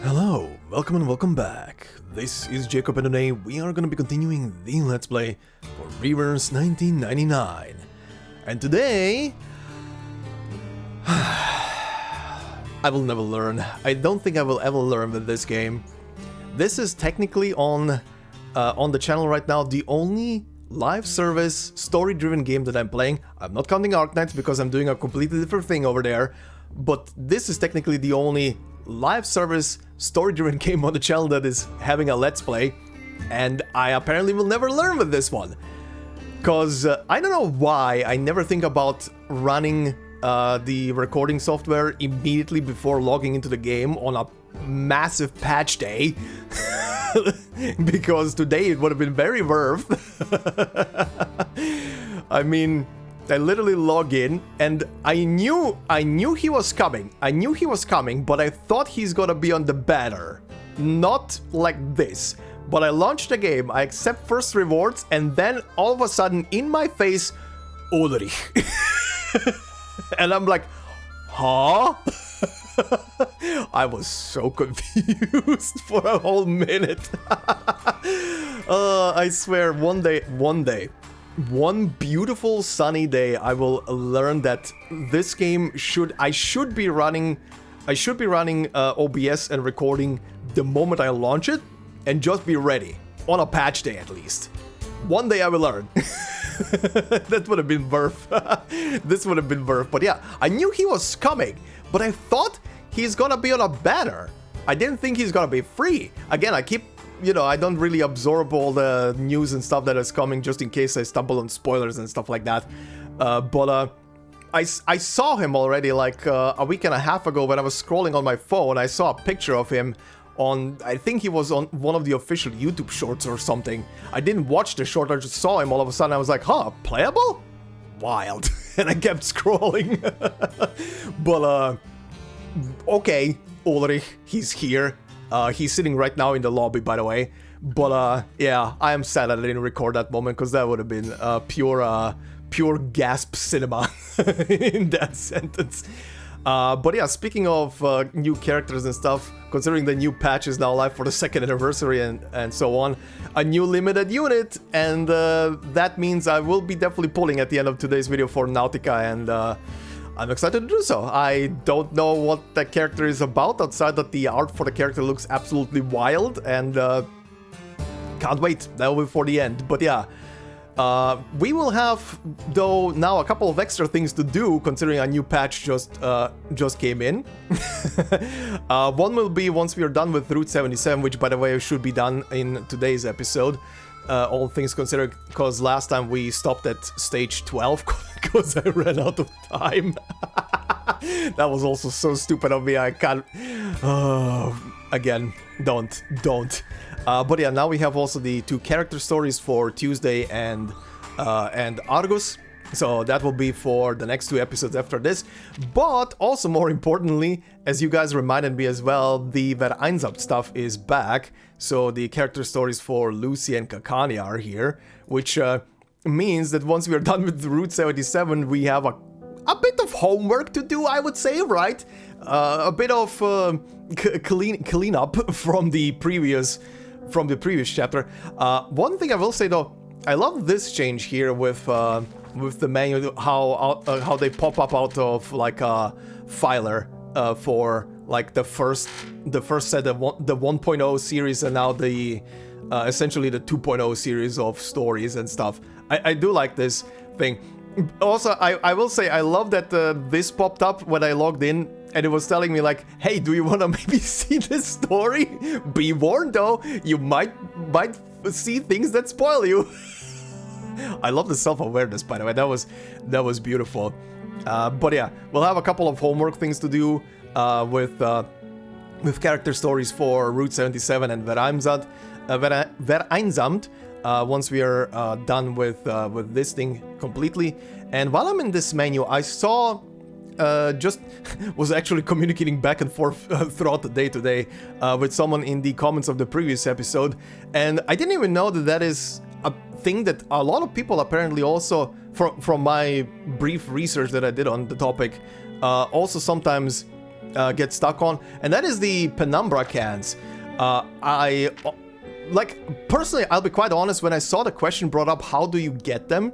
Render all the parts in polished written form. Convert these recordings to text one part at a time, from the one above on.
Hello, welcome and welcome back. This is Jacob and today we are gonna be continuing the Let's Play for Reverse 1999. And today... I will never learn. I don't think I will ever learn with this game. This is technically on the channel right now the only live service story-driven game that I'm playing. I'm not counting Arcanists because I'm doing a completely different thing over there. But this is technically the only live service story-driven game on the channel that is having a let's play, and I apparently will never learn with this one. Cause I don't know why I never think about running the recording software immediately before logging into the game on a massive patch day. Because today it would have been very worth. I mean, I literally log in and I knew he was coming. I knew he was coming, but I thought he's gonna be on the banner. Not like this. But I launched the game, I accept first rewards, and then all of a sudden in my face, Ulrich. And I'm like, huh? I was so confused for a whole minute. I swear, one day, one beautiful sunny day, I will learn that this game I should be running OBS and recording the moment I launch it, and just be ready on a patch day at least. One day I will learn. That would have been worth. This would have been worth. But yeah, I knew he was coming, but I thought he's gonna be on a banner. I didn't think he's gonna be free. Again, I don't really absorb all the news and stuff that is coming just in case I stumble on spoilers and stuff like that. I saw him already like a week and a half ago when I was scrolling on my phone. I saw a picture of him on, I think he was on one of the official YouTube shorts or something. I didn't watch the short, I just saw him all of a sudden. I was like, huh, playable? Wild. And I kept scrolling. But, okay, Ulrich, he's here. He's sitting right now in the lobby, by the way. But, yeah, I am sad that I didn't record that moment, because that would have been pure gasp cinema in that sentence. But yeah, speaking of new characters and stuff, considering the new patch is now live for the 2nd anniversary and so on, a new limited unit, and that means I will be definitely pulling at the end of today's video for Nautica, and I'm excited to do so. I don't know what the character is about, outside that the art for the character looks absolutely wild, and can't wait. That will be for the end. But yeah, we will have, though, now a couple of extra things to do, considering a new patch just came in. One will be once we are done with Route 77, which, by the way, should be done in today's episode. All things considered, because last time we stopped at stage 12 because I ran out of time. That was also so stupid of me. I can't. Again, don't. But yeah, now we have also the 2 character stories for Tuesday and Argus. So that will be for the next 2 episodes after this. But also, more importantly, as you guys reminded me as well, the Vertin stuff is back. So the character stories for Lucy and Kakani are here, which means that once we are done with Route 77, we have a bit of homework to do, I would say, right? A bit of clean up from the previous chapter. One thing I will say though, I love this change here with the menu, how they pop up out of like a filer for like the first set of the 1.0 series, and now the essentially the 2.0 series of stories and stuff. I do like this thing. Also, I will say I love that this popped up when I logged in, and it was telling me like, hey, do you want to maybe see this story? Be warned though, you might see things that spoil you. I love the self-awareness, by the way. That was beautiful. But yeah, we'll have a couple of homework things to do with character stories for Route 77 and Vereinsamt. Once we are done with this thing completely. And while I'm in this menu, I saw was actually communicating back and forth throughout the day today with someone in the comments of the previous episode, and I didn't even know that is a thing that a lot of people apparently also, from my brief research that I did on the topic, also sometimes get stuck on, and that is the penumbra cans. Personally, I'll be quite honest, when I saw the question brought up, how do you get them?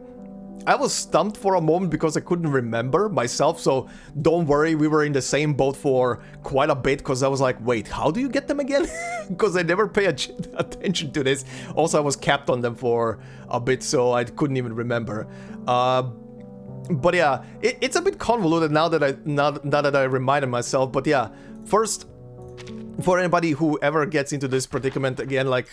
I was stumped for a moment because I couldn't remember myself, so don't worry, we were in the same boat for quite a bit, because I was like, wait, how do you get them again? Because I never pay attention to this. Also, I was capped on them for a bit, so I couldn't even remember. But yeah, it's a bit convoluted now that I reminded myself, but yeah, first, for anybody who ever gets into this predicament again, like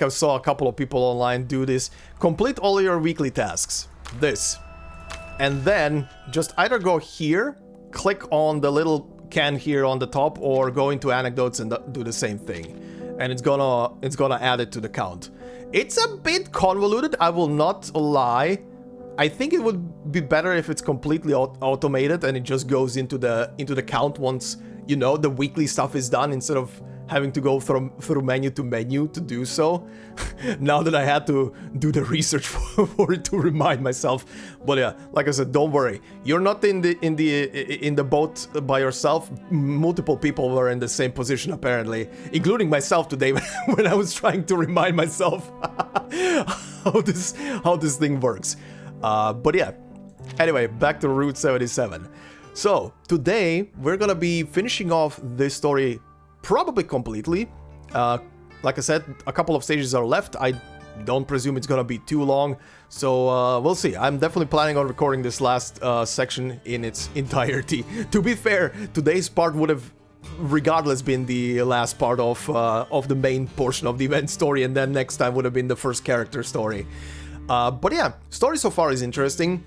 I saw a couple of people online do this, complete all your weekly tasks, this, and then just either go here, click on the little can here on the top, or go into Anecdotes and do the same thing, and it's gonna add it to the count. It's a bit convoluted, I will not lie. I think it would be better if it's completely automated and it just goes into the count once, you know, the weekly stuff is done, instead of having to go through menu to menu to do so. Now that I had to do the research for it to remind myself. But yeah, like I said, don't worry. You're not in the boat by yourself. Multiple people were in the same position apparently, including myself today when I was trying to remind myself how this thing works. But yeah, anyway, back to Route 77. So, today, we're gonna be finishing off this story probably completely. Like I said, a couple of stages are left. I don't presume it's gonna be too long, so we'll see. I'm definitely planning on recording this last section in its entirety. To be fair, today's part would have regardless been the last part of the main portion of the event story, and then next time would have been the first character story. But yeah, story so far is interesting,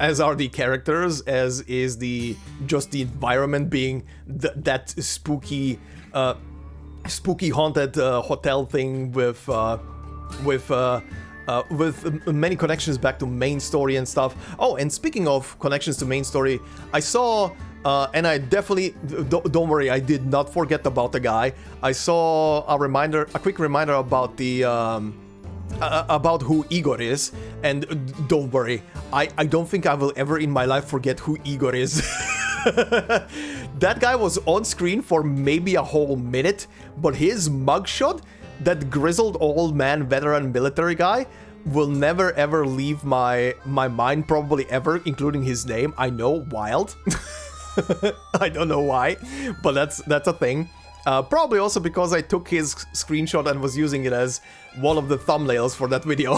as are the characters, as is just the environment being that spooky haunted hotel thing with many connections back to main story and stuff. Oh, and speaking of connections to main story, I saw, and I definitely, don't worry, I did not forget about the guy. I saw a quick reminder about about who Igor is, and don't worry, I don't think I will ever in my life forget who Igor is. That guy was on screen for maybe a whole minute, but his mugshot, that grizzled old man veteran military guy, will never ever leave my mind, probably ever, including his name. I know, wild. I don't know why, but that's a thing. Probably also because I took his screenshot and was using it as one of the thumbnails for that video.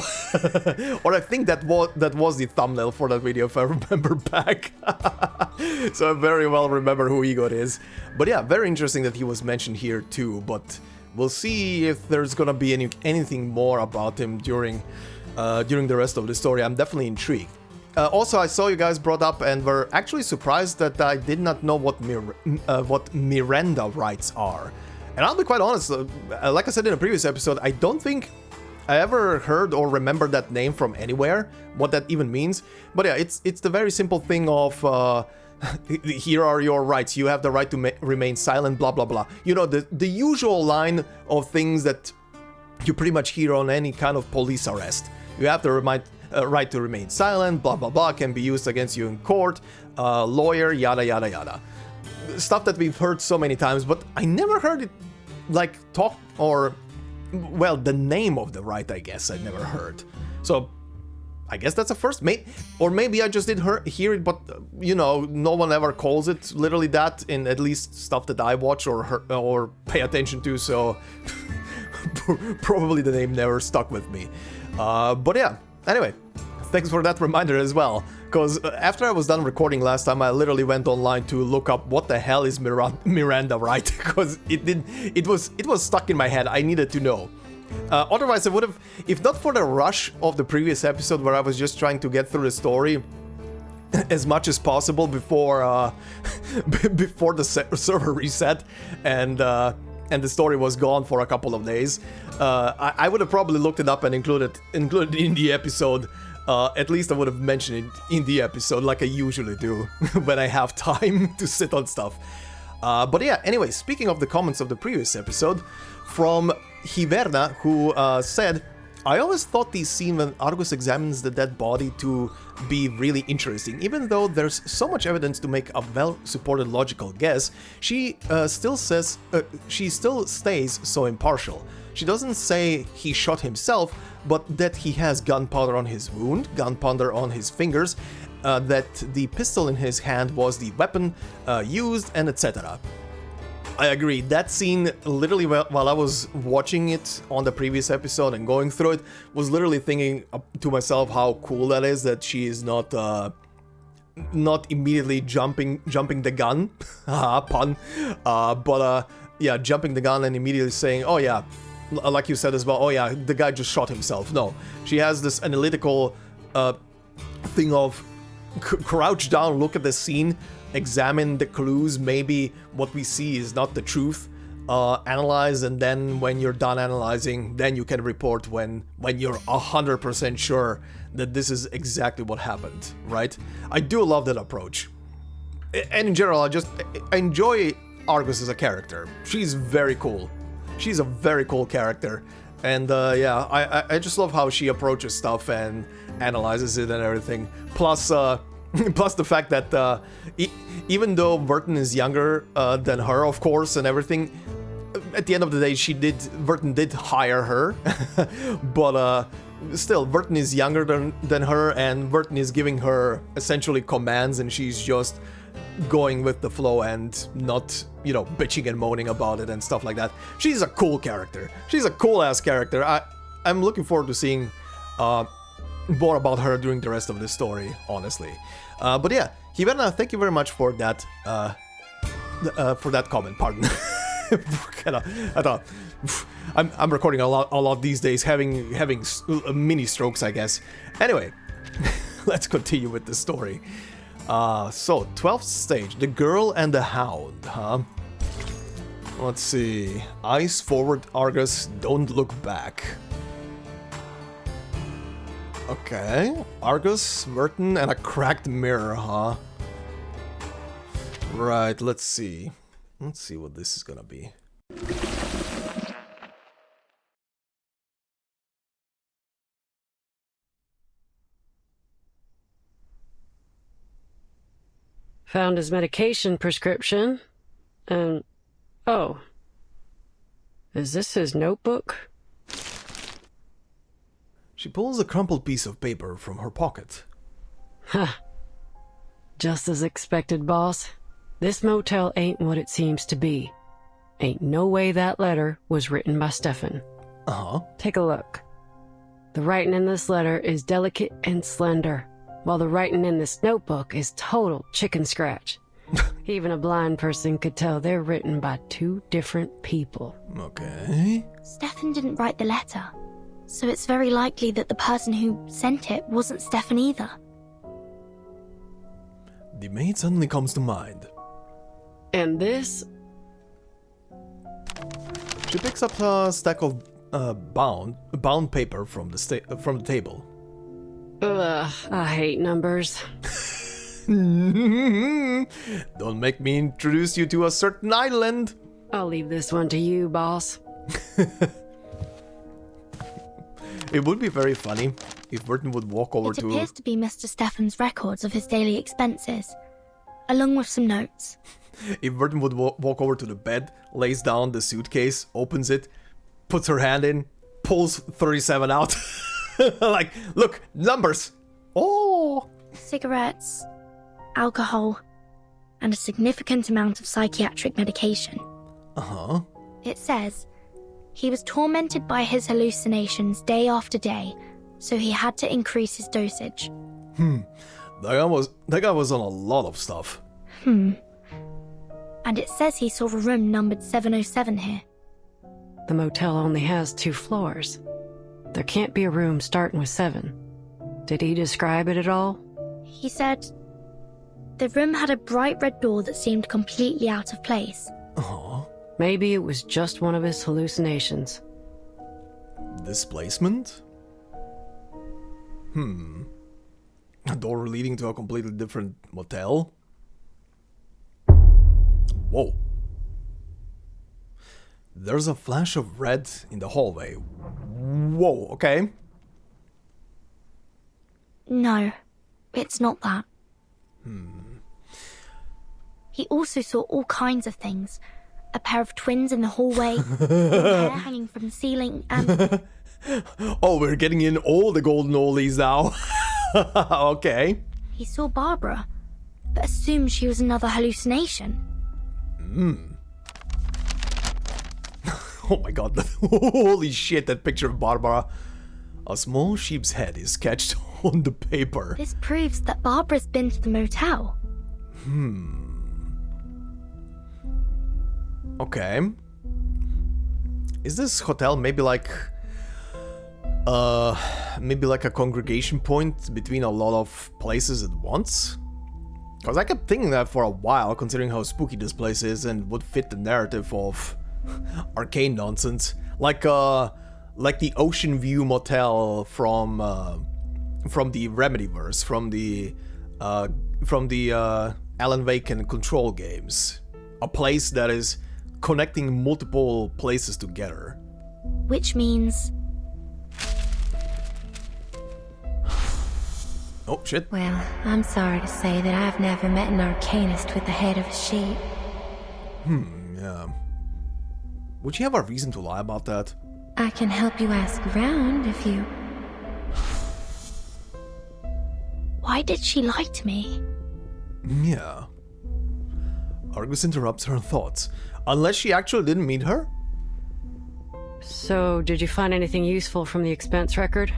Or I think that was the thumbnail for that video, if I remember back. So I very well remember who Igor is. But yeah, very interesting that he was mentioned here too, but we'll see if there's gonna be anything more about him during the rest of the story. I'm definitely intrigued. Also, I saw you guys brought up and were actually surprised that I did not know what Miranda rights are. And I'll be quite honest, like I said in a previous episode, I don't think I ever heard or remember that name from anywhere, what that even means. But yeah, it's the very simple thing of, here are your rights, you have the right to remain silent, blah blah blah. You know, the usual line of things that you pretty much hear on any kind of police arrest. You have the right to remain silent, blah blah blah, can be used against you in court, lawyer, yada yada yada. Stuff that we've heard so many times, but I never heard it like talk, or well, the name of the right, I guess I never heard. So I guess that's a first, or maybe I just did hear it, but you know, no one ever calls it literally that in at least stuff that I watch or pay attention to, so probably the name never stuck with me. But yeah, anyway, thanks for that reminder as well, because after I was done recording last time, I literally went online to look up what the hell is Miranda right, because it was stuck in my head. I needed to know. Otherwise, I would have, if not for the rush of the previous episode where I was just trying to get through the story as much as possible before before the server reset and the story was gone for a couple of days, I would have probably looked it up and included it in the episode. At least I would have mentioned it in the episode like I usually do when I have time to sit on stuff. But yeah, anyway, speaking of the comments of the previous episode, from Hiverna, who said, I always thought the scene when Argus examines the dead body to be really interesting. Even though there's so much evidence to make a well-supported logical guess, she still stays so impartial. She doesn't say he shot himself, but that he has gunpowder on his wound, gunpowder on his fingers, that the pistol in his hand was the weapon used, and etc. I agree, that scene, literally while I was watching it on the previous episode and going through it, was literally thinking to myself how cool that is, that she is not immediately jumping the gun, pun, yeah, jumping the gun and immediately saying, oh yeah, like you said as well, oh yeah, the guy just shot himself. No, she has this analytical thing of crouch down, look at the scene, examine the clues, maybe what we see is not the truth, analyze, and then when you're done analyzing, then you can report when you're 100% sure that this is exactly what happened, right? I do love that approach. And in general, I enjoy Argus as a character. She's very cool. She's a very cool character. And yeah, I just love how she approaches stuff and analyzes it and everything. Plus, plus the fact that even though Vertin is younger than her, of course, and everything, at the end of the day, Vertin did hire her, but still, Vertin is younger than her, and Vertin is giving her essentially commands, and she's just going with the flow and not, you know, bitching and moaning about it and stuff like that. She's a cool character. She's a cool-ass character. I'm looking forward to seeing more about her during the rest of the story, honestly. But yeah, Hiverna, thank you very much for that comment, pardon. I'm recording a lot these days, having mini strokes, I guess. Anyway, let's continue with the story. So, 12th stage, the girl and the hound, huh? Let's see. Eyes forward, Argus, don't look back. Okay, Argus, Vertin, and a cracked mirror, huh? Right, let's see. Let's see what this is gonna be. Found his medication prescription, and... oh. Is this his notebook? She pulls a crumpled piece of paper from her pocket. Huh. Just as expected, boss. This motel ain't what it seems to be. Ain't no way that letter was written by Stefan. Uh-huh. Take a look. The writing in this letter is delicate and slender, while the writing in this notebook is total chicken scratch. Even a blind person could tell they're written by two different people. Okay. Stefan didn't write the letter, so it's very likely that the person who sent it wasn't Stefan either. The maid suddenly comes to mind. And this? She picks up a stack of bound paper from the table. Ugh, I hate numbers. Don't make me introduce you to a certain island. I'll leave this one to you, boss. It would be very funny if Vertin would walk over to... It appears to be Mr. Stefan's records of his daily expenses, along with some notes. If Vertin would walk over to the bed, lays down the suitcase, opens it, puts her hand in, pulls 37 out. Like, look, numbers. Oh! Cigarettes, alcohol, and a significant amount of psychiatric medication. Uh-huh. It says he was tormented by his hallucinations day after day, so he had to increase his dosage. That guy was on a lot of stuff. And it says he saw a room numbered 707 here. The motel only has 2 floors. There can't be a room starting with 7. Did he describe it at all? He said the room had a bright red door that seemed completely out of place. Uh-huh. Maybe it was just one of his hallucinations. Displacement? A door leading to a completely different motel? Whoa. There's a flash of red in the hallway. Whoa, okay. No, it's not that. He also saw all kinds of things. A pair of twins in the hallway, hair hanging from the ceiling, and... Oh, we're getting in all the golden oldies now. Okay. He saw Barbara, but assumed she was another hallucination. Oh my god, holy shit, that picture of Barbara. A small sheep's head is sketched on the paper. This proves that Barbara's been to the motel. Okay. Is this hotel maybe like a congregation point between a lot of places at once? Because I kept thinking that for a while, considering how spooky this place is and would fit the narrative of arcane nonsense. Like the Ocean View Motel from the Remedyverse, from the Alan Wake and Control games. A place that is connecting multiple places together. Which means... Oh, shit. Well, I'm sorry to say that I've never met an Arcanist with the head of a sheep. Yeah. Would you have a reason to lie about that? I can help you ask around if you... Why did she lie to me? Yeah. Argus interrupts her thoughts. Unless she actually didn't meet her? So, did you find anything useful from the expense record?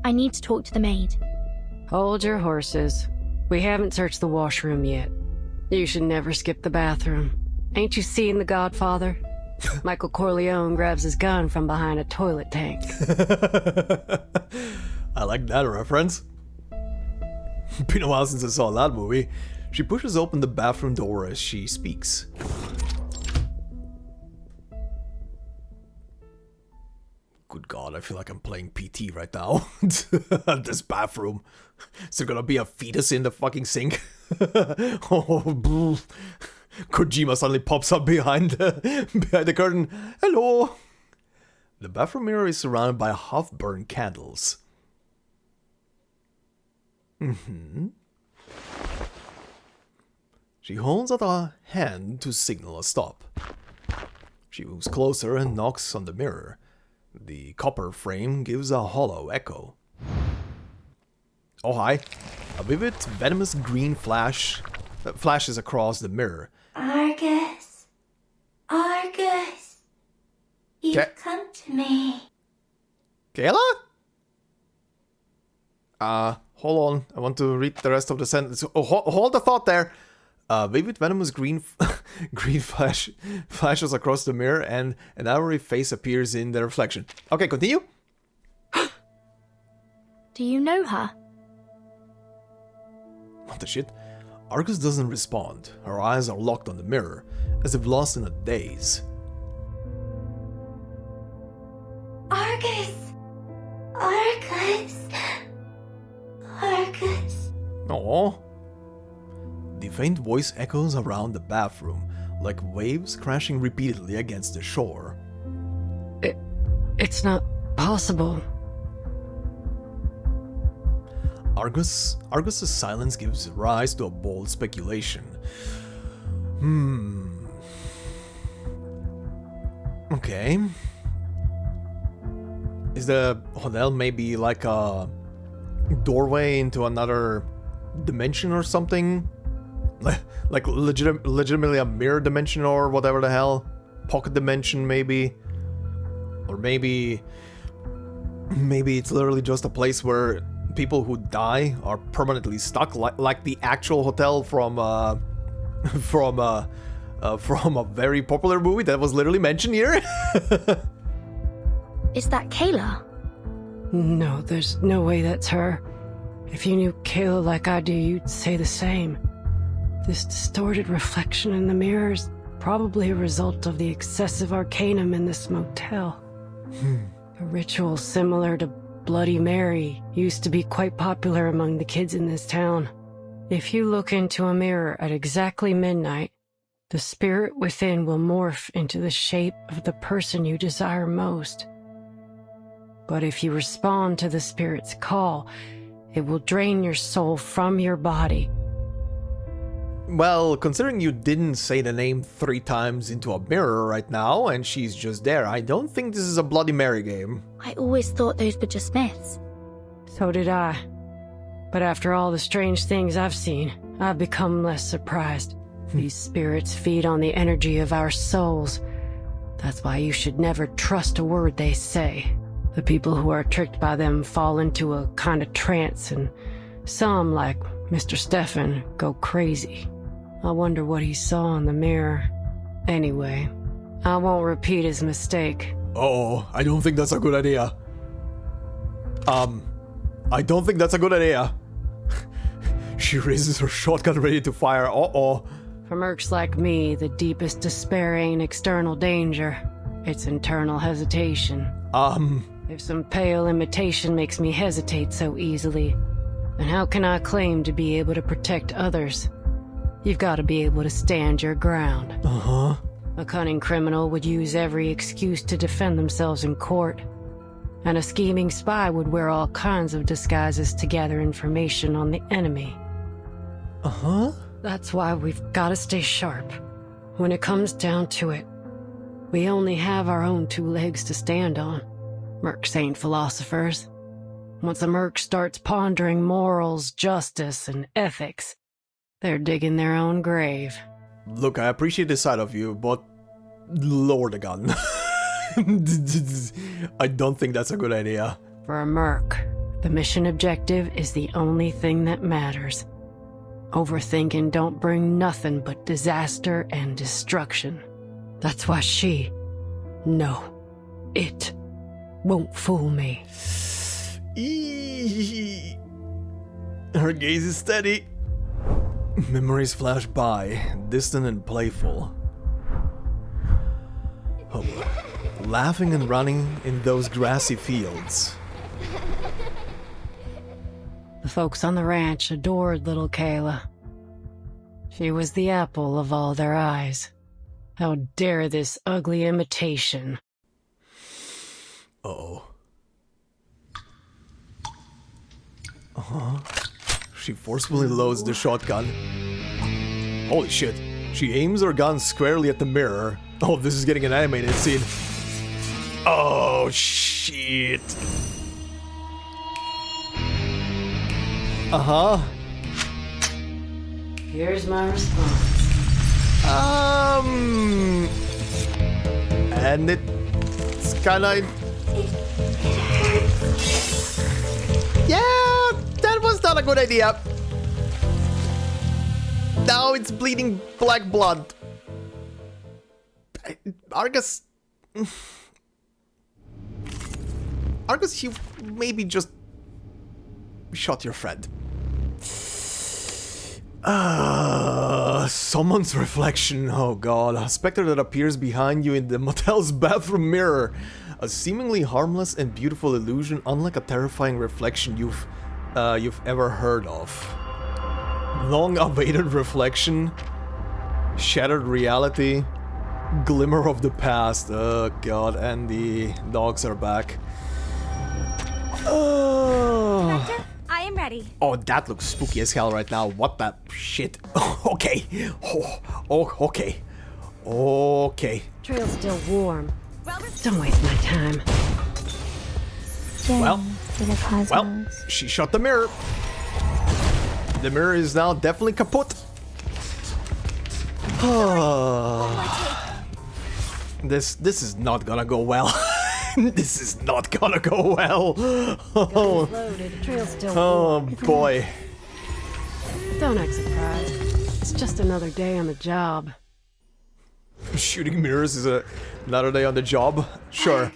I need to talk to the maid. Hold your horses. We haven't searched the washroom yet. You should never skip the bathroom. Ain't you seen The Godfather? Michael Corleone grabs his gun from behind a toilet tank. I like that reference. Been a while since I saw that movie. She pushes open the bathroom door as she speaks. Good God, I feel like I'm playing PT right now. This bathroom. Is there gonna be a fetus in the fucking sink? Oh, Kojima suddenly pops up behind the curtain. Hello! The bathroom mirror is surrounded by half-burned candles. She holds out a hand to signal a stop. She moves closer and knocks on the mirror. The copper frame gives a hollow echo. Oh hi. A vivid, venomous green flashes across the mirror. Argus. Argus. You've come to me. Kayla? Hold on. I want to read the rest of the sentence. Oh, hold the thought there. Vivid venomous green flashes across the mirror and an ivory face appears in the reflection. Okay, continue. Do you know her? What the shit? Argus doesn't respond. Her eyes are locked on the mirror, as if lost in a daze. Argus. Argus. Argus. Aww. The faint voice echoes around the bathroom, like waves crashing repeatedly against the shore. It's not possible. Argus's silence gives rise to a bold speculation. Okay. Is the hotel maybe like a doorway into another dimension or something? Like legitimately a mirror dimension or whatever the hell? Pocket dimension maybe? Or maybe it's literally just a place where people who die are permanently stuck, like the actual hotel from a very popular movie that was literally mentioned here. Is that Kayla? No, there's no way that's her. If you knew Kayla like I do, you'd say the same. This distorted reflection in the mirror is probably a result of the excessive arcanum in this motel. A ritual similar to Bloody Mary used to be quite popular among the kids in this town. If you look into a mirror at exactly midnight, the spirit within will morph into the shape of the person you desire most. But if you respond to the spirit's call, it will drain your soul from your body. Well, considering you didn't say the name 3 times into a mirror right now, and she's just there, I don't think this is a Bloody Mary game. I always thought those were just myths. So did I. But after all the strange things I've seen, I've become less surprised. These spirits feed on the energy of our souls. That's why you should never trust a word they say. The people who are tricked by them fall into a kind of trance, and some, like Mr. Stefan, go crazy. I wonder what he saw in the mirror. Anyway, I won't repeat his mistake. Oh, I don't think that's a good idea. I don't think that's a good idea. She raises her shotgun ready to fire. Uh-oh. For mercs like me, the deepest despair ain't external danger. It's internal hesitation. If some pale imitation makes me hesitate so easily, then how can I claim to be able to protect others? You've got to be able to stand your ground. Uh-huh. A cunning criminal would use every excuse to defend themselves in court. And a scheming spy would wear all kinds of disguises to gather information on the enemy. Uh-huh. That's why we've got to stay sharp. When it comes down to it, we only have our own 2 legs to stand on. Mercs ain't philosophers. Once a merc starts pondering morals, justice, and ethics, they're digging their own grave. Look, I appreciate the side of you, but lower the gun. I don't think that's a good idea. For a merc, the mission objective is the only thing that matters. Overthinking don't bring nothing but disaster and destruction. That's why it won't fool me. Her gaze is steady. Memories flash by, distant and playful. Oh, laughing and running in those grassy fields. The folks on the ranch adored little Kayla. She was the apple of all their eyes. How dare this ugly imitation? Uh-oh. Uh-huh. She forcefully loads the shotgun. Holy shit. She aims her gun squarely at the mirror. Oh, this is getting an animated scene. Oh, shit. Uh-huh. Here's my response. And it's kinda... Yeah, that was not a good idea. Now it's bleeding black blood. Argus, you maybe just shot your friend. Someone's reflection. Oh god, a specter that appears behind you in the motel's bathroom mirror. A seemingly harmless and beautiful illusion, unlike a terrifying reflection you've ever heard of. Long-awaited reflection, shattered reality, glimmer of the past. Oh god, and the dogs are back. Doctor, I am ready. Oh, that looks spooky as hell right now. What the shit? Okay. Okay. Okay. Trail's still warm. Don't waste my time. Well, she shot the mirror. The mirror is now definitely kaput. This is not gonna go well. This is not gonna go well. Oh boy. Don't act surprised. It's just another day on the job. Shooting mirrors is another day on the job? Sure.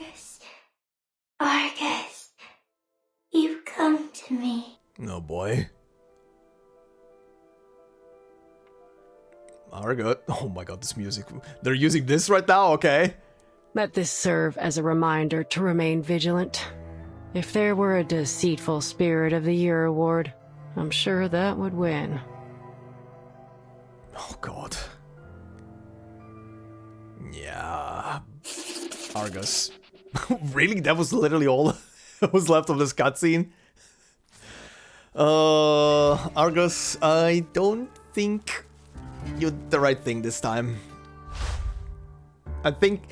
Argus, you've come to me. Oh boy. Argut. Oh my god, this music. They're using this right now? Okay. Let this serve as a reminder to remain vigilant. If there were a deceitful Spirit of the Year award, I'm sure that would win. Oh god. Yeah. Argus. Really? That was literally all? was left of this cutscene. Argus, I don't think you did the right thing this time. I think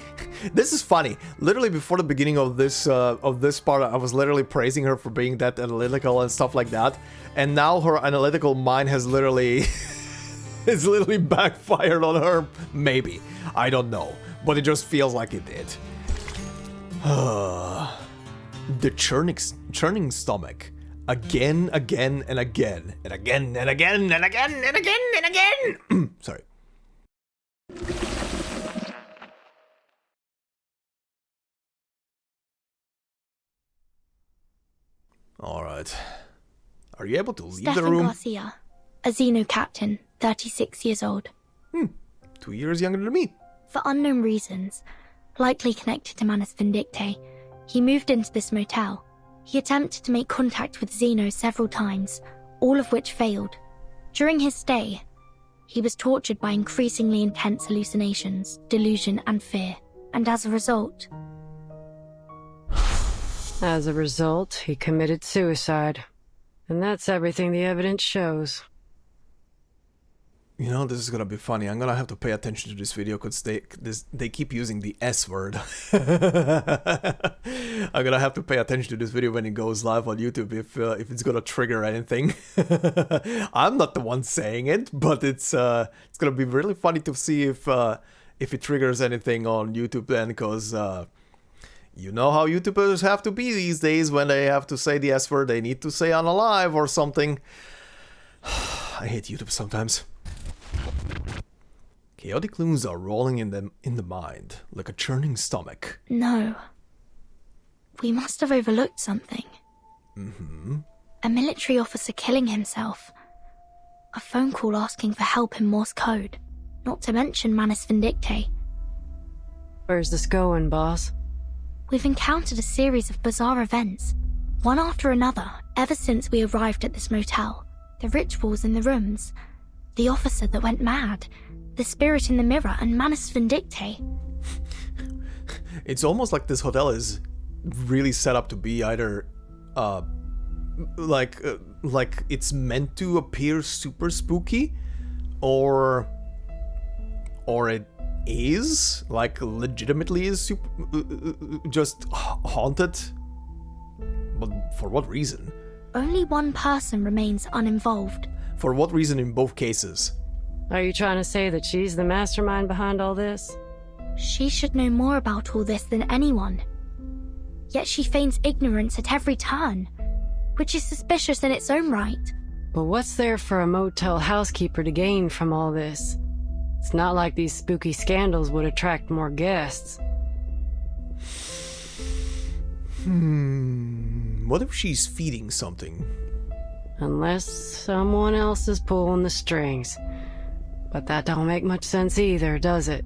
this is funny. Literally before the beginning of this part, I was literally praising her for being that analytical and stuff like that, and now her analytical mind has literally it's literally backfired on her. Maybe, I don't know, but it just feels like it did. The churning stomach. Again, again, and again, and again, and again, and again, and again, and again. Sorry. All right. Are you able to leave the Stefan room? Garcia, a Xeno captain, 36 years old. 2 years younger than me. For unknown reasons, likely connected to Manus Vindictae, he moved into this motel. He attempted to make contact with Xeno several times, all of which failed. During his stay, he was tortured by increasingly intense hallucinations, delusion, and fear. And as a result, he committed suicide. And that's everything the evidence shows. You know, this is gonna be funny. I'm gonna have to pay attention to this video because they keep using the S word. I'm gonna have to pay attention to this video when it goes live on YouTube if it's gonna trigger anything. I'm not the one saying it, but it's gonna be really funny to see if it triggers anything on YouTube then, because you know how YouTubers have to be these days when they have to say the S word. They need to say unalive or something. I hate YouTube sometimes. Chaotic clues are rolling in the mind, like a churning stomach. no. We must have overlooked something. A military officer killing himself. A phone call asking for help in Morse code. Not to mention Manus Vindictae. Where's this going, boss? We've encountered a series of bizarre events, one after another, ever since we arrived at this motel. The rituals in the rooms, the officer that went mad, the spirit in the mirror, and Manus Vindictae. It's almost like this hotel is really set up to be either like it's meant to appear super spooky, or it is like legitimately is super just haunted. But for what reason? Only one person remains uninvolved. For what reason in both cases? Are you trying to say that she's the mastermind behind all this? She should know more about all this than anyone. Yet she feigns ignorance at every turn, which is suspicious in its own right. But what's there for a motel housekeeper to gain from all this? It's not like these spooky scandals would attract more guests. What if she's feeding something? Unless someone else is pulling the strings. But that don't make much sense either, does it?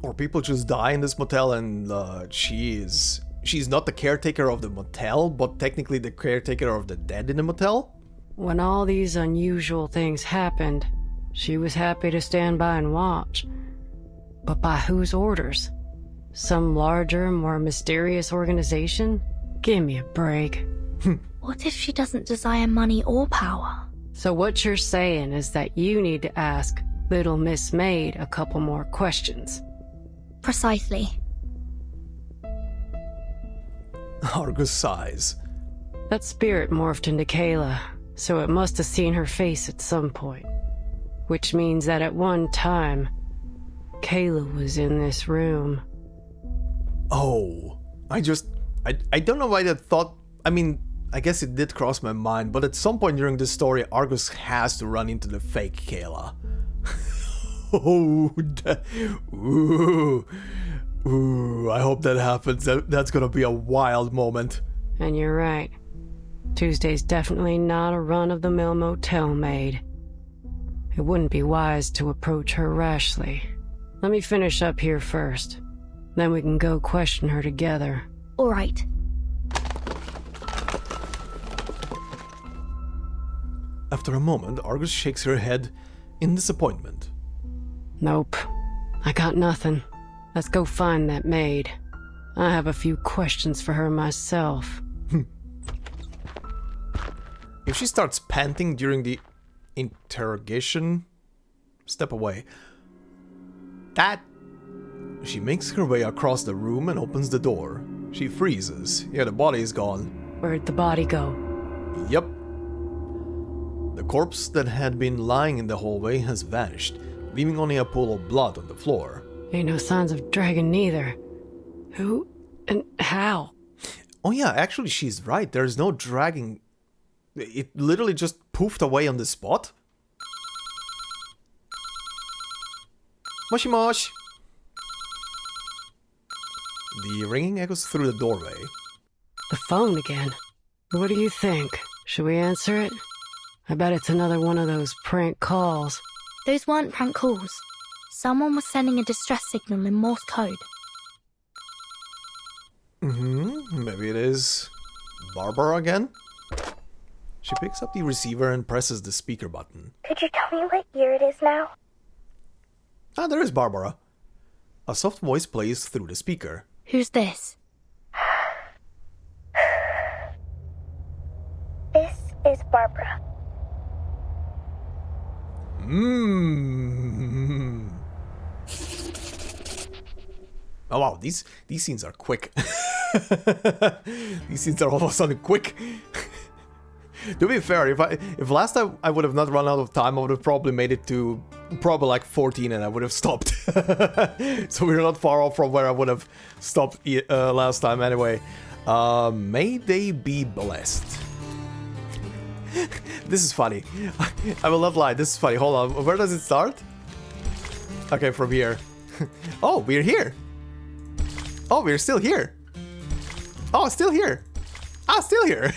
Or people just die in this motel and she's not the caretaker of the motel, but technically the caretaker of the dead in the motel? When all these unusual things happened, she was happy to stand by and watch. But by whose orders? Some larger, more mysterious organization? Give me a break. What if she doesn't desire money or power? So what you're saying is that you need to ask Little Miss Maid a couple more questions. Precisely. Argus sighs. That spirit morphed into Kayla, so it must have seen her face at some point. Which means that at one time, Kayla was in this room. Oh, I don't know why that thought, I mean, I guess it did cross my mind, but at some point during this story, Argus has to run into the fake Kayla. Oh, ooh, I hope that happens. That's gonna be a wild moment. And you're right. Tuesday's definitely not a run-of-the-mill motel maid. It wouldn't be wise to approach her rashly. Let me finish up here first. Then we can go question her together. All right. After a moment, Argus shakes her head in disappointment. Nope. I got nothing. Let's go find that maid. I have a few questions for her myself. If she starts panting during the interrogation, step away. That... She makes her way across the room and opens the door. She freezes. Yeah, the body is gone. Where'd the body go? Yep. The corpse that had been lying in the hallway has vanished, leaving only a pool of blood on the floor. Ain't no signs of dragon neither. Who and how? Oh yeah, actually she's right. There's no dragging. It literally just poofed away on the spot. Moshi mosh. The ringing echoes through the doorway. The phone again. What do you think? Should we answer it? I bet it's another one of those prank calls. Those weren't prank calls. Someone was sending a distress signal in Morse code. Maybe it is Barbara again? She picks up the receiver and presses the speaker button. Could you tell me what year it is now? Ah, there is Barbara. A soft voice plays through the speaker. Who's this? This is Barbara. Oh wow, these scenes are quick. These scenes are all of a sudden quick. To be fair, if last time I would have not run out of time, I would have probably made it to probably like 14 and I would have stopped. So we're not far off from where I would have stopped last time anyway. May they be blessed. This is funny. I will not lie, this is funny. Hold on, where does it start? Okay, from here. Oh, we're here. Oh, we're still here. Oh, still here. Ah, still here.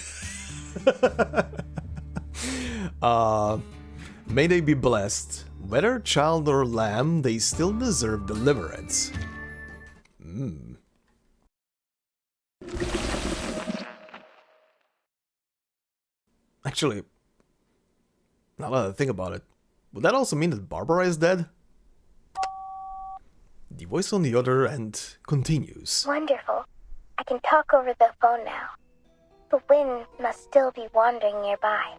May they be blessed. Whether child or lamb, they still deserve deliverance. Actually, now that I think about it, would that also mean that Barbara is dead? The voice on the other end continues. Wonderful. I can talk over the phone now. The wind must still be wandering nearby.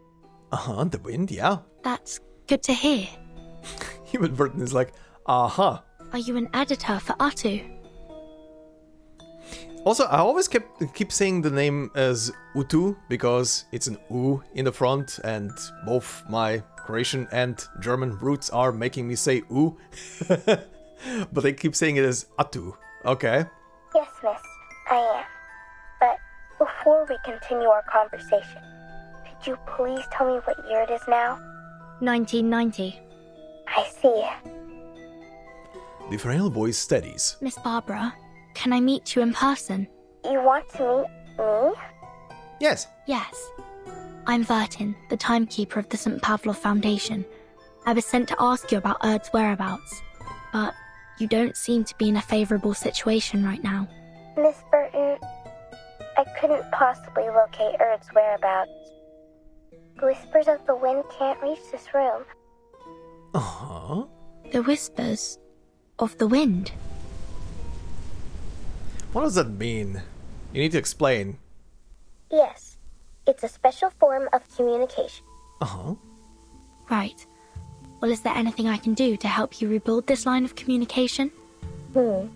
Uh-huh, the wind, yeah. That's good to hear. Even Vertin is like, uh-huh. Are you an editor for Atu? Also, I always keep saying the name as Utu because it's an U in the front, and both my Croatian and German roots are making me say U. But they keep saying it as Atu. Okay. Yes, miss, I am. But before we continue our conversation, could you please tell me what year it is now? 1990. I see. The frail voice steadies. Miss Barbara, can I meet you in person? You want to meet me? Yes. Yes. I'm Vertin, the Timekeeper of the St. Pavlov Foundation. I was sent to ask you about Erd's whereabouts, but you don't seem to be in a favorable situation right now. Miss Vertin, I couldn't possibly locate Erd's whereabouts. The whispers of the wind can't reach this room. Uh-huh. The whispers of the wind? What does that mean? You need to explain. Yes, it's a special form of communication. Uh-huh. Right. Well, is there anything I can do to help you rebuild this line of communication? Let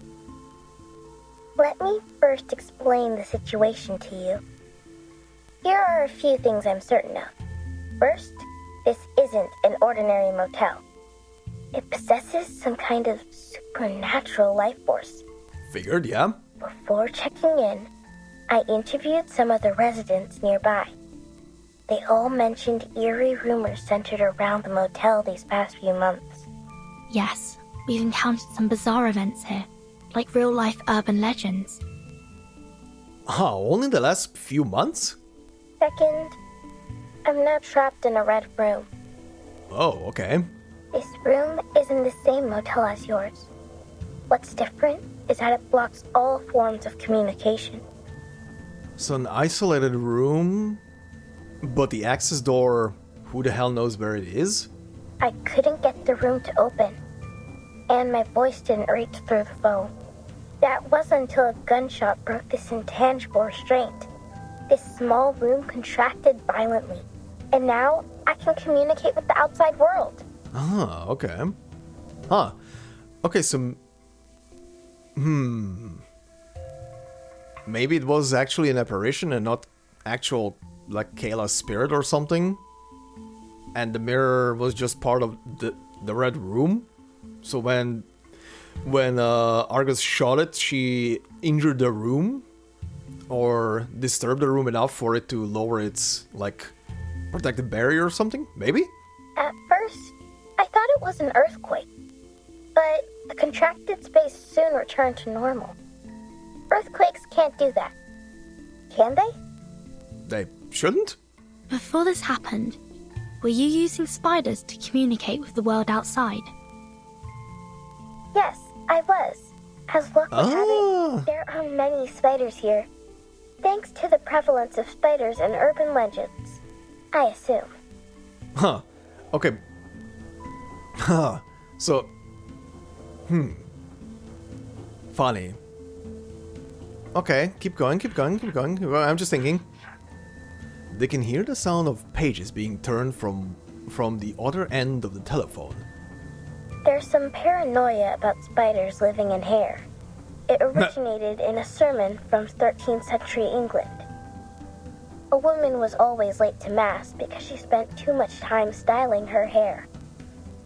me first explain the situation to you. Here are a few things I'm certain of. First, this isn't an ordinary motel. It possesses some kind of supernatural life force. Figured, yeah. Before checking in, I interviewed some of the residents nearby. They all mentioned eerie rumors centered around the motel these past few months. Yes, we've encountered some bizarre events here, like real-life urban legends. Only the last few months? Second, I'm not trapped in a red room. Oh, okay. This room is in the same motel as yours. What's different is that it blocks all forms of communication. So an isolated room, but the access door, who the hell knows where it is? I couldn't get the room to open, and my voice didn't reach through the phone. That wasn't until a gunshot broke this intangible restraint. This small room contracted violently, And now I can communicate with the outside world. Ah, okay. Huh. Okay, so... Maybe it was actually an apparition and not actual, like, Kayla's spirit or something? And the mirror was just part of the red room? So when Argus shot it, she injured the room? Or disturbed the room enough for it to lower its, like, protective barrier or something? Maybe? At first, I thought it was an earthquake. But the contracted space soon returned to normal. Earthquakes can't do that. Can they? They shouldn't? Before this happened, were you using spiders to communicate with the world outside? Yes, I was. As luck would have it, there are many spiders here. Thanks to the prevalence of spiders in urban legends, I assume. Huh. Okay. Huh. So... Funny. Okay, keep going. I'm just thinking. They can hear the sound of pages being turned from the other end of the telephone. There's some paranoia about spiders living in hair. It originated in a sermon from 13th century England. A woman was always late to mass because she spent too much time styling her hair.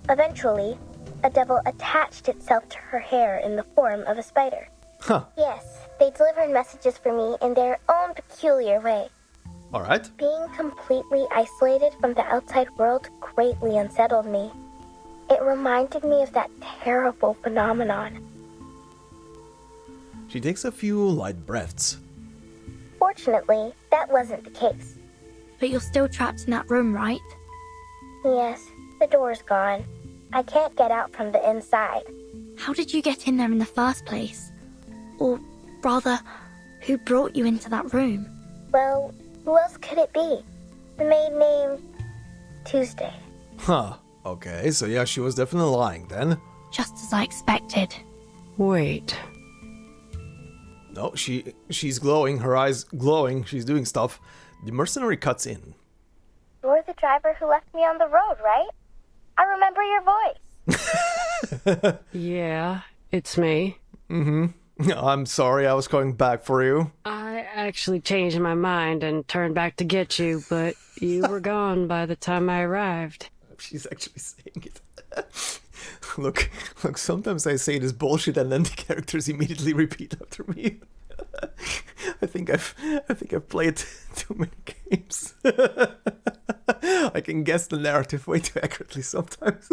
Eventually, a devil attached itself to her hair in the form of a spider. Huh. Yes, they delivered messages for me in their own peculiar way. Alright. Being completely isolated from the outside world greatly unsettled me. It reminded me of that terrible phenomenon. She takes a few light breaths. Fortunately, that wasn't the case. But you're still trapped in that room, right? Yes, the door's gone. I can't get out from the inside. How did you get in there in the first place? Or rather, who brought you into that room? Well, who else could it be? The maid named Tuesday. Huh. Okay, so yeah, she was definitely lying then. Just as I expected. Wait. No, she's glowing, her eyes glowing, she's doing stuff. The mercenary cuts in. You're the driver who left me on the road, right? I remember your voice. Yeah, it's me. I'm sorry, I was coming back for you. I actually changed my mind and turned back to get you, but you were gone by the time I arrived. She's actually saying it. Look, sometimes I say this bullshit and then the characters immediately repeat after me. I think I've played too many games. I can guess the narrative way too accurately sometimes.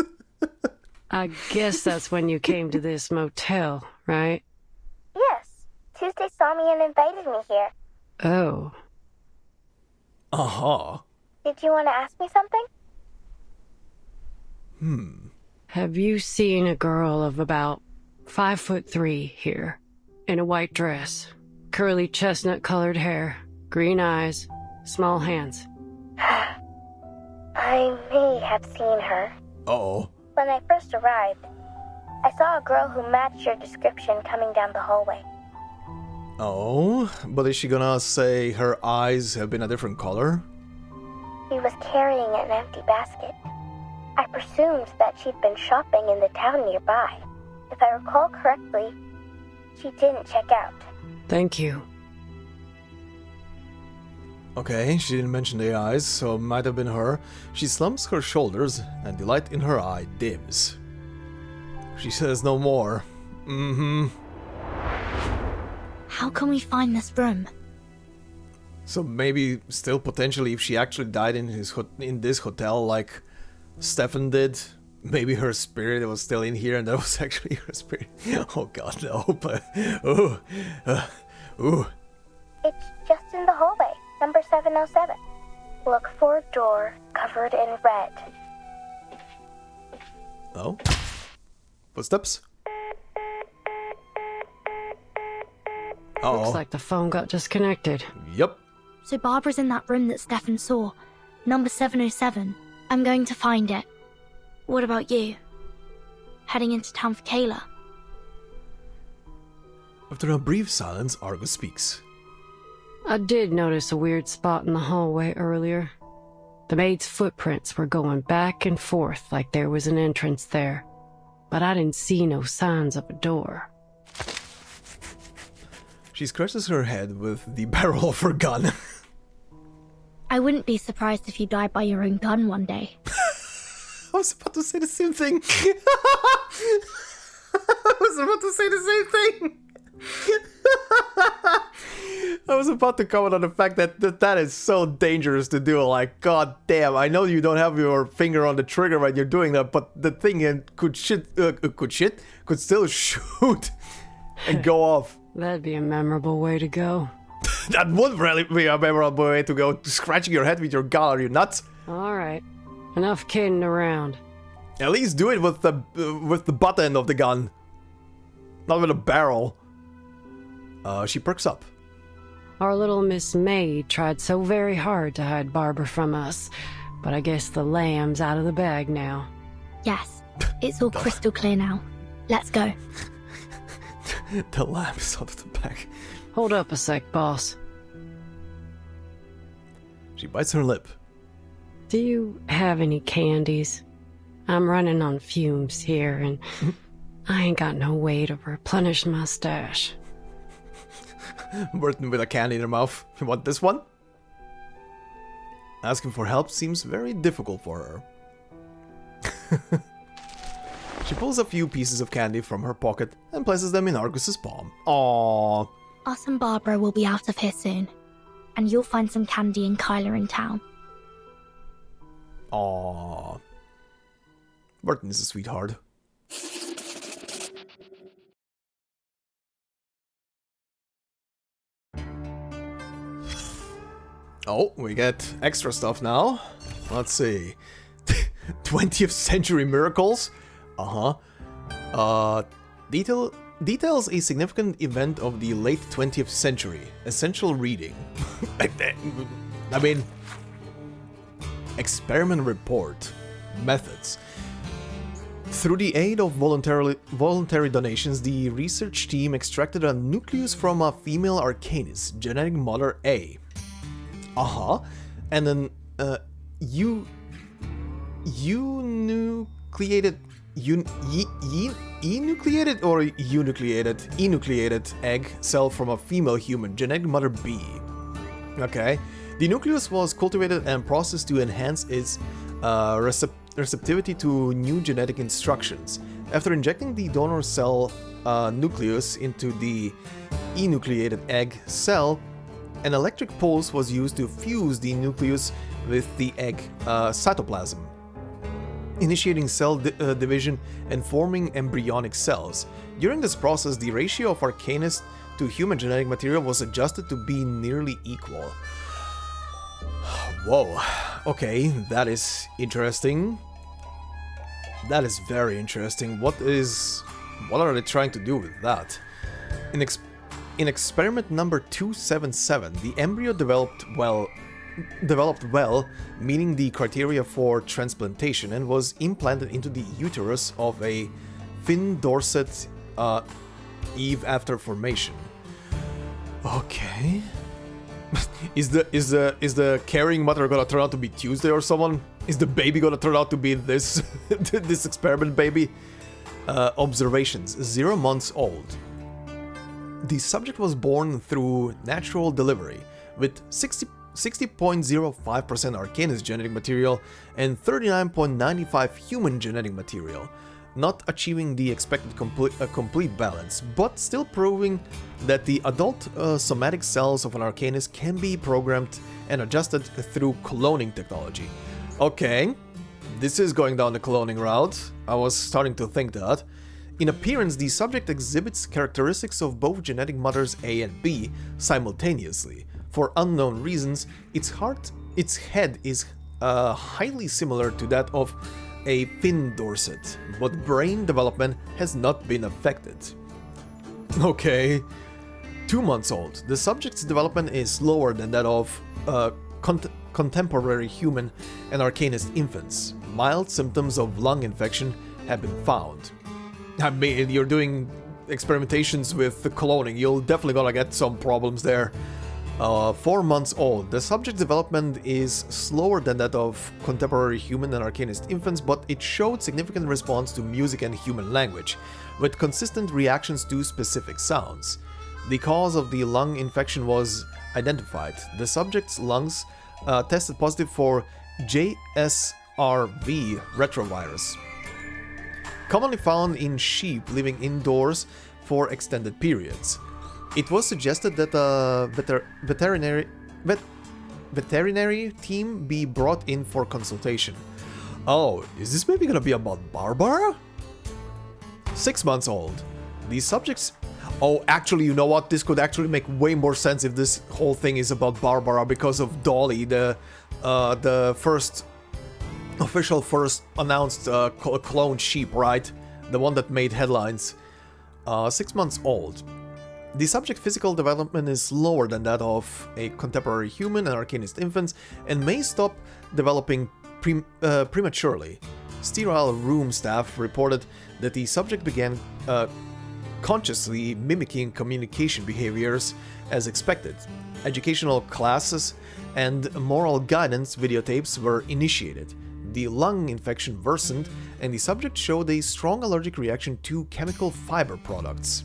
I guess that's when you came to this motel, right? Yes, Tuesday saw me and invited me here. Oh. Uh-huh. Did you want to ask me something? Have you seen a girl of about 5'3" here? In a white dress, curly chestnut-colored hair, green eyes, small hands. I may have seen her. Uh-oh. When I first arrived, I saw a girl who matched your description coming down the hallway. Oh, but is she gonna say her eyes have been a different color? She was carrying an empty basket. I presumed that she'd been shopping in the town nearby. If I recall correctly, she didn't check out. Thank you. Okay, she didn't mention the eyes, so it might have been her. She slumps her shoulders, and the light in her eye dims. She says no more. How can we find this room? So maybe still potentially if she actually died in this hotel like Stefan did, maybe her spirit was still in here and that was actually her spirit. Oh god, no, but... Ooh. It's just in the hallway, number 707. Look for a door covered in red. Oh? Footsteps? Uh-oh. Looks like the phone got disconnected. Yep. So Barbara's in that room that Stefan saw. Number 707. I'm going to find it. What about you? Heading into town for Kayla? After a brief silence, Argus speaks. I did notice a weird spot in the hallway earlier. The maid's footprints were going back and forth like there was an entrance there, but I didn't see no signs of a door. She scratches her head with the barrel of her gun. I wouldn't be surprised if you died by your own gun one day. I was about to say the same thing. I was about to comment on the fact that is so dangerous to do. Like, god damn, I know you don't have your finger on the trigger when you're doing that, but the thing could still shoot and go off. That'd be a memorable way to go. That would really be a memorable way to go. Scratching your head with your gun. Are you nuts? All right, enough kidding around. At least do it with the butt end of the gun, not with a barrel. She perks up. Our little Miss Maid tried so very hard to hide Barbara from us, but I guess the lamb's out of the bag now. Yes, it's all crystal clear now. Let's go. The lamb's out of the bag. Hold up a sec, boss. She bites her lip. Do you have any candies? I'm running on fumes here, and I ain't got no way to replenish my stash. Vertin with a candy in her mouth. You want this one? Asking for help seems very difficult for her. She pulls a few pieces of candy from her pocket and places them in Argus's palm. Aww. Us and Barbara will be out of here soon, and you'll find some candy in Kyler in town. Aww. Vertin is a sweetheart. Oh, we get extra stuff now. Let's see. 20th century miracles? Details a significant event of the late 20th century. Essential reading. I mean... Experiment report. Methods. Through the aid of voluntary donations, the research team extracted a nucleus from a female Arcanist, genetic mother A. And then, enucleated egg cell from a female human, genetic mother B. Okay. The nucleus was cultivated and processed to enhance its receptivity to new genetic instructions. After injecting the donor cell nucleus into the enucleated egg cell, an electric pulse was used to fuse the nucleus with the egg cytoplasm, initiating cell division and forming embryonic cells. During this process, the ratio of Arcanist to human genetic material was adjusted to be nearly equal. Whoa, okay, that is interesting. That is very interesting. What are they trying to do with that? In experiment number 277, the embryo developed well, meeting the criteria for transplantation, and was implanted into the uterus of a Finn Dorset Eve after formation. Okay. Is the carrying mother gonna turn out to be Tuesday or someone? Is the baby gonna turn out to be this this experiment baby? Observations: 0 months old. The subject was born through natural delivery with 60.05% Arcanist genetic material and 39.95 human genetic material, not achieving the expected complete balance, but still proving that the adult somatic cells of an Arcanist can be programmed and adjusted through cloning technology. Okay, this is going down the cloning route. I was starting to think that. In appearance, the subject exhibits characteristics of both genetic mothers A and B simultaneously. For unknown reasons, its head is highly similar to that of a Finn Dorset, but brain development has not been affected. Okay. 2 months old. The subject's development is lower than that of contemporary human and Arcanist infants. Mild symptoms of lung infection have been found. I mean, you're doing experimentations with the cloning, you're definitely gonna get some problems there. 4 months old. The subject's development is slower than that of contemporary human and Arcanist infants, but it showed significant response to music and human language, with consistent reactions to specific sounds. The cause of the lung infection was identified. The subject's lungs tested positive for JSRV retrovirus, commonly found in sheep living indoors for extended periods. It was suggested that a veterinary team be brought in for consultation. Oh, is this maybe gonna be about Barbara? 6 months old. These subjects... Oh, actually, you know what? This could actually make way more sense if this whole thing is about Barbara because of Dolly, the first announced cloned sheep, right? The one that made headlines. 6 months old. The subject's physical development is lower than that of a contemporary human and Arcanist infants and may stop developing prematurely. Sterile room staff reported that the subject began consciously mimicking communication behaviors as expected. Educational classes and moral guidance videotapes were initiated. The lung infection worsened, and the subject showed a strong allergic reaction to chemical fiber products.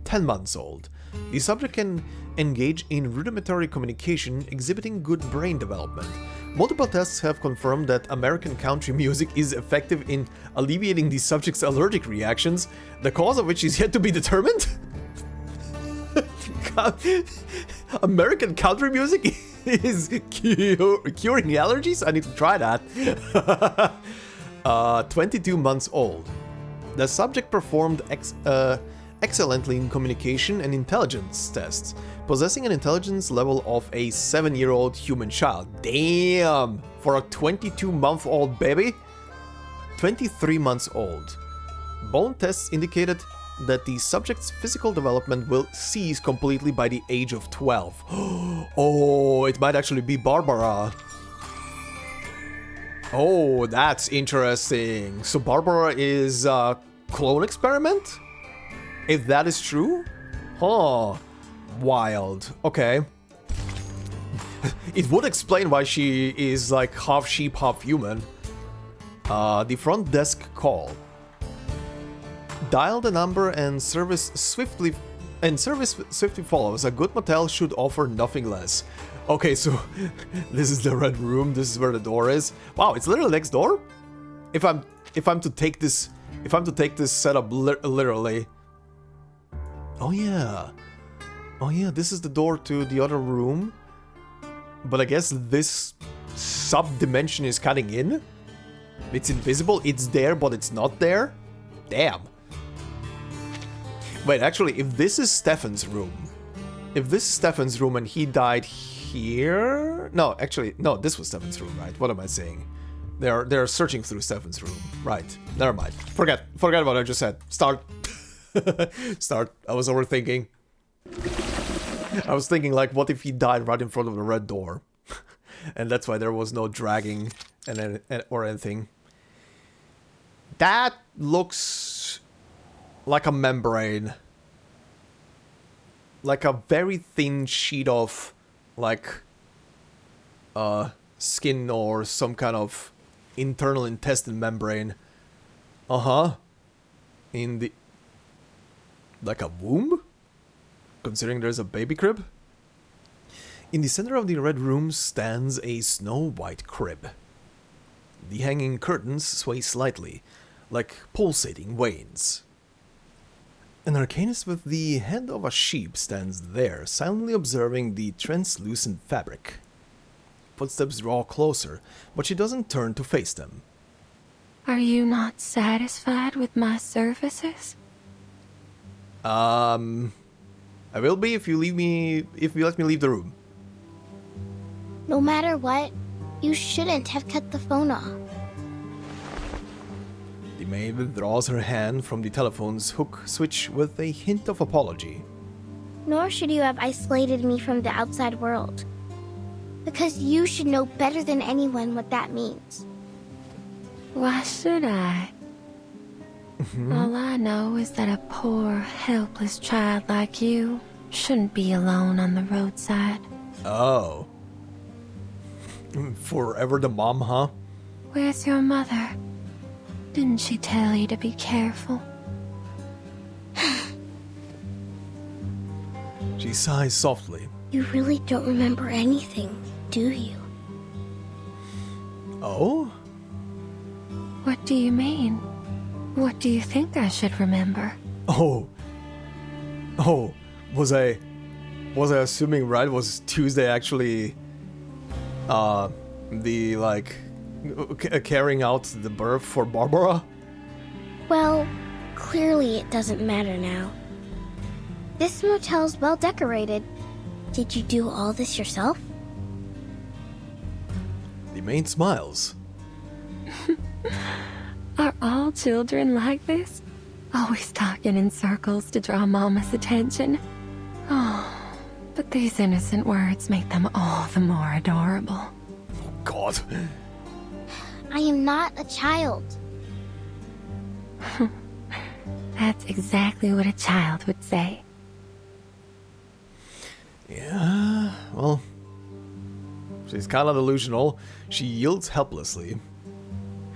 10 months old. The subject can engage in rudimentary communication, exhibiting good brain development. Multiple tests have confirmed that American country music is effective in alleviating the subject's allergic reactions, the cause of which is yet to be determined. American country music is curing allergies? I need to try that. 22 months old. The subject performed excellently in communication and intelligence tests, possessing an intelligence level of a 7-year-old human child. Damn! For a 22-month-old baby? 23 months old. Bone tests indicated that the subject's physical development will cease completely by the age of 12. Oh, it might actually be Barbara. Oh, that's interesting. So Barbara is a clone experiment? If that is true? Huh. Wild. Okay. It would explain why she is like half sheep, half human. The front desk call. Dial the number and service swiftly follows. A good motel should offer nothing less. Okay, so this is the red room. This is where the door is. Wow, it's literally next door. If I'm to take this setup literally. Oh yeah, this is the door to the other room. But I guess this sub-dimension is cutting in. It's invisible, it's there, but it's not there. Damn. Wait, actually, if this is Stefan's room, and he died here... No, actually, no, this was Stefan's room, right? What am I saying? They're searching through Stefan's room. Right, never mind. Forget what I just said. Start. Start. I was overthinking. I was thinking, like, what if he died right in front of the red door? And that's why there was no dragging or anything. That looks like a membrane. Like a very thin sheet of, like, skin or some kind of internal intestine membrane. In the... Like a womb? Considering there's a baby crib? In the center of the red room stands a snow-white crib. The hanging curtains sway slightly, like pulsating waves. An Arcanist with the head of a sheep stands there, silently observing the translucent fabric. Footsteps draw closer, but she doesn't turn to face them. Are you not satisfied with my services? I will be if you let me leave the room. No matter what, you shouldn't have cut the phone off. The maid withdraws her hand from the telephone's hook switch with a hint of apology. Nor should you have isolated me from the outside world. Because you should know better than anyone what that means. Why should I? All I know is that a poor, helpless child like you shouldn't be alone on the roadside. Oh. Forever the mom, huh? Where's your mother? Didn't she tell you to be careful? She sighs softly. You really don't remember anything, do you? Oh? What do you mean? What do you think I should remember? Oh. Oh. Was I assuming right? Was Tuesday actually the like carrying out the birth for Barbara? Well, clearly it doesn't matter now. This motel's well decorated. Did you do all this yourself? The maid smiles. Are all children like this? Always talking in circles to draw Mama's attention? Oh, but these innocent words make them all the more adorable. Oh, God. I am not a child. That's exactly what a child would say. Yeah, well, she's kind of delusional. She yields helplessly.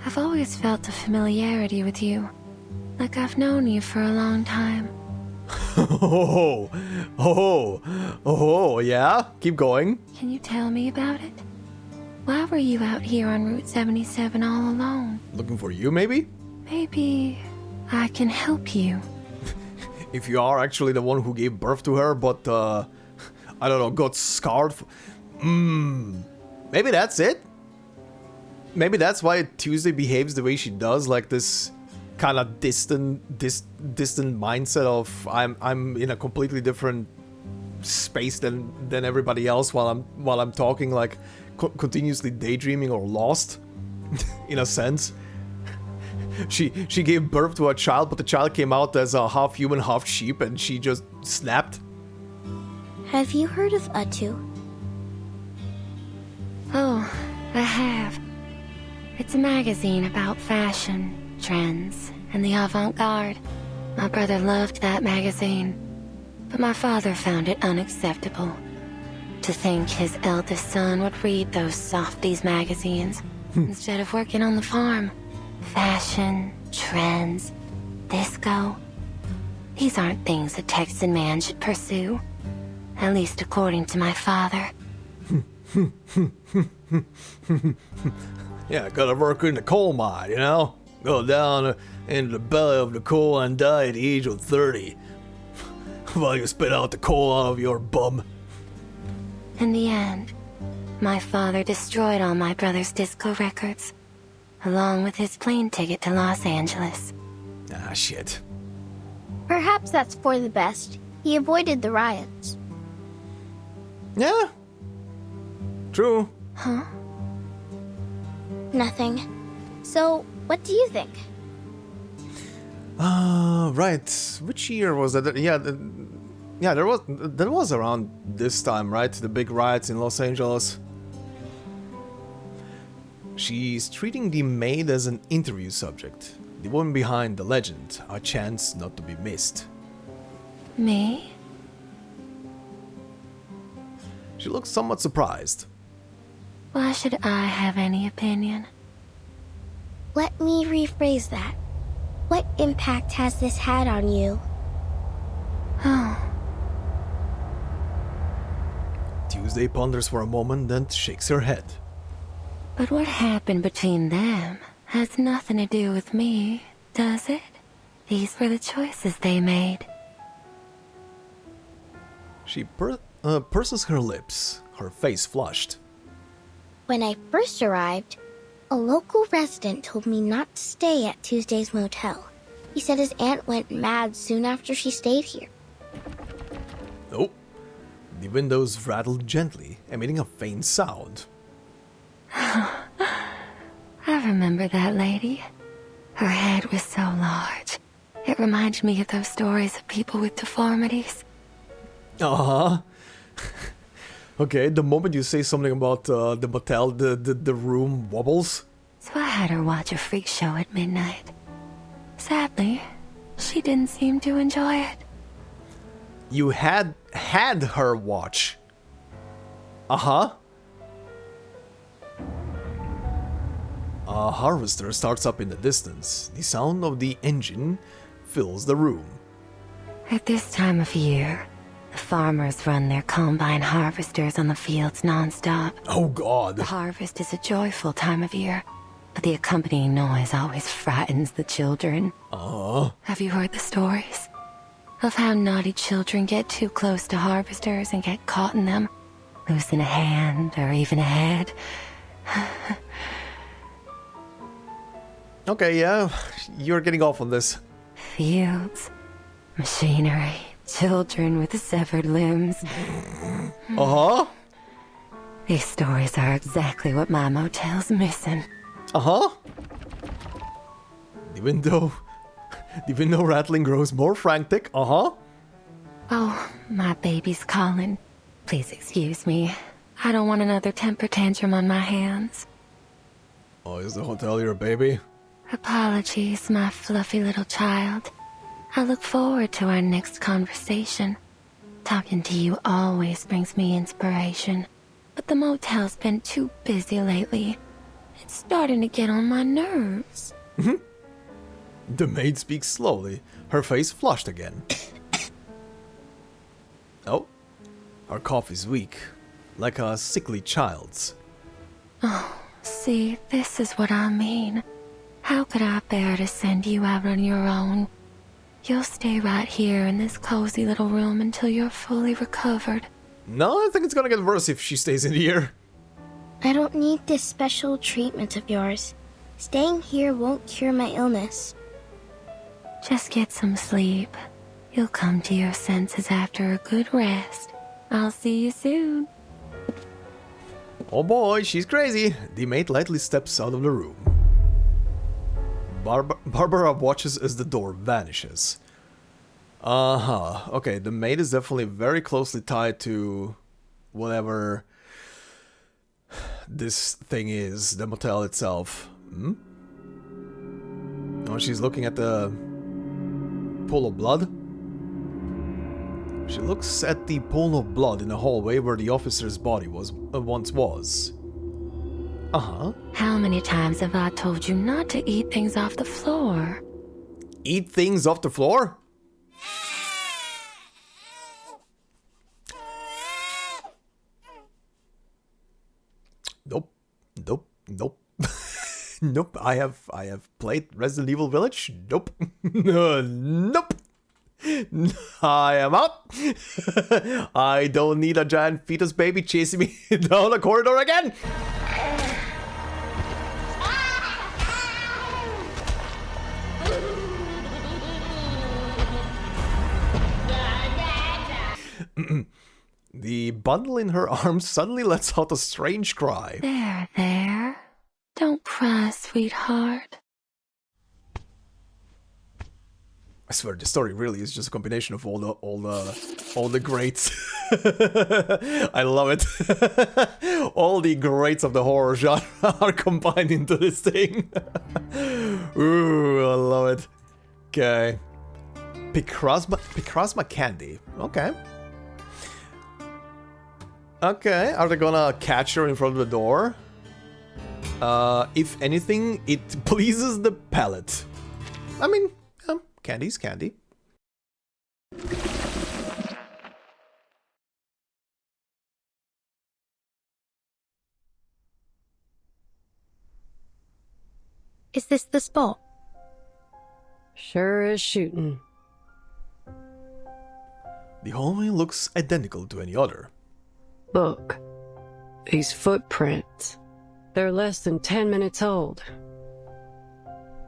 I've always felt a familiarity with you. Like I've known you for a long time. Oh, yeah? Keep going. Can you tell me about it? Why were you out here on Route 77 all alone? Looking for you, maybe? Maybe I can help you. If you are actually the one who gave birth to her, but, I don't know, got scarred. Maybe that's it? Maybe that's why Tuesday behaves the way she does, like this kind of distant mindset of I'm in a completely different space than everybody else while I'm talking, like continuously daydreaming or lost, in a sense. She gave birth to a child, but the child came out as a half human, half sheep, and she just snapped. Have you heard of Utu? Oh, I have. It's a magazine about fashion, trends, and the avant-garde. My brother loved that magazine, but my father found it unacceptable. To think his eldest son would read those softies magazines instead of working on the farm. Fashion, trends, disco. These aren't things a Texan man should pursue. At least according to my father. Yeah, gotta work in the coal mine, you know? Go down into the belly of the coal and die at the age of 30. While you spit out the coal out of your bum. In the end, my father destroyed all my brother's disco records, along with his plane ticket to Los Angeles. Ah, shit. Perhaps that's for the best. He avoided the riots. Yeah. True. Huh? Nothing. So, what do you think? Right. Which year was that? Yeah, that was around this time, right? The big riots in Los Angeles. She's treating the maid as an interview subject. The woman behind the legend, a chance not to be missed. Me? She looks somewhat surprised. Why should I have any opinion? Let me rephrase that. What impact has this had on you? Oh, Tuesday ponders for a moment, then shakes her head. but what happened between them has nothing to do with me, does it? These were the choices they made. She purses her lips, her face flushed. When I first arrived, a local resident told me not to stay at Tuesday's motel. He said his aunt went mad soon after she stayed here. Oh. The windows rattled gently, emitting a faint sound. I remember that lady. Her head was so large. It reminded me of those stories of people with deformities. Uh-huh. Okay, the moment you say something about the motel, the room wobbles. So I had her watch a freak show at midnight. Sadly, she didn't seem to enjoy it. You had her watch. Uh-huh. A harvester starts up in the distance. The sound of the engine fills the room. At this time of year, the farmers run their combine harvesters on the fields nonstop. Oh god. The harvest is a joyful time of year, but the accompanying noise always frightens the children. Have you heard the stories? Of how naughty children get too close to harvesters and get caught in them, losing a hand or even a head. Okay, yeah, you're getting off on this. Fields, machinery, children with severed limbs. Uh-huh. These stories are exactly what my motel's missing. Uh-huh. The window rattling grows more frantic. Uh-huh. Oh, my baby's calling. Please excuse me. I don't want another temper tantrum on my hands. Oh, is the hotel your baby? Apologies, my fluffy little child. I look forward to our next conversation. Talking to you always brings me inspiration, but the motel's been too busy lately. It's starting to get on my nerves. The maid speaks slowly, her face flushed again. Oh, her cough is weak, like a sickly child's. Oh, see, this is what I mean. How could I bear to send you out on your own? You'll stay right here in this cozy little room until you're fully recovered. No, I think it's gonna get worse if she stays in here. I don't need this special treatment of yours. Staying here won't cure my illness. Just get some sleep. You'll come to your senses after a good rest. I'll see you soon. Oh boy, she's crazy. The maid lightly steps out of the room. Barbara watches as the door vanishes. Uh-huh. Okay, the maid is definitely very closely tied to whatever this thing is, the motel itself. Oh, she's looking at the pool of blood. She looks at the pool of blood in the hallway where the officer's body once was. Uh-huh. How many times have I told you not to eat things off the floor? Eat things off the floor? Nope. Nope. Nope. Nope. I have played Resident Evil Village. Nope. Nope. I am out. I don't need a giant fetus baby chasing me down the corridor again. The bundle in her arms suddenly lets out a strange cry. There. Don't cry, sweetheart. I swear, the story really is just a combination of all the greats. I love it. All the greats of the horror genre are combined into this thing. Ooh, I love it. Okay. Picrasma candy. Okay. Okay, are they gonna catch her in front of the door? If anything, it pleases the palate. I mean, candy's candy. Is this the spot? Sure is shooting. The hallway looks identical to any other. Look, these footprints. They're less than 10 minutes old.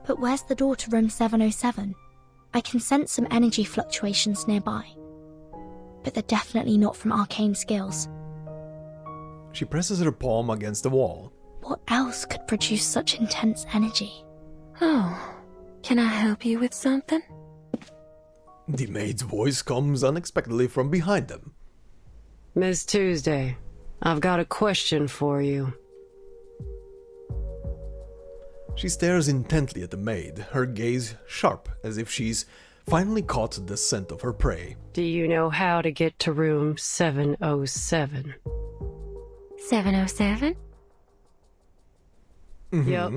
But where's the door to room 707? I can sense some energy fluctuations nearby. But they're definitely not from arcane skills. She presses her palm against the wall. What else could produce such intense energy? Oh, can I help you with something? The maid's voice comes unexpectedly from behind them. Miss Tuesday, I've got a question for you. She stares intently at the maid, her gaze sharp, as if she's finally caught the scent of her prey. Do you know how to get to room 707? 707? Yep.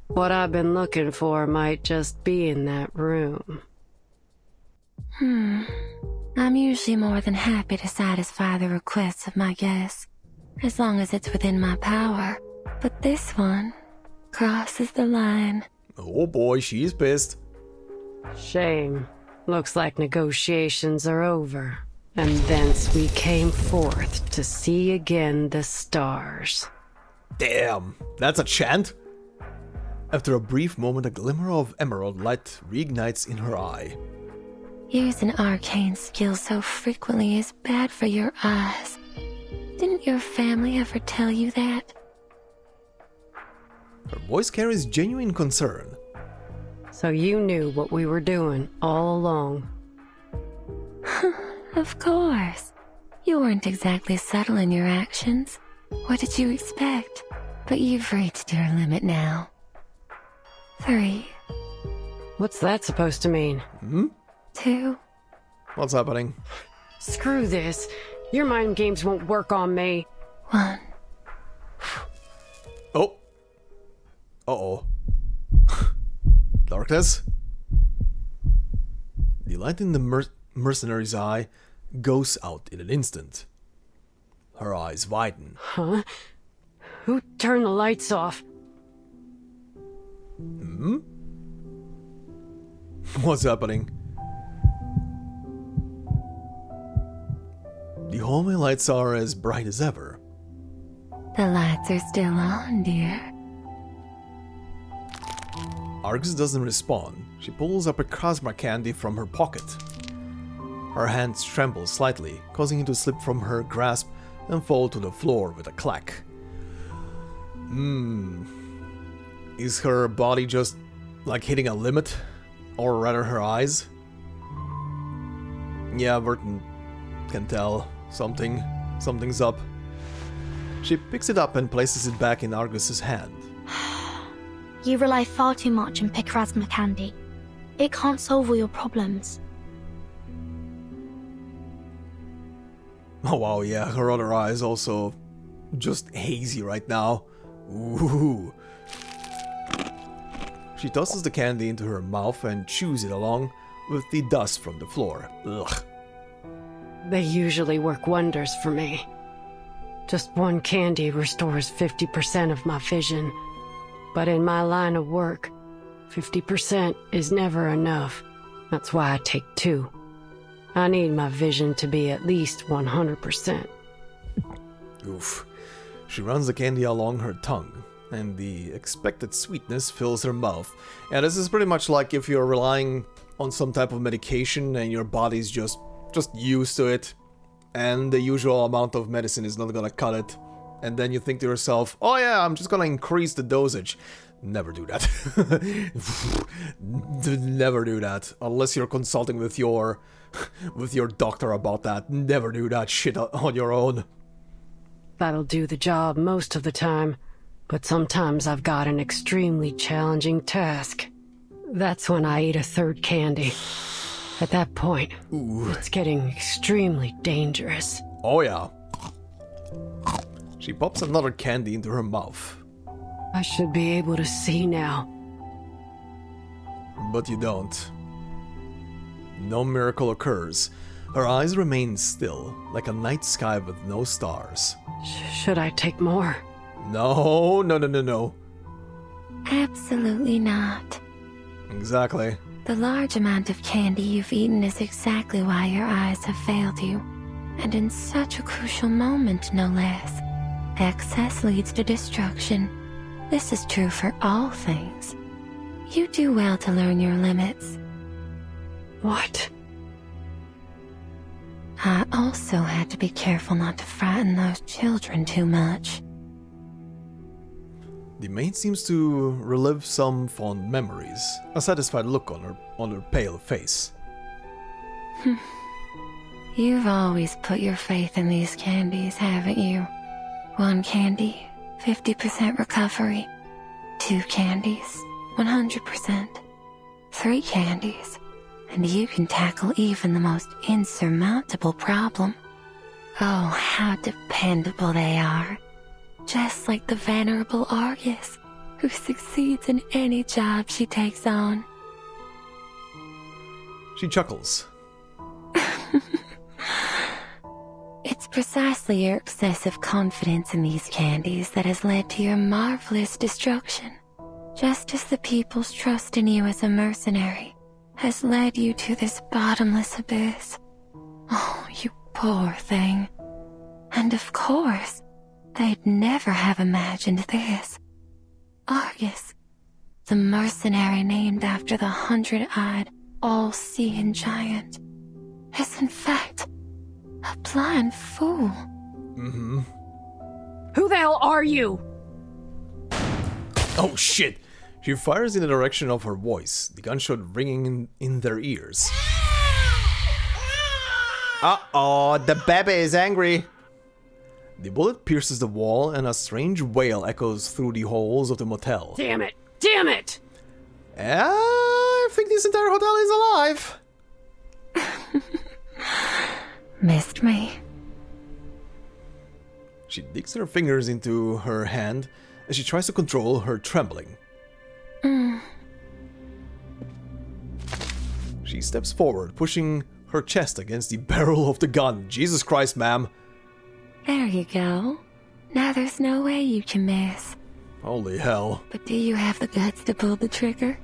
What I've been looking for might just be in that room. I'm usually more than happy to satisfy the requests of my guests, as long as it's within my power. But this one crosses the line. Oh boy, she's pissed. Shame. Looks like negotiations are over. And thence we came forth to see again the stars. Damn, that's a chant? After a brief moment, a glimmer of emerald light reignites in her eye. Using arcane skills so frequently is bad for your eyes. Didn't your family ever tell you that? Her voice carries genuine concern. So you knew what we were doing all along. Of course. You weren't exactly subtle in your actions. What did you expect? But you've reached your limit now. 3. What's that supposed to mean? 2. What's happening? Screw this. Your mind games won't work on me. 1. Oh. Uh-oh. Darkness? The light in the mercenary's eye goes out in an instant. Her eyes widen. Huh? Who turned the lights off? What's happening? The hallway lights are as bright as ever. The lights are still on, dear. Argus doesn't respond. She pulls up a Cosma candy from her pocket. Her hands tremble slightly, causing it to slip from her grasp and fall to the floor with a clack. Is her body just like hitting a limit? Or rather her eyes? Yeah, Vertin can tell. Something's up. She picks it up and places it back in Argus's hand. You rely far too much on Picrasma candy. It can't solve all your problems. Oh wow, yeah, her other eye is also just hazy right now. Ooh. She tosses the candy into her mouth and chews it along with the dust from the floor. Ugh. They usually work wonders for me. Just one candy restores 50% of my vision. But in my line of work, 50% is never enough. That's why I take 2. I need my vision to be at least 100%. Oof. She runs the candy along her tongue, and the expected sweetness fills her mouth. And this is pretty much like if you're relying on some type of medication and your body's just used to it, and the usual amount of medicine is not gonna cut it. And then you think to yourself, oh yeah, I'm just gonna increase the dosage. Never do that. Never do that. Unless you're consulting with your doctor about that. Never do that shit on your own. That'll do the job most of the time, but sometimes I've got an extremely challenging task. That's when I eat a 3rd candy. At that point, it's getting extremely dangerous. Oh yeah. She pops another candy into her mouth. I should be able to see now. But you don't. No miracle occurs. Her eyes remain still, like a night sky with no stars. Should I take more? No. Absolutely not. Exactly. The large amount of candy you've eaten is exactly why your eyes have failed you. And in such a crucial moment, no less. Excess leads to destruction. This is true for all things. You do well to learn your limits. What? I also had to be careful not to frighten those children too much. The maid seems to relive some fond memories, a satisfied look on her pale face. You've always put your faith in these candies, haven't you? 1 candy, 50% recovery. 2 candies, 100%. 3 candies, and you can tackle even the most insurmountable problem. Oh, how dependable they are. Just like the venerable Argus, who succeeds in any job she takes on. She chuckles. It's precisely your excessive confidence in these candies that has led to your marvelous destruction. Just as the people's trust in you as a mercenary has led you to this bottomless abyss. Oh, you poor thing. And of course, they'd never have imagined this. Argus, the mercenary named after the 100-eyed, all-seeing giant, is in fact a blind fool. Mm-hmm. Who the hell are you? Oh shit! She fires in the direction of her voice, the gunshot ringing in their ears. Uh-oh, the baby is angry! The bullet pierces the wall and a strange wail echoes through the halls of the motel. Damn it! Damn it! I think this entire hotel is alive! Missed me. She digs her fingers into her hand as she tries to control her trembling. She steps forward, pushing her chest against the barrel of the gun. Jesus Christ, ma'am. There you go. Now there's no way you can miss. Holy hell. But do you have the guts to pull the trigger?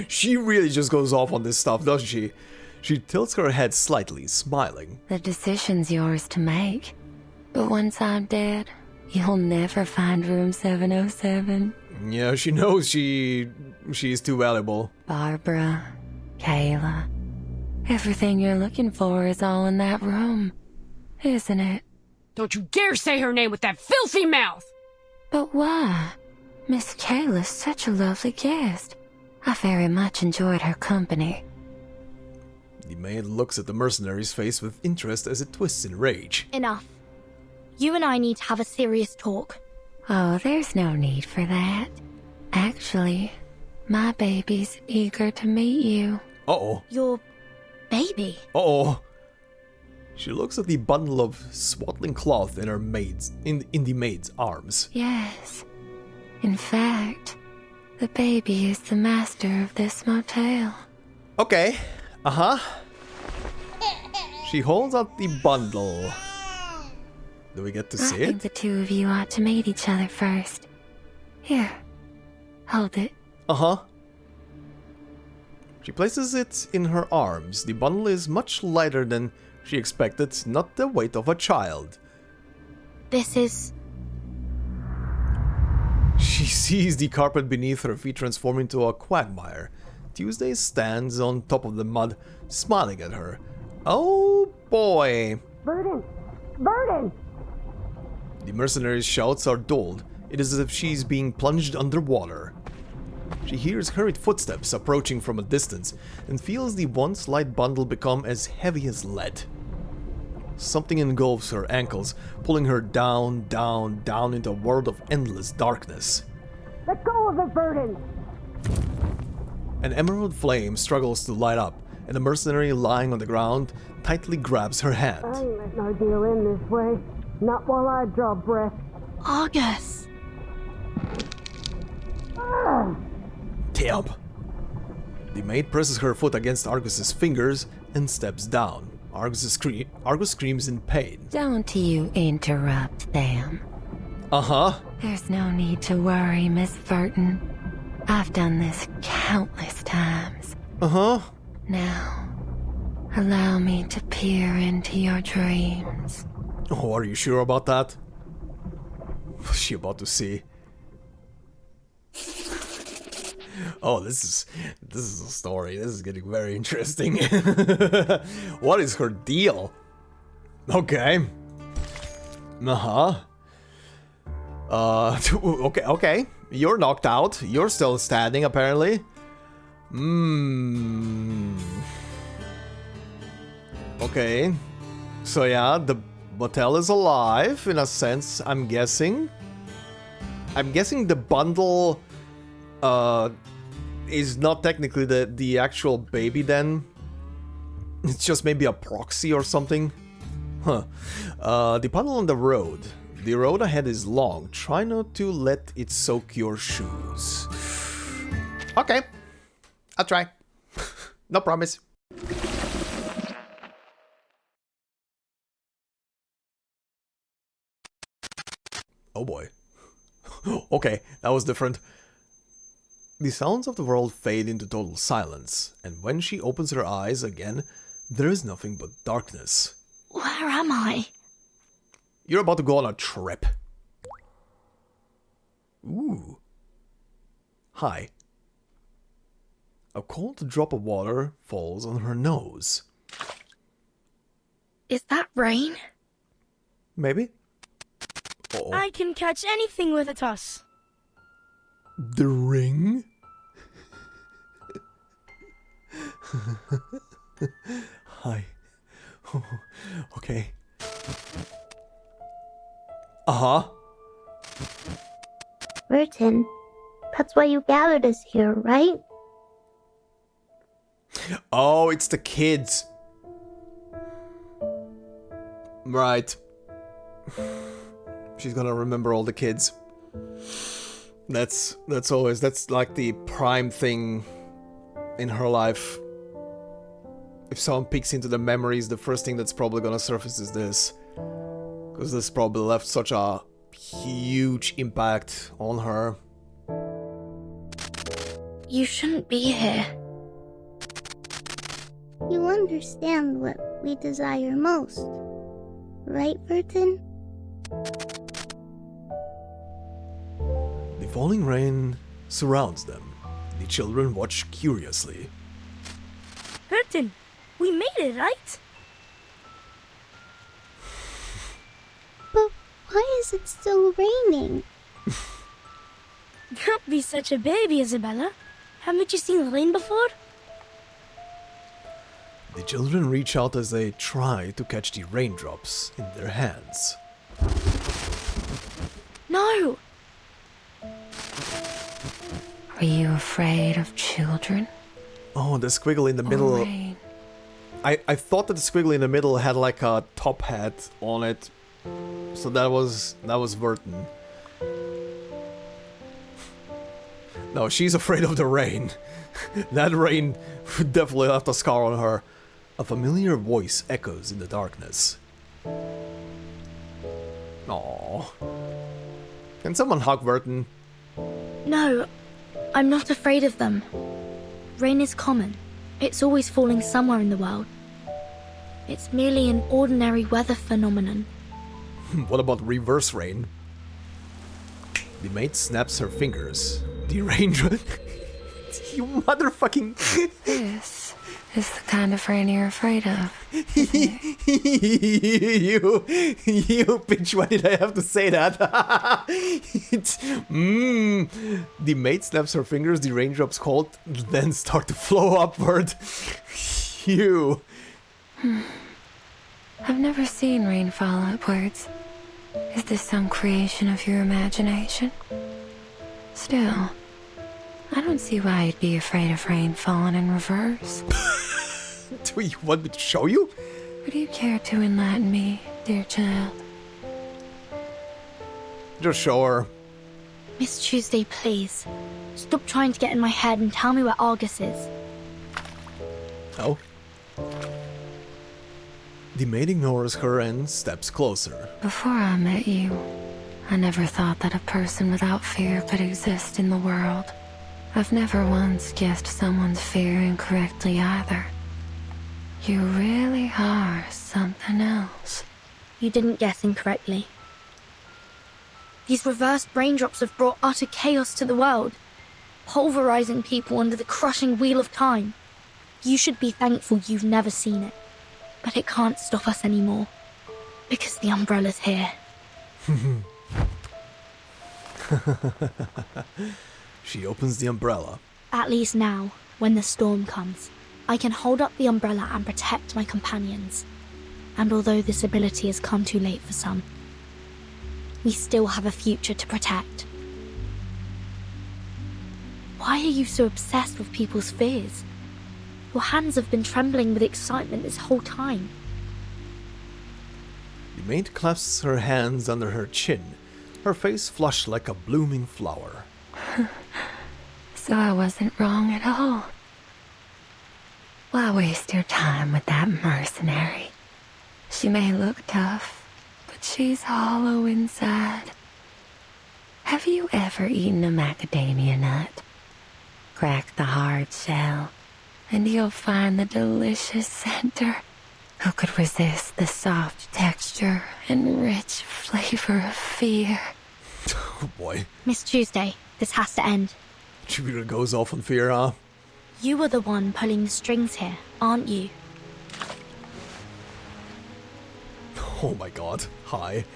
She really just goes off on this stuff, doesn't she? She tilts her head slightly, smiling. The decision's yours to make. But once I'm dead, you'll never find room 707. Yeah, she knows she's too valuable. Barbara, Kayla, everything you're looking for is all in that room, isn't it? Don't you dare say her name with that filthy mouth! But why? Miss Kayla's such a lovely guest. I very much enjoyed her company. The maid looks at the mercenary's face with interest as it twists in rage. Enough. You and I need to have a serious talk. Oh, there's no need for that. Actually, my baby's eager to meet you. Uh-oh. Your baby? Uh-oh. She looks at the bundle of swaddling cloth in her maid's in the maid's arms. Yes. In fact, the baby is the master of this motel. Okay. Uh-huh. She holds out the bundle. Do we get to I see think it? the two of you ought to meet each other first. Here, hold it. Uh-huh. She places it in her arms. The bundle is much lighter than she expected, not the weight of a child. This is... She sees the carpet beneath her feet transform into a quagmire. Tuesday stands on top of the mud, smiling at her. Oh boy! Vertin! Vertin! The mercenary's shouts are dulled. It is as if she's being plunged underwater. She hears hurried footsteps approaching from a distance and feels the once light bundle become as heavy as lead. Something engulfs her ankles, pulling her down, down, down into a world of endless darkness. Let go of it, Vertin! An emerald flame struggles to light up, and the mercenary lying on the ground tightly grabs her hand. I ain't letting our deal end this way. Not while I draw breath. Argus! Damn. The maid presses her foot against Argus's fingers and steps down. Argus screams in pain. Don't you interrupt them. Uh-huh. There's no need to worry, Miss Vertin. I've done this countless times. Uh-huh. Now, allow me to peer into your dreams. Oh, are you sure about that? What's she about to see? Oh, this is a story. This is getting very interesting. What is her deal? Okay. Uh-huh. Okay. You're knocked out. You're still standing, apparently. Okay. So yeah, the motel is alive, in a sense, I'm guessing. I'm guessing the bundle, is not technically the actual baby then. It's just maybe a proxy or something. Huh. The puddle on the road. The road ahead is long. Try not to let it soak your shoes. Okay. I'll try. No promise. Oh boy. Okay, that was different. The sounds of the world fade into total silence, and when she opens her eyes again, there is nothing but darkness. Where am I? You're about to go on a trip. Ooh. Hi. A cold drop of water falls on her nose. Is that rain? Maybe? Uh-oh. I can catch anything with a toss. The ring? Hi. Okay. Uh-huh. Vertin, that's why you gathered us here, right? Oh, it's the kids. Right. She's gonna remember all the kids. That's like the prime thing in her life. If someone peeks into the memories, the first thing that's probably gonna surface is this. Because this probably left such a huge impact on her. You shouldn't be here. You understand what we desire most, right, Vertin? The falling rain surrounds them. The children watch curiously. Vertin, we made it, right? But why is it still raining? Don't be such a baby, Isabella. Haven't you seen rain before? The children reach out as they try to catch the raindrops in their hands. No! Are you afraid of children? Oh, the squiggle in the middle. Rain? I thought that the squiggle in the middle had like a top hat on it. So that was Vertin. No, she's afraid of the rain. That rain definitely left a scar on her. A familiar voice echoes in the darkness. Aww. Can someone hug Vertin? No, I'm not afraid of them. Rain is common. It's always falling somewhere in the world. It's merely an ordinary weather phenomenon. What about reverse rain? The maid snaps her fingers. The raindrop... You motherfucking... This is the kind of rain you're afraid of. you bitch, why did I have to say that? The maid snaps her fingers, the raindrops cold, then start to flow upward. You. I've never seen rain fall upwards. Is this some creation of your imagination? Still, I don't see why you'd be afraid of rain falling in reverse. Do you want me to show you? Would you care to enlighten me, dear child? Just show her. Miss Tuesday, please. Stop trying to get in my head and tell me where Argus is. Oh. The maid ignores her and steps closer. Before I met you, I never thought that a person without fear could exist in the world. I've never once guessed someone's fear incorrectly either. You really are something else. You didn't guess incorrectly. These reversed raindrops have brought utter chaos to the world, pulverizing people under the crushing wheel of time. You should be thankful you've never seen it. But it can't stop us anymore, because the umbrella's here. She opens the umbrella. At least now, when the storm comes, I can hold up the umbrella and protect my companions. And although this ability has come too late for some, we still have a future to protect. Why are you so obsessed with people's fears? Your hands have been trembling with excitement this whole time. The maid clasps her hands under her chin, her face flushed like a blooming flower. So I wasn't wrong at all. Why waste your time with that mercenary? She may look tough, but she's hollow inside. Have you ever eaten a macadamia nut? Crack the hard shell, and you'll find the delicious center. Who could resist the soft texture and rich flavor of fear? Oh boy. Miss Tuesday, this has to end. She really goes off on fear, huh? You are the one pulling the strings here, aren't you? Oh my god. Hi.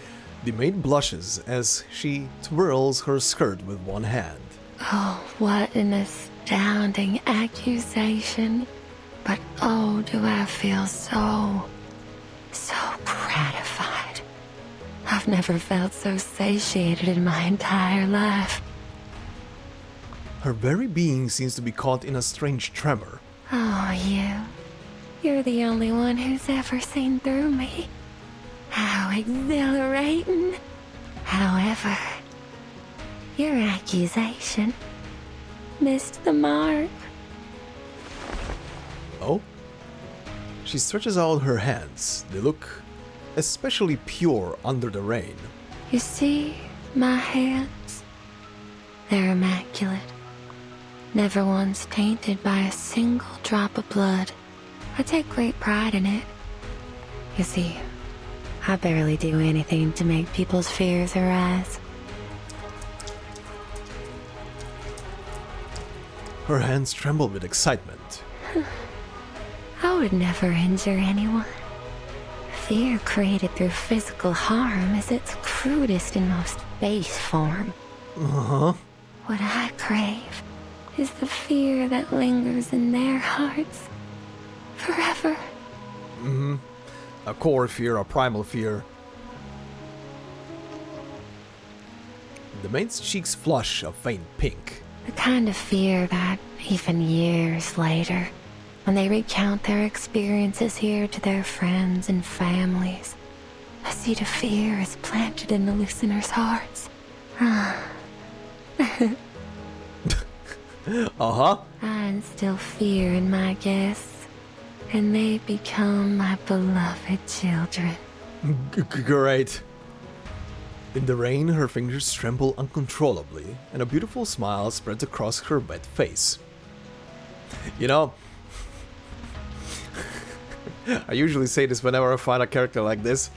The maid blushes as she twirls her skirt with one hand. Oh, what an astounding accusation. But oh, do I feel so gratified. I've never felt so satiated in my entire life. Her very being seems to be caught in a strange tremor. Oh, you're the only one who's ever seen through me. How exhilarating. However, your accusation missed the mark. Oh? She stretches out her hands. They look especially pure under the rain. You see my hands? They're immaculate. Never once tainted by a single drop of blood. I take great pride in it. You see, I barely do anything to make people's fears arise. Her hands tremble with excitement. I would never injure anyone. Fear created through physical harm is its crudest and most base form. Uh-huh. What I crave is the fear that lingers in their hearts forever. Mm-hmm. A core fear, a primal fear. The maid's cheeks flush a faint pink. The kind of fear that, even years later, when they recount their experiences here to their friends and families, a seed of fear is planted in the listeners' hearts. Uh-huh. I instill fear in my guests, and they become my beloved children. Great. In the rain, her fingers tremble uncontrollably, and a beautiful smile spreads across her wet face. You know, I usually say this whenever I find a character like this,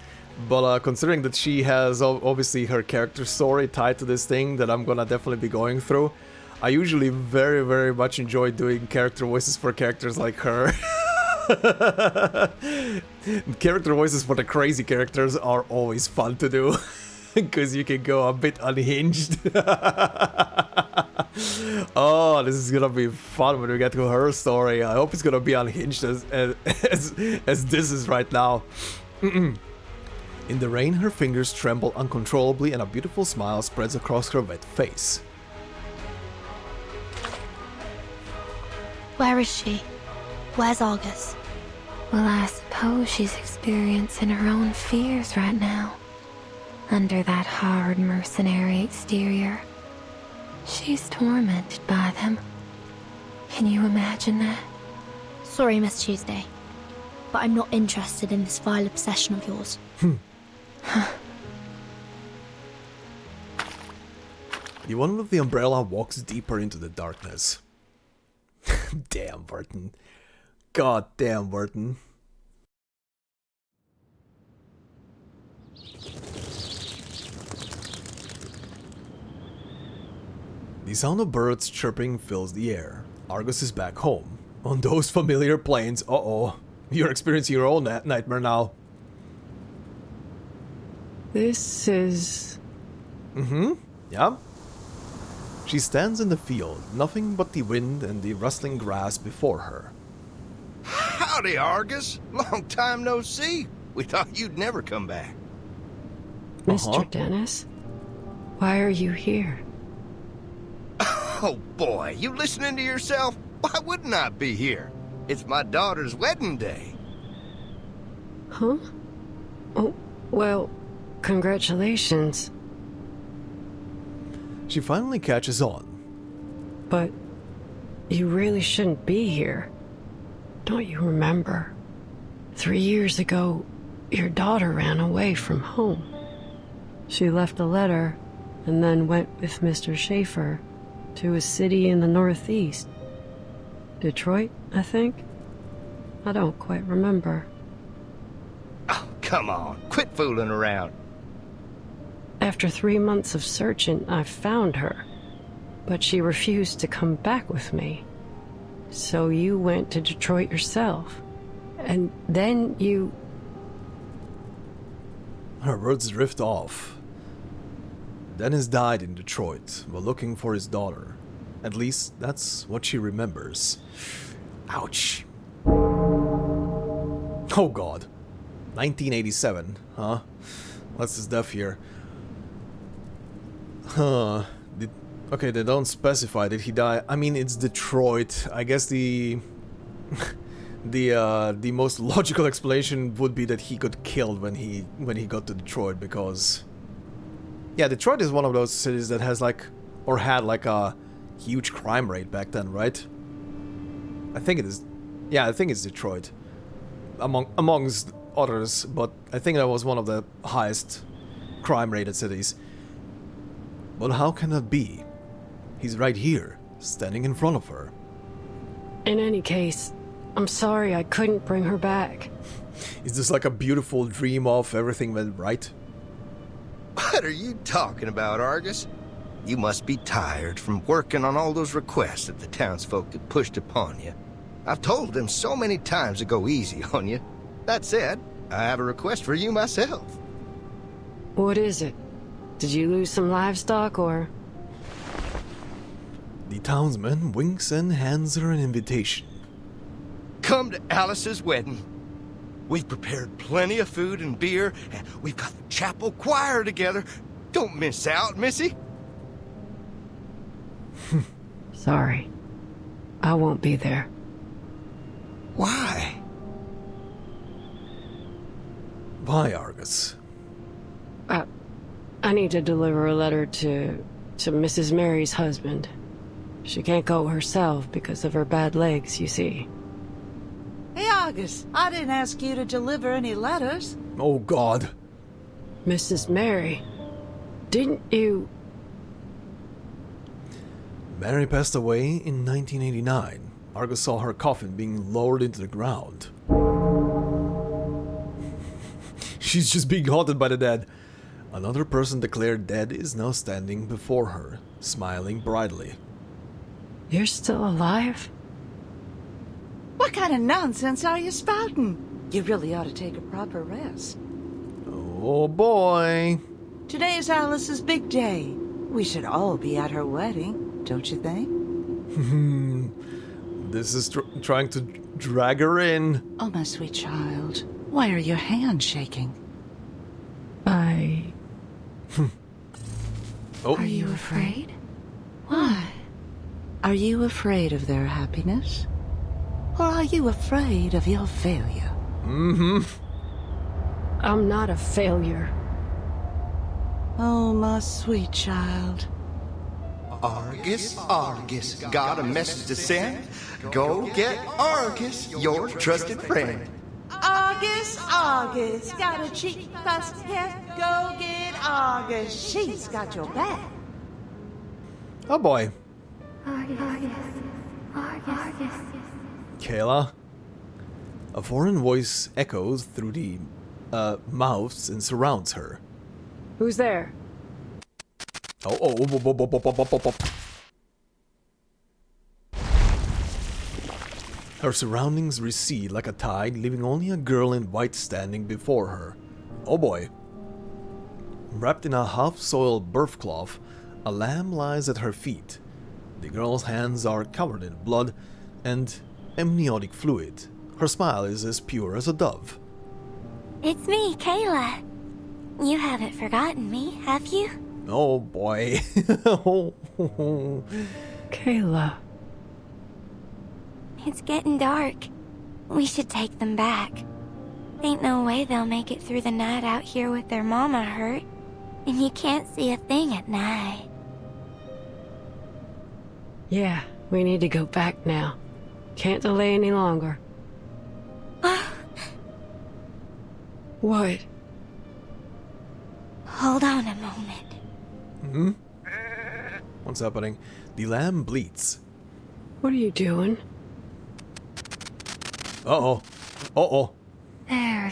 but considering that she has obviously her character story tied to this thing that I'm gonna definitely be going through, I usually very, very much enjoy doing character voices for characters like her. Character voices for the crazy characters are always fun to do, because you can go a bit unhinged. Oh, this is gonna be fun when we get to her story. I hope it's gonna be unhinged as this is right now. In the rain, her fingers tremble uncontrollably and a beautiful smile spreads across her wet face. Where is she? Where's Argus? Well, I suppose she's experiencing her own fears right now. Under that hard mercenary exterior, she's tormented by them. Can you imagine that? Sorry, Miss Tuesday, but I'm not interested in this vile obsession of yours. The one with the umbrella walks deeper into the darkness. Damn, Vertin. God damn, Vertin. The sound of birds chirping fills the air. Argus is back home. On those familiar plains. Uh-oh. You're experiencing your own nightmare now. This is... Mm-hmm. Yeah. She stands in the field, nothing but the wind and the rustling grass before her. Howdy, Argus. Long time no see. We thought you'd never come back. Mr. Dennis? Why are you here? Oh boy, you listening to yourself? Why wouldn't I be here? It's my daughter's wedding day. Huh? Oh, well, congratulations. She finally catches on. But you really shouldn't be here. Don't you remember? 3 years ago, your daughter ran away from home. She left a letter and then went with Mr. Schaefer to a city in the northeast. Detroit, I think? I don't quite remember. Oh, come on. Quit fooling around. After 3 months of searching, I found her. But she refused to come back with me. So you went to Detroit yourself. And then you... Her words drift off. Dennis died in Detroit while looking for his daughter. At least, that's what she remembers. Ouch. Oh god. 1987, huh? What's his death here? Huh. Okay, they don't specify. Did he die? I mean, it's Detroit. I guess the most logical explanation would be that he got killed when he got to Detroit, because yeah, Detroit is one of those cities that has like, or had like a huge crime rate back then, right? I think it is. Yeah, I think it's Detroit amongst others, but I think that was one of the highest crime rated cities. But how can that be? He's right here, standing in front of her. In any case, I'm sorry I couldn't bring her back. Is this like a beautiful dream of everything went right? What are you talking about, Argus? You must be tired from working on all those requests that the townsfolk have pushed upon you. I've told them so many times to go easy on you. That said, I have a request for you myself. What is it? Did you lose some livestock, or...? The townsman winks and hands her an invitation. Come to Alice's wedding. We've prepared plenty of food and beer, and we've got the chapel choir together. Don't miss out, Missy. Sorry. I won't be there. Why? Why, Argus? I need to deliver a letter to Mrs. Mary's husband. She can't go herself because of her bad legs, you see. Hey, Argus, I didn't ask you to deliver any letters. Oh, God. Mrs. Mary, didn't you... Mary passed away in 1989. Argus saw her coffin being lowered into the ground. She's just being haunted by the dead. Another person declared dead is now standing before her, smiling brightly. You're still alive? What kind of nonsense are you spouting? You really ought to take a proper rest. Oh boy. Today is Alice's big day. We should all be at her wedding, don't you think? This is trying to drag her in. Oh, my sweet child. Why are your hands shaking? Oh. Are you afraid? Why? Are you afraid of their happiness? Or are you afraid of your failure? I'm not a failure. Oh, my sweet child. Argus, Argus, got a message to send? Go get Argus, your trusted friend. Argus, Argus, got a cheap basket. Go get Argus, she's got your back. Oh boy. Argus. Kayla. A foreign voice echoes through the mouths and surrounds her. Who's there? Oh. Her surroundings recede like a tide, leaving only a girl in white standing before her. Oh boy. Wrapped in a half-soiled birth cloth, a lamb lies at her feet. The girl's hands are covered in blood and amniotic fluid. Her smile is as pure as a dove. It's me, Kayla. You haven't forgotten me, have you? Oh boy. Kayla. It's getting dark. We should take them back. Ain't no way they'll make it through the night out here with their mama hurt. And you can't see a thing at night. Yeah, we need to go back now. Can't delay any longer. What? Hold on a moment. What's happening? The lamb bleats. What are you doing? Uh-oh. Uh-oh. There.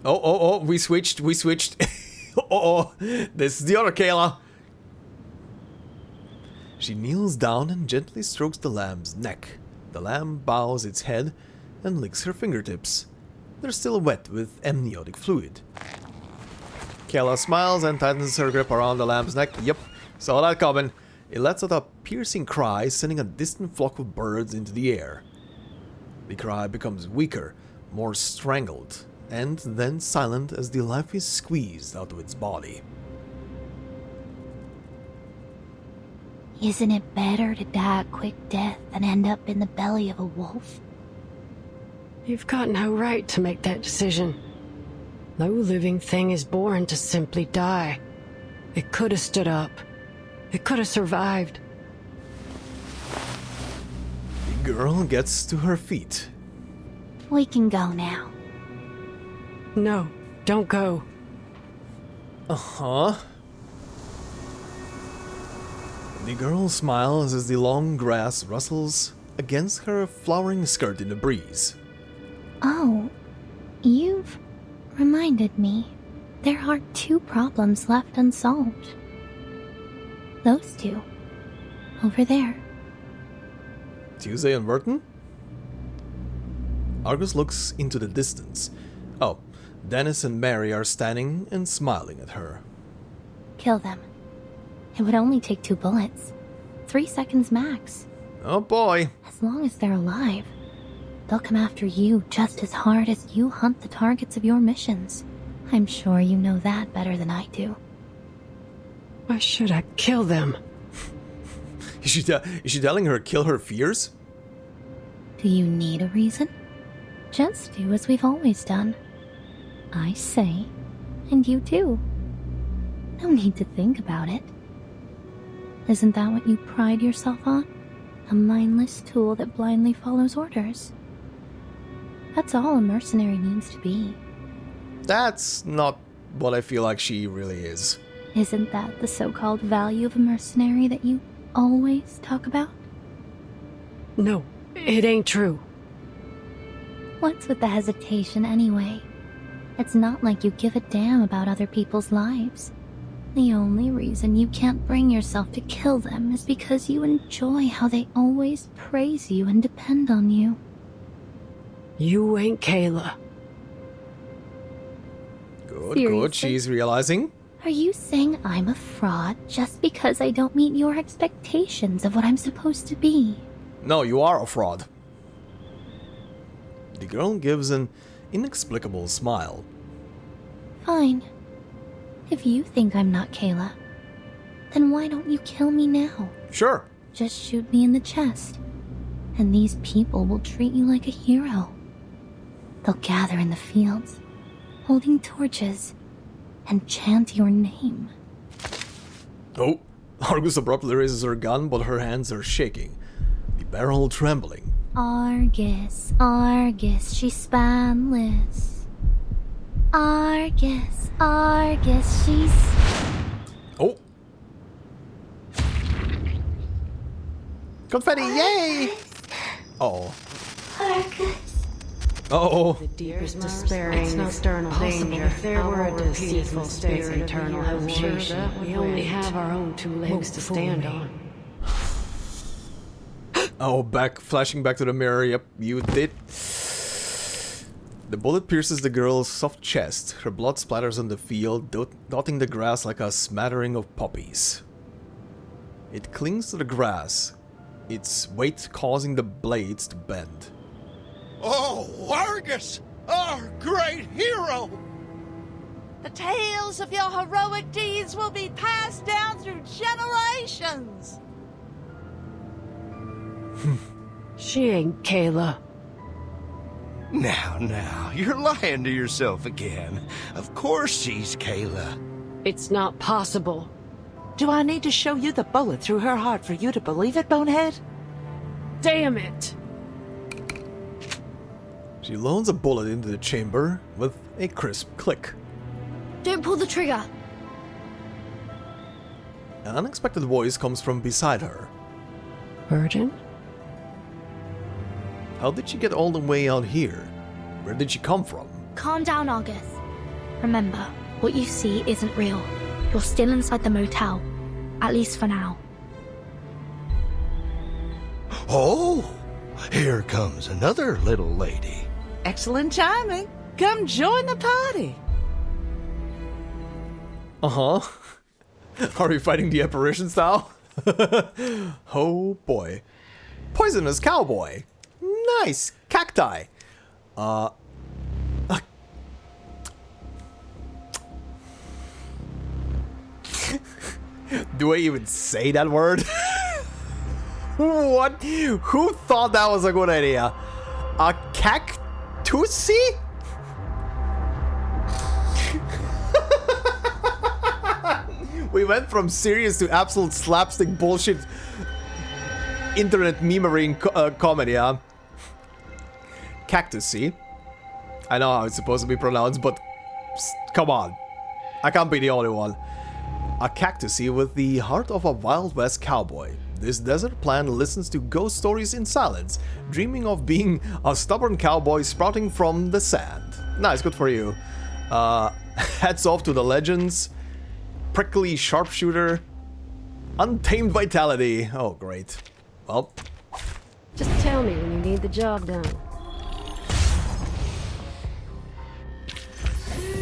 Oh, we switched. Uh-oh. This is the other Kayla. She kneels down and gently strokes the lamb's neck. The lamb bows its head and licks her fingertips. They're still wet with amniotic fluid. Kayla smiles and tightens her grip around the lamb's neck. Yep, saw that coming. It lets out a piercing cry, sending a distant flock of birds into the air. The cry becomes weaker, more strangled, and then silent as the life is squeezed out of its body. Isn't it better to die a quick death than end up in the belly of a wolf? You've got no right to make that decision. No living thing is born to simply die. It could have stood up. It could have survived. The girl gets to her feet. We can go now. No, don't go. Uh-huh. The girl smiles as the long grass rustles against her flowering skirt in the breeze. Oh, you've reminded me. There are 2 problems left unsolved. Those 2. Over there. Tuesday and Vertin? Argus looks into the distance. Oh, Dennis and Mary are standing and smiling at her. Kill them. It would only take 2 bullets. 3 seconds max. Oh boy. As long as they're alive, they'll come after you just as hard as you hunt the targets of your missions. I'm sure you know that better than I do. Why should I kill them? Is she telling her kill her fears? Do you need a reason? Just do as we've always done. I say, and you do. No need to think about it. Isn't that what you pride yourself on? A mindless tool that blindly follows orders. That's all a mercenary needs to be. That's not what I feel like she really is. Isn't that the so-called value of a mercenary that you always talk about? No, it ain't true. What's with the hesitation anyway? It's not like you give a damn about other people's lives. The only reason you can't bring yourself to kill them is because you enjoy how they always praise you and depend on you. You ain't Kayla. Good, Seriously? good, she's realizing. Are you saying I'm a fraud just because I don't meet your expectations of what I'm supposed to be? No, you are a fraud. The girl gives an inexplicable smile. Fine. If you think I'm not Kayla, then why don't you kill me now? Sure. Just shoot me in the chest, and these people will treat you like a hero. They'll gather in the fields, holding torches, and chant your name. Oh, Argus abruptly raises her gun, but her hands are shaking, the barrel trembling. Argus, Argus, she's spanless. Argus, Argus, she's... Oh. Confetti, yay! Uh-oh. Argus. Uh-oh. The deepest despairing external danger. If there were a deceitful spirit eternal habitation, we only have our own 2 legs to stand on. Oh, flashing back to the mirror. Yep, you did. The bullet pierces the girl's soft chest. Her blood splatters on the field, dotting the grass like a smattering of poppies. It clings to the grass, its weight causing the blades to bend. Oh, Argus! Our great hero! The tales of your heroic deeds will be passed down through generations. She ain't Kayla. Now, you're lying to yourself again. Of course she's Kayla. It's not possible. Do I need to show you the bullet through her heart for you to believe it, Bonehead? Damn it! She loads a bullet into the chamber with a crisp click. Don't pull the trigger. An unexpected voice comes from beside her. Vertin? How did she get all the way out here? Where did she come from? Calm down, Argus. Remember, what you see isn't real. You're still inside the motel. At least for now. Oh, here comes another little lady. Excellent timing. Come join the party. Uh-huh. Are we fighting the apparitions now? Oh boy. Poisonous cowboy. Nice. Cacti. Do I even say that word? What? Who thought that was a good idea? A cactusy? We went from serious to absolute slapstick bullshit internet memery comedy, huh? Cactusy. I know how it's supposed to be pronounced, but come on. I can't be the only one. A cactusy with the heart of a Wild West cowboy. This desert plant listens to ghost stories in silence, dreaming of being a stubborn cowboy sprouting from the sand. Nice, good for you. Hats off to the legends. Prickly sharpshooter. Untamed vitality. Oh, great. Well. Just tell me when you need the job done.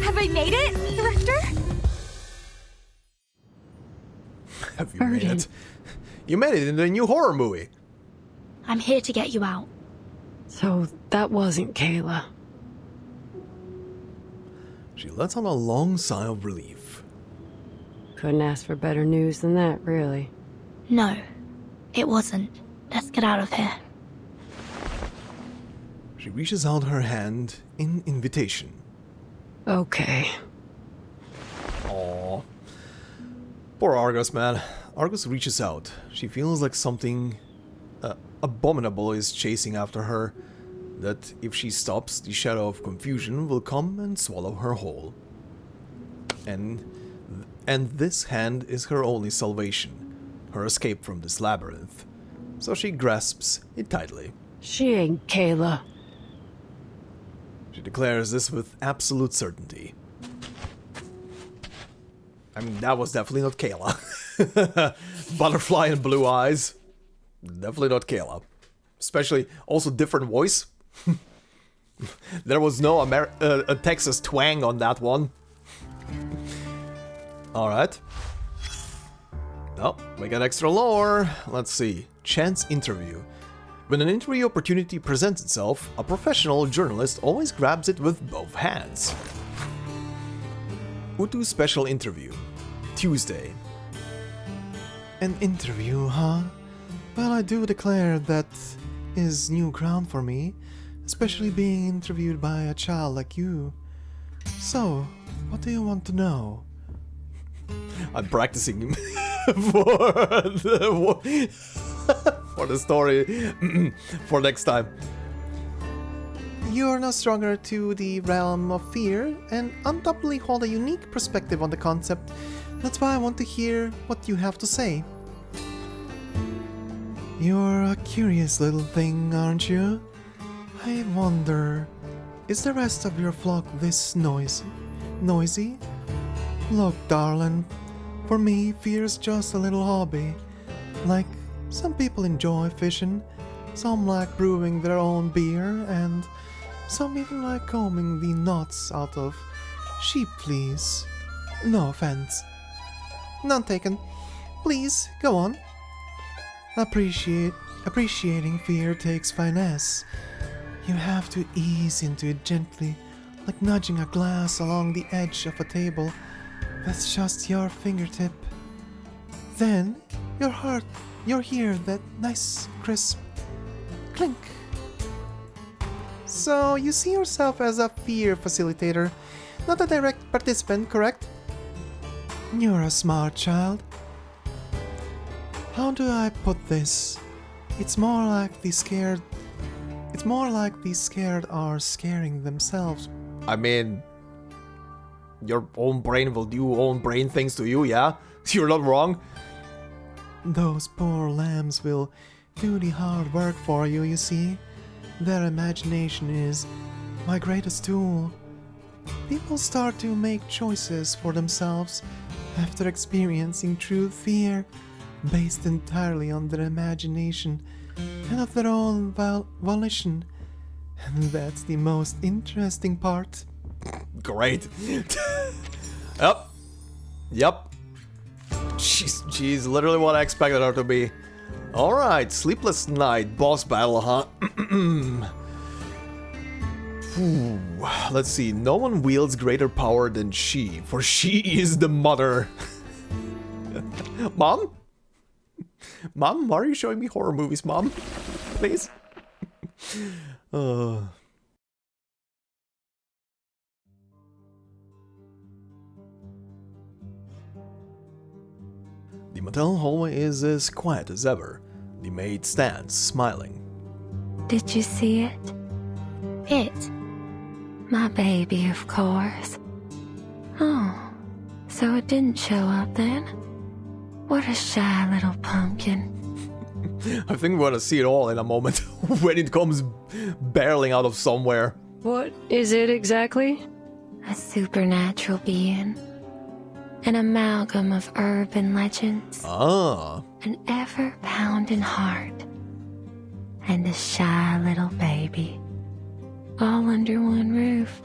Have I made it, Thrifter? Have you made it? You made it in the new horror movie. I'm here to get you out. So that wasn't Kayla. She lets out a long sigh of relief. Couldn't ask for better news than that, really. No, it wasn't. Let's get out of here. She reaches out her hand in invitation. Okay. Aww. Poor Argus, man. Argus reaches out. She feels like something abominable is chasing after her. That if she stops, the shadow of confusion will come and swallow her whole. And this hand is her only salvation. Her escape from this labyrinth. So she grasps it tightly. She ain't Kayla. She declares this with absolute certainty. I mean, that was definitely not Kayla. Butterfly and blue eyes. Definitely not Kayla. Especially, also different voice. There was no a Texas twang on that one. Alright. Oh, we got extra lore. Let's see. Chance interview. When an interview opportunity presents itself, a professional journalist always grabs it with both hands. Utu special interview. Tuesday. An interview, huh? Well, I do declare that is new ground for me, especially being interviewed by a child like you. So, what do you want to know? I'm practicing for the story for next time. You're no stronger to the realm of fear, and undoubtedly hold a unique perspective on the concept. That's why I want to hear what you have to say. You're a curious little thing, aren't you? I wonder, is the rest of your flock this noisy? Look, darling, for me, fear's just a little hobby. Like, some people enjoy fishing, some like brewing their own beer, and some even like combing the knots out of sheep fleas. No offense. None taken. Please, go on. Appreciating fear takes finesse. You have to ease into it gently, like nudging a glass along the edge of a table with just your fingertip. Then, you'll hear that nice, crisp Clink. So, you see yourself as a fear facilitator, not a direct participant, correct? You're a smart child. How do I put this? It's more like the scared are scaring themselves. I mean, your own brain will do own brain things to you, yeah? You're not wrong. Those poor lambs will do the hard work for you, you see? Their imagination is my greatest tool. People start to make choices for themselves after experiencing true fear, based entirely on their imagination and of their own volition. And that's the most interesting part. Great. Yep. She's literally what I expected her to be. Alright, sleepless night, boss battle, huh? Let's see, no one wields greater power than she, for she is the mother. Mom? Mom, why are you showing me horror movies, Mom? Please? The motel hallway is as quiet as ever. The maid stands, smiling. Did you see it? It? My baby, of course. Oh, so it didn't show up then? What a shy little pumpkin. I think we're gonna see it all in a moment, when it comes barreling out of somewhere. What is it exactly? A supernatural being. An amalgam of urban legends. Ah. An ever-pounding heart. And a shy little baby. All under one roof.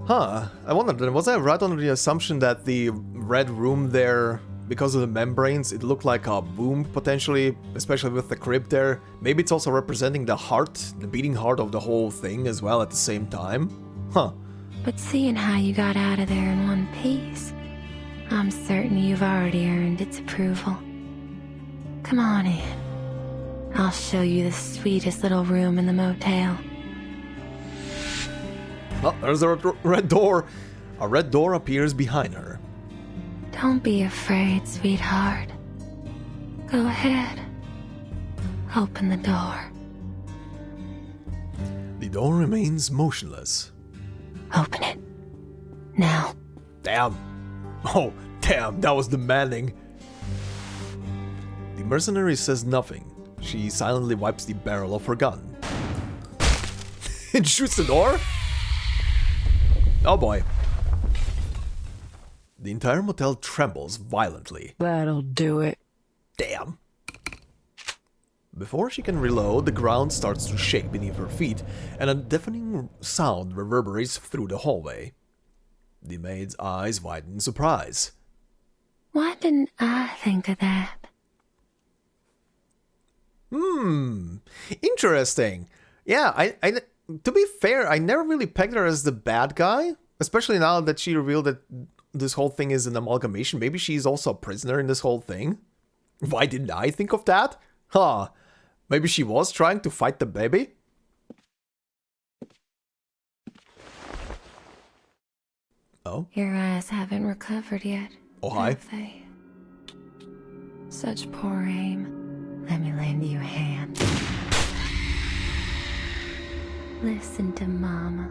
Huh. I wondered, was I right under the assumption that the red room there, because of the membranes, it looked like a womb potentially, especially with the crib there? Maybe it's also representing the heart, the beating heart of the whole thing as well at the same time? Huh. But seeing how you got out of there in one piece, I'm certain you've already earned its approval. Come on in. I'll show you the sweetest little room in the motel. Oh, there's a red door. A red door appears behind her. Don't be afraid, sweetheart. Go ahead. Open the door. The door remains motionless. Open it. Now. Damn. Oh, damn, that was demanding. The mercenary says nothing. She silently wipes the barrel of her gun. And shoots the door? Oh boy. The entire motel trembles violently. That'll do it. Damn. Before she can reload, the ground starts to shake beneath her feet, and a deafening sound reverberates through the hallway. The maid's eyes widen in surprise. Why didn't I think of that? Interesting. Yeah, I to be fair, I never really pegged her as the bad guy, especially now that she revealed that this whole thing is an amalgamation. Maybe she's also a prisoner in this whole thing. Why didn't I think of that? Huh. Maybe she was trying to fight the baby? Oh? Your eyes haven't recovered yet. Oh, hi. Have they? Such poor aim. Let me lend you a hand. Listen to Mama.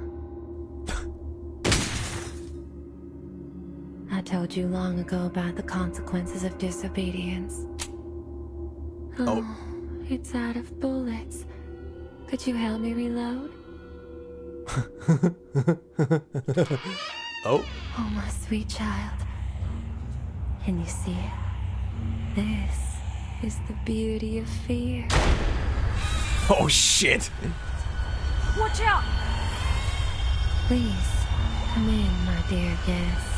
I told you long ago about the consequences of disobedience. Oh, it's out of bullets. Could you help me reload? Oh? Oh, my sweet child. Can you see it? This is the beauty of fear. Oh, shit! Watch out! Please, come in, my dear guest.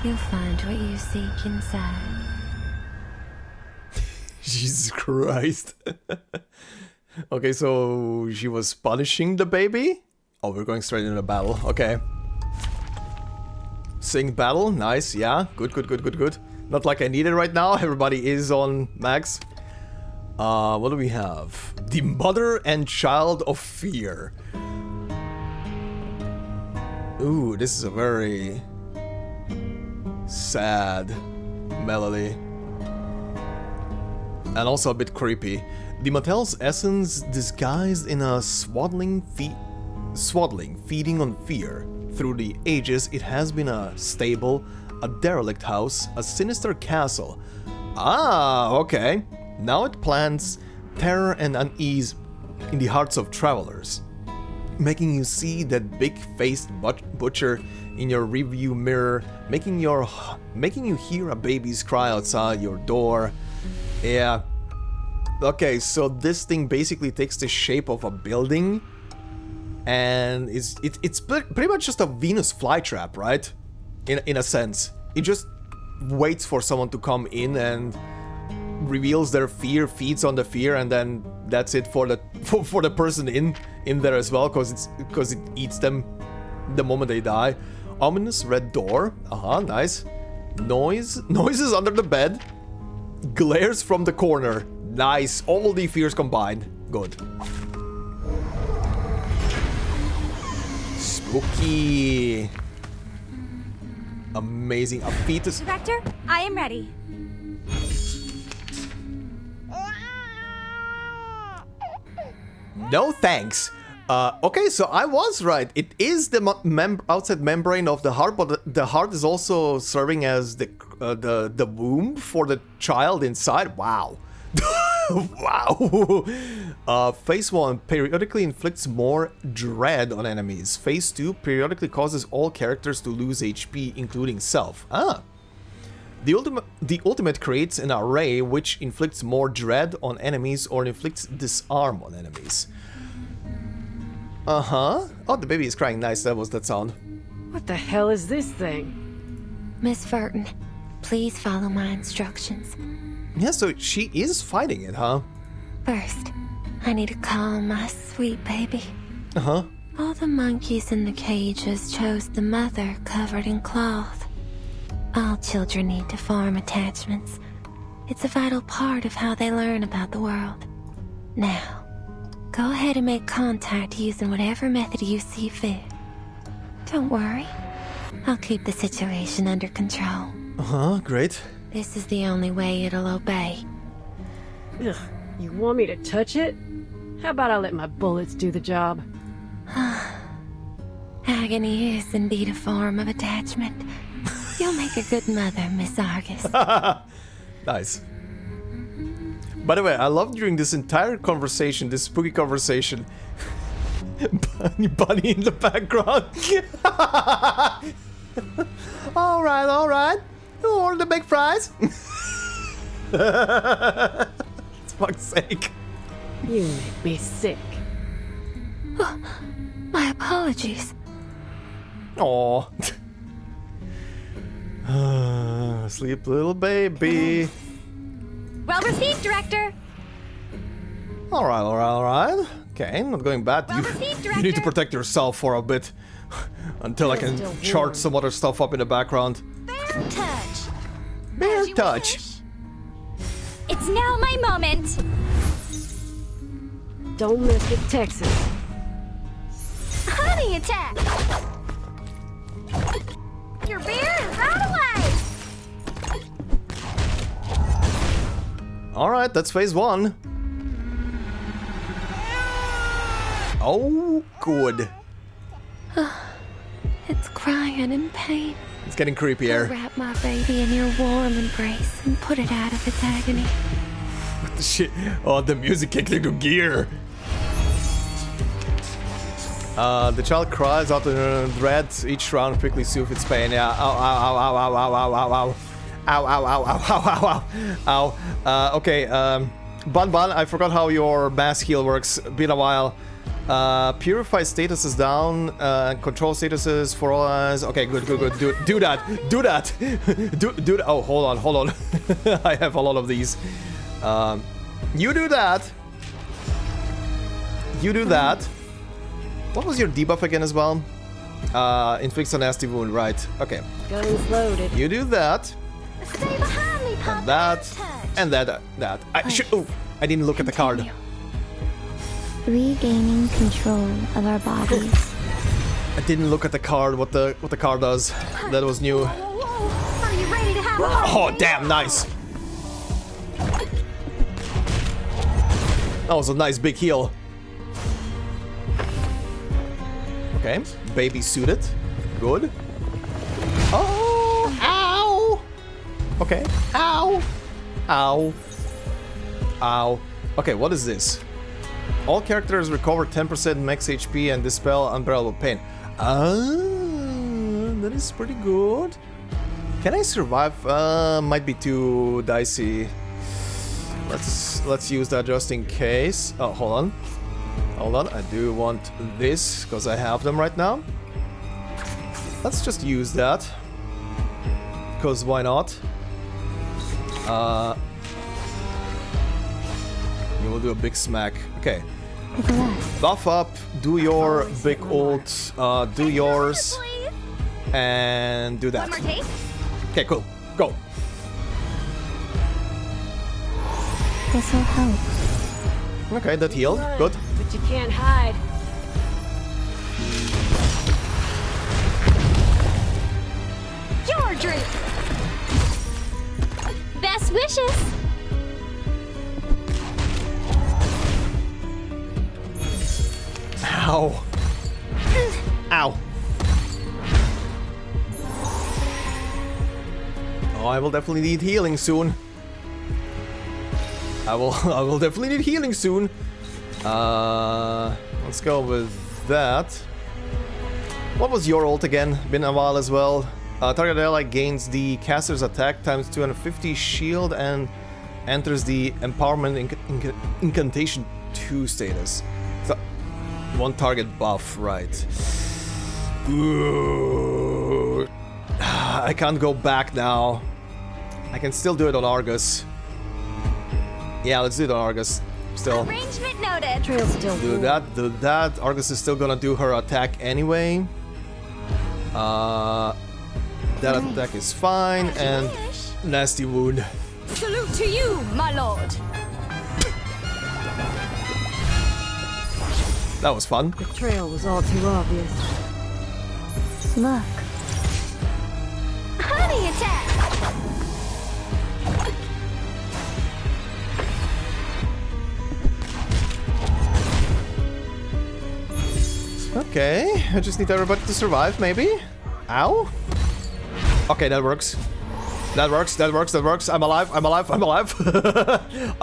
You'll find what you seek inside. Jesus Christ. Okay, so she was punishing the baby? Oh, we're going straight into battle. Okay. Sing battle. Nice. Yeah. Good. Not like I need it right now. Everybody is on max. What do we have? The Mother and Child of Fear. Ooh, this is a very sad melody. And also a bit creepy. The motel's essence disguised in a swaddling, feeding on fear. Through the ages, it has been a stable, a derelict house, a sinister castle. Ah, okay. Now it plants terror and unease in the hearts of travelers, making you see that big-faced butcher in your rearview mirror, making you hear a baby's cry outside your door. Yeah. Okay, so this thing basically takes the shape of a building, and it's pretty much just a Venus flytrap, right? In a sense, it just waits for someone to come in and reveals their fear, feeds on the fear, and then that's it for the person in there as well, because it eats them the moment they die. Ominous red door. Nice. Noises under the bed. Glares from the corner. Nice. All the fears combined. Good. Spooky. Amazing. A fetus. Director, I am ready. No thanks. Okay, so I was right. It is the outside membrane of the heart, but the heart is also serving as the womb for the child inside. Wow. Wow. Phase 1 periodically inflicts more dread on enemies. Phase 2 periodically causes all characters to lose HP, including self. The ultimate creates an array which inflicts more dread on enemies or inflicts disarm on enemies. Oh, the baby is crying. Nice, that was that sound. What the hell is this thing? Miss Vertin, please follow my instructions. Yeah, so she is fighting it, huh? First, I need to calm my sweet baby. All the monkeys in the cages chose the mother covered in cloth. All children need to form attachments. It's a vital part of how they learn about the world. Now, go ahead and make contact using whatever method you see fit. Don't worry. I'll keep the situation under control. Great. This is the only way it'll obey. Ugh, you want me to touch it? How about I let my bullets do the job? Agony is indeed a form of attachment. You'll make a good mother, Miss Argus. Nice. By the way, I love during this entire conversation, this spooky conversation, Bunny in the background. All right. You order the big fries? Fuck's sake. You make me sick. My apologies. Aw. Sleep, little baby. Well received, Director. All right. Okay, not going bad. Well received, You need to protect yourself for a bit until I can chart some other stuff up in the background. Bear touch. Bear touch. It's now my moment. Don't mess with Texas. Honey attack. Your bear is right away. All right, that's phase 1. Oh, good. It's crying in pain. It's getting creepier. Wrap my baby in your warm embrace and put it out of its agony. What the shit? Oh, the music kicked into gear. The child cries out in dread. Each round quickly soothes its pain. Yeah. Ow. Okay. Bun, I forgot how your mass heal works. Been a while. Purify status is down. Control statuses for all eyes. Okay, good. Do that. Do that. Oh, hold on. I have a lot of these. You do that. What was your debuff again as well? Inflicts a nasty wound, right? Okay. Guns loaded. You do that. Stay behind me, Papa. And that. Touch. And that. I didn't look at the card. Regaining control of our bodies. I didn't look at the card, what the card does. That was new. Whoa. Are you ready to have a Oh, damn, nice. That was a nice big heal. Okay, baby suited. Good. Oh, ow. Okay, ow. Ow. Ow. Okay, what is this? All characters recover 10% max HP and dispel unbearable pain. That is pretty good. Can I survive? Might be too dicey. Let's use that just in case. Oh, hold on. Hold on, I do want this, because I have them right now. Let's just use that. Because why not? You will do a big smack. Okay. Buff up, do your big ult, do yours, and do that. One more take. Okay, cool. Go. This'll help. Okay, that healed. Good. But you can't hide. Your drink. Best wishes. Ow. Ow. Oh, I will definitely need healing soon. I will definitely need healing soon. Let's go with that. What was your ult again? Been a while as well. Target ally gains the caster's attack times 250 shield and enters the empowerment incantation 2 status. So, one target buff, right. Ooh. I can't go back now. I can still do it on Argus. Yeah, let's do it on Argus. Still. Arrangement noted. Trail's still Do that. Argus is still gonna do her attack anyway. That attack is fine, and nasty wound. Salute to you, my lord. That was fun. The trail was all too obvious. Look. Honey attack. Okay, I just need everybody to survive, maybe? Ow? Okay, that works. That works. I'm alive. I'm alive. I'm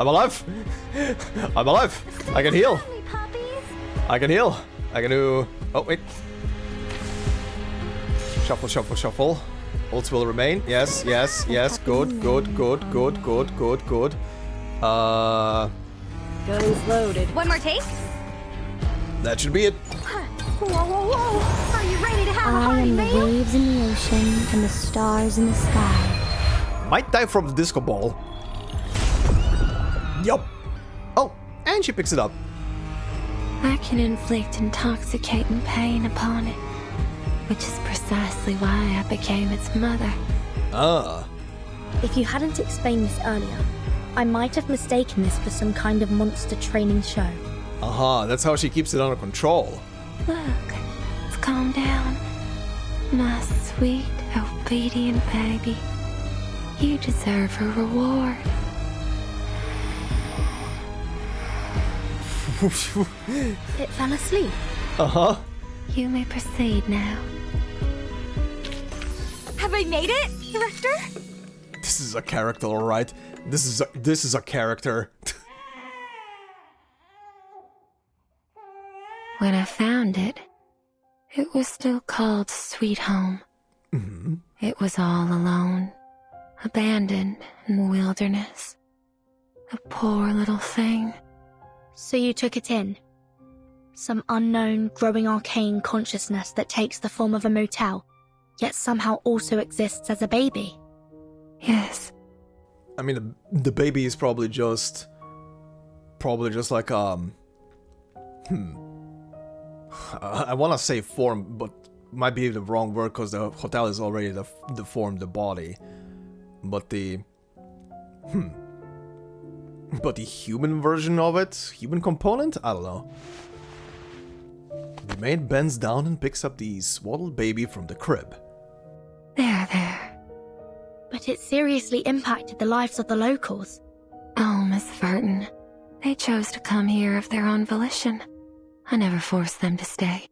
alive. I can heal. I can heal. I can do... Oh, wait. Shuffle. Ults will remain. Yes. Good. Guns loaded. One more take. That should be it. Whoa. Are you ready to have a I party, am the maid? waves in the ocean and the stars in the sky. Might die from the disco ball. Yup. Oh, and she picks it up. I can inflict intoxicating pain upon it, which is precisely why I became its mother. If you hadn't explained this earlier, I might have mistaken this for some kind of monster training show. That's how she keeps it under control. Look, it's calmed down. My sweet, obedient baby. You deserve a reward. It fell asleep. You may proceed now. Have I made it, Director? This is a character, alright. This is a character. When I found it, it was still called Sweet Home. It was all alone, abandoned in the wilderness. A poor little thing. So you took it in. Some unknown, growing arcane consciousness that takes the form of a motel, yet somehow also exists as a baby. Yes. I mean, the baby is probably just like I want to say form, but might be the wrong word because the hotel is already the form, the body. But the... But the human version of it? Human component? I don't know. The maid bends down and picks up the swaddled baby from the crib. There. But it seriously impacted the lives of the locals. Oh, Miss Vertin. They chose to come here of their own volition. I never forced them to stay.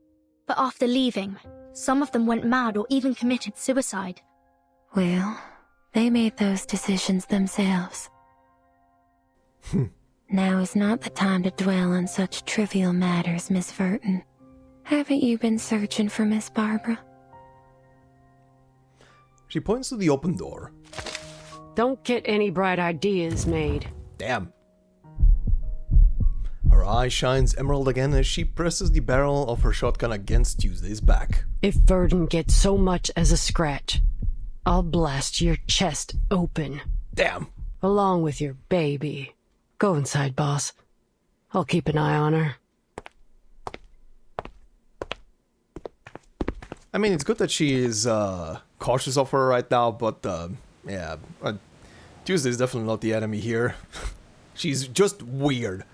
But after leaving, some of them went mad or even committed suicide. Well, they made those decisions themselves. Now is not the time to dwell on such trivial matters, Miss Vertin. Haven't you been searching for Miss Barbara? She points to the open door. Don't get any bright ideas, maid. Damn. Her eye shines emerald again as she presses the barrel of her shotgun against Tuesday's back. If Vertin gets so much as a scratch, I'll blast your chest open. Damn. Along with your baby. Go inside, boss. I'll keep an eye on her. I mean, it's good that she is cautious of her right now, but yeah, Tuesday is definitely not the enemy here. She's just weird.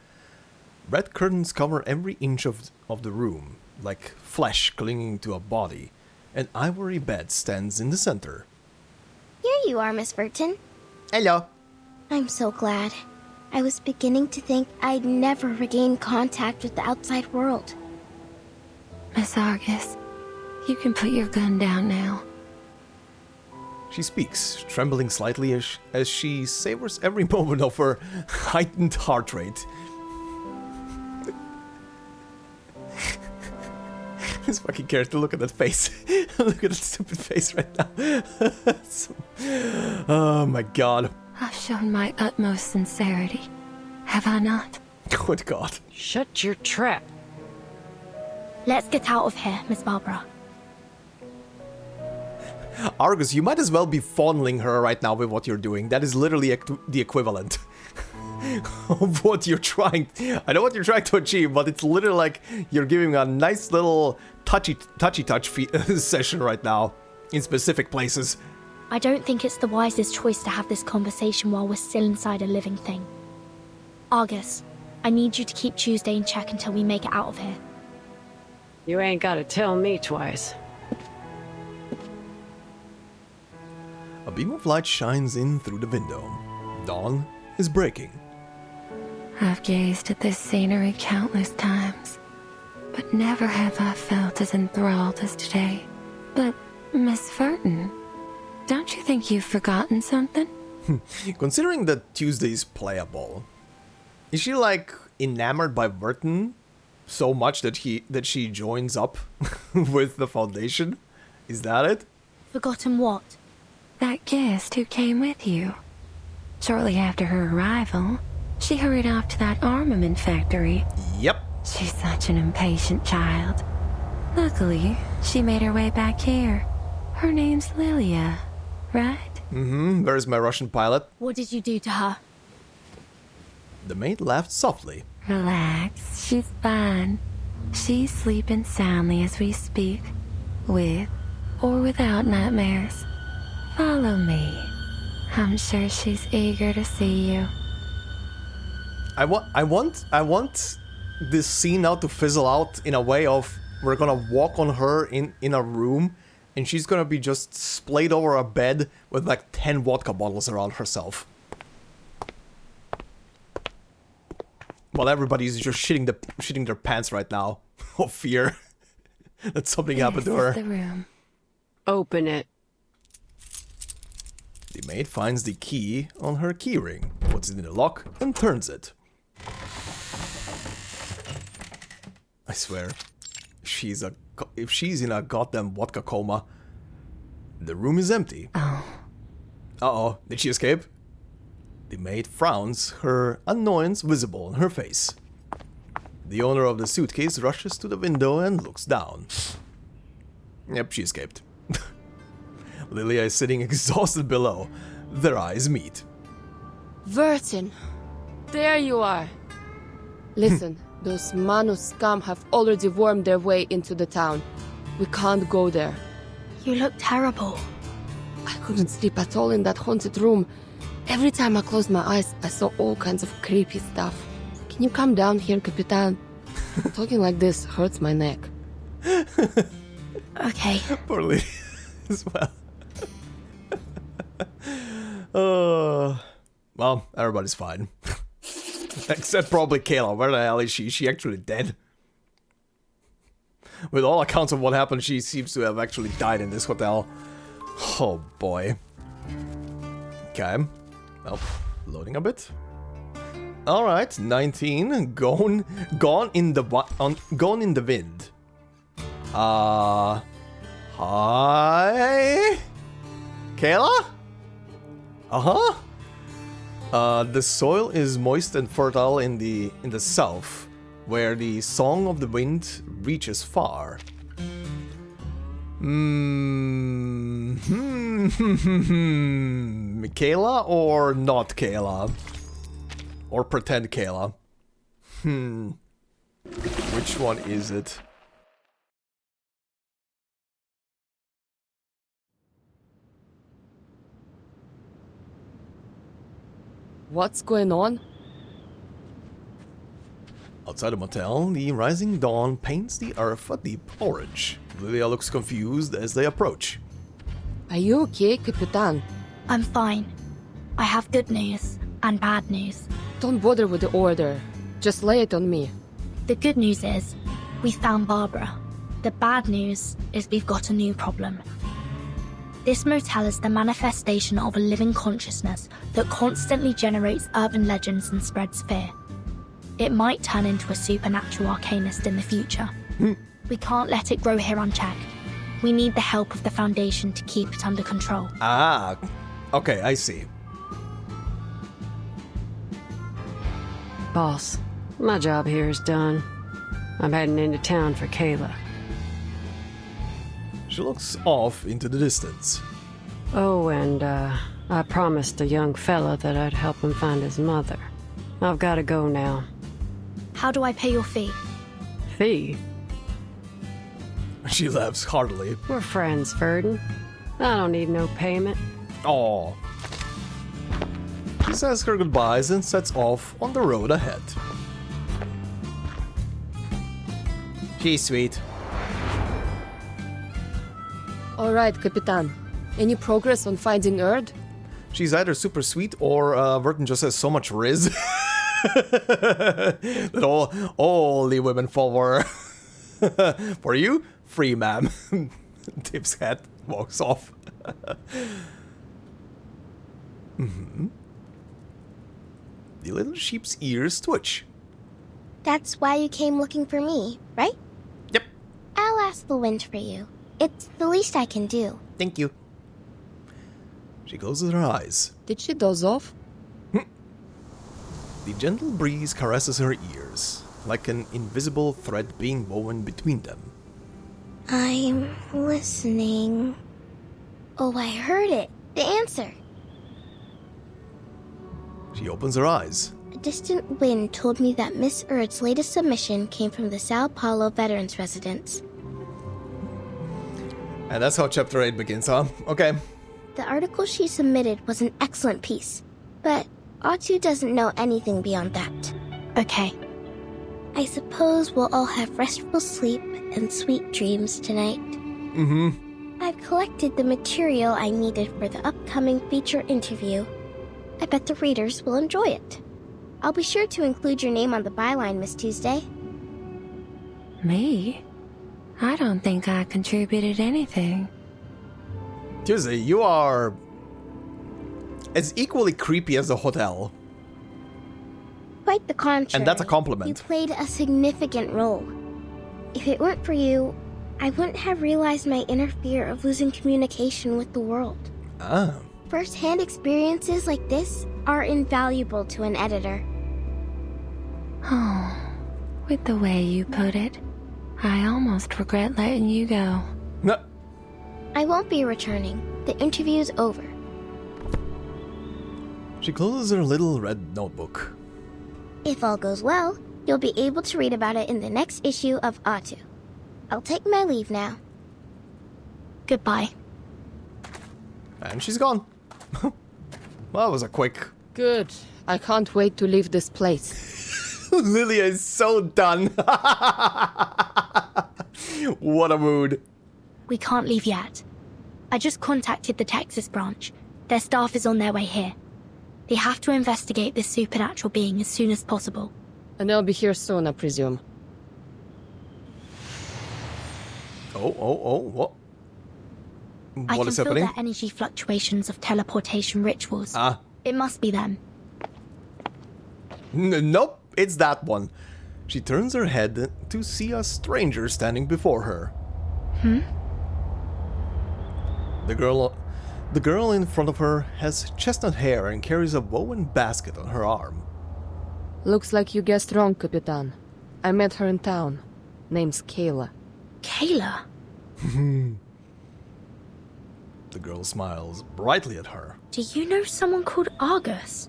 Red curtains cover every inch of the room, like flesh clinging to a body. An ivory bed stands in the center. Here you are, Miss Vertin. Hello. I'm so glad. I was beginning to think I'd never regain contact with the outside world. Miss Argus, you can put your gun down now. She speaks, trembling slightly as she savors every moment of her heightened heart rate. This fucking character, look at that face. Look at that stupid face right now. Oh my god. I've shown my utmost sincerity, have I not? Good god. Shut your trap. Let's get out of here, Miss Barbara. Argus, you might as well be fondling her right now with what you're doing. That is literally the equivalent of what you're trying. I know what you're trying to achieve, but it's literally like you're giving a nice little touchy session right now in specific places. I don't think it's the wisest choice to have this conversation while we're still inside a living thing. Argus, I need you to keep Tuesday in check until we make it out of here. You ain't gotta tell me twice. A beam of light shines in through the window. Dawn is breaking. I've gazed at this scenery countless times, but never have I felt as enthralled as today. But, Miss Vertin, don't you think you've forgotten something? Considering that Tuesday's playable, is she like enamored by Vertin so much that she joins up with the Foundation? Is that it? Forgotten what? That guest who came with you. Shortly after her arrival, she hurried off to that armament factory. Yep. She's such an impatient child. Luckily, she made her way back here. Her name's Lilia, right? Mm-hmm. Where's my Russian pilot? What did you do to her? The maid laughed softly. Relax, she's fine. She's sleeping soundly as we speak, with or without nightmares. Follow me. I'm sure she's eager to see you. I want this scene now to fizzle out in a way of we're gonna walk on her in a room and she's gonna be just splayed over a bed with like 10 vodka bottles around herself. While everybody's just shitting their pants right now of fear that something happened to her. This is the room. Open it. The maid finds the key on her keyring, puts it in the lock, and turns it. I swear, if she's in a goddamn vodka coma, the room is empty. Oh. Uh-oh, did she escape? The maid frowns, her annoyance visible on her face. The owner of the suitcase rushes to the window and looks down. Yep, she escaped. Lilia is sitting exhausted below. Their eyes meet. Vertin, there you are. Listen, those Manu scum have already wormed their way into the town. We can't go there. You look terrible. I couldn't sleep at all in that haunted room. Every time I closed my eyes, I saw all kinds of creepy stuff. Can you come down here, Capitan? Talking like this hurts my neck. Okay. Poor lady as well. Well, everybody's fine. Except probably Kayla. Where the hell is she? Is she actually dead? With all accounts of what happened, she seems to have actually died in this hotel. Oh boy. Okay. Well, loading a bit. Alright, 19. Gone in the wind. Hi? Kayla? Uh-huh. The soil is moist and fertile in the south, where the song of the wind reaches far. Kayla or not Kayla? Or pretend Kayla? Which one is it? What's going on? Outside the motel, the rising dawn paints the earth a deep orange. Lilia looks confused as they approach. Are you okay, Capitan? I'm fine. I have good news and bad news. Don't bother with the order. Just lay it on me. The good news is, we found Barbara. The bad news is we've got a new problem. This motel is the manifestation of a living consciousness that constantly generates urban legends and spreads fear. It might turn into a supernatural Arcanist in the future. We can't let it grow here unchecked. We need the help of the Foundation to keep it under control. Ah, okay, I see. Boss, my job here is done. I'm heading into town for Kayla. She looks off into the distance. Oh, and I promised the young fella that I'd help him find his mother. I've got to go now. How do I pay your fee? Fee? She laughs heartily. We're friends, Vertin. I don't need no payment. Aww. She says her goodbyes and sets off on the road ahead. She's sweet. Alright, Capitan. Any progress on finding Erd? She's either super sweet or Vertin just has so much riz that all the women fall for her. For you, free, ma'am. Tip's hat walks off. The little sheep's ears twitch. That's why you came looking for me, right? Yep. I'll ask the wind for you. It's the least I can do. Thank you. She closes her eyes. Did she doze off? The gentle breeze caresses her ears, like an invisible thread being woven between them. I'm listening. Oh, I heard it. The answer. She opens her eyes. A distant wind told me that Miss Erd's latest submission came from the Sao Paulo Veterans Residence. And that's how Chapter 8 begins, huh? Okay. The article she submitted was an excellent piece, but Atu doesn't know anything beyond that. Okay. I suppose we'll all have restful sleep and sweet dreams tonight. I've collected the material I needed for the upcoming feature interview. I bet the readers will enjoy it. I'll be sure to include your name on the byline, Miss Tuesday. Me? I don't think I contributed anything. Tuesday, you are as equally creepy as the hotel. Quite the contrary. And that's a compliment. You played a significant role. If it weren't for you, I wouldn't have realized my inner fear of losing communication with the world. Ah. First-hand experiences like this are invaluable to an editor. Oh, with the way you put it, I almost regret letting you go. No. I won't be returning. The interview's over. She closes her little red notebook. If all goes well, you'll be able to read about it in the next issue of Atu. I'll take my leave now. Goodbye. And she's gone. Well, that was a quick... Good. I can't wait to leave this place. Lilia is so done. What a mood. We can't leave yet. I just contacted the Texas branch. Their staff is on their way here. They have to investigate this supernatural being as soon as possible. And they'll be here soon, I presume. What? I What can is feel happening? their energy fluctuations of teleportation rituals. Ah. It must be them. Nope, it's that one. She turns her head to see a stranger standing before her. The girl in front of her has chestnut hair and carries a woven basket on her arm. Looks like you guessed wrong, Capitan. I met her in town. Name's Kayla. Kayla? The girl smiles brightly at her. Do you know someone called Argus?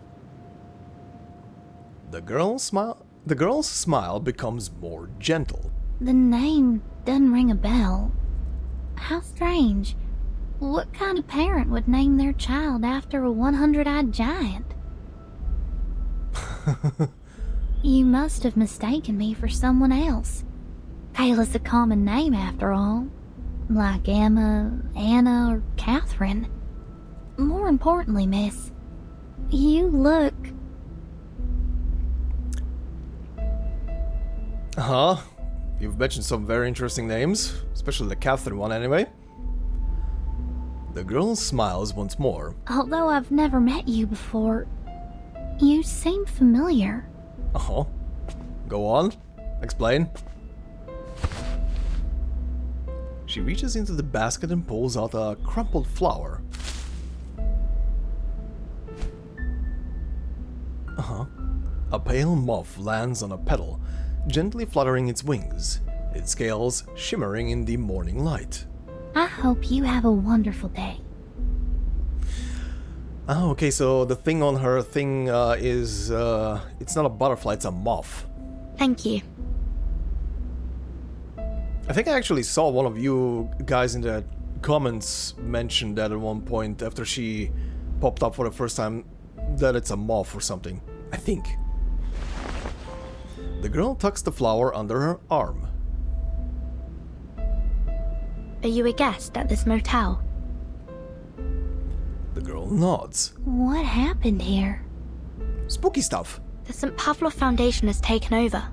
The girl's smile becomes more gentle. The name doesn't ring a bell. How strange. What kind of parent would name their child after a 100-eyed giant? You must have mistaken me for someone else. Kayla's a common name after all. Like Emma, Anna, or Catherine. More importantly, miss, you look... You've mentioned some very interesting names, especially the Catherine one anyway. The girl smiles once more. Although I've never met you before, you seem familiar. Go on. Explain. She reaches into the basket and pulls out a crumpled flower. A pale moth lands on a petal, gently fluttering its wings, its scales shimmering in the morning light. I hope you have a wonderful day. Okay, so the thing on her thing is, it's not a butterfly, it's a moth. Thank you. I think I actually saw one of you guys in the comments mention that at one point after she popped up for the first time, that it's a moth or something. I think. The girl tucks the flower under her arm. Are you a guest at this motel? The girl nods. What happened here? Spooky stuff. The St. Pavlov Foundation has taken over.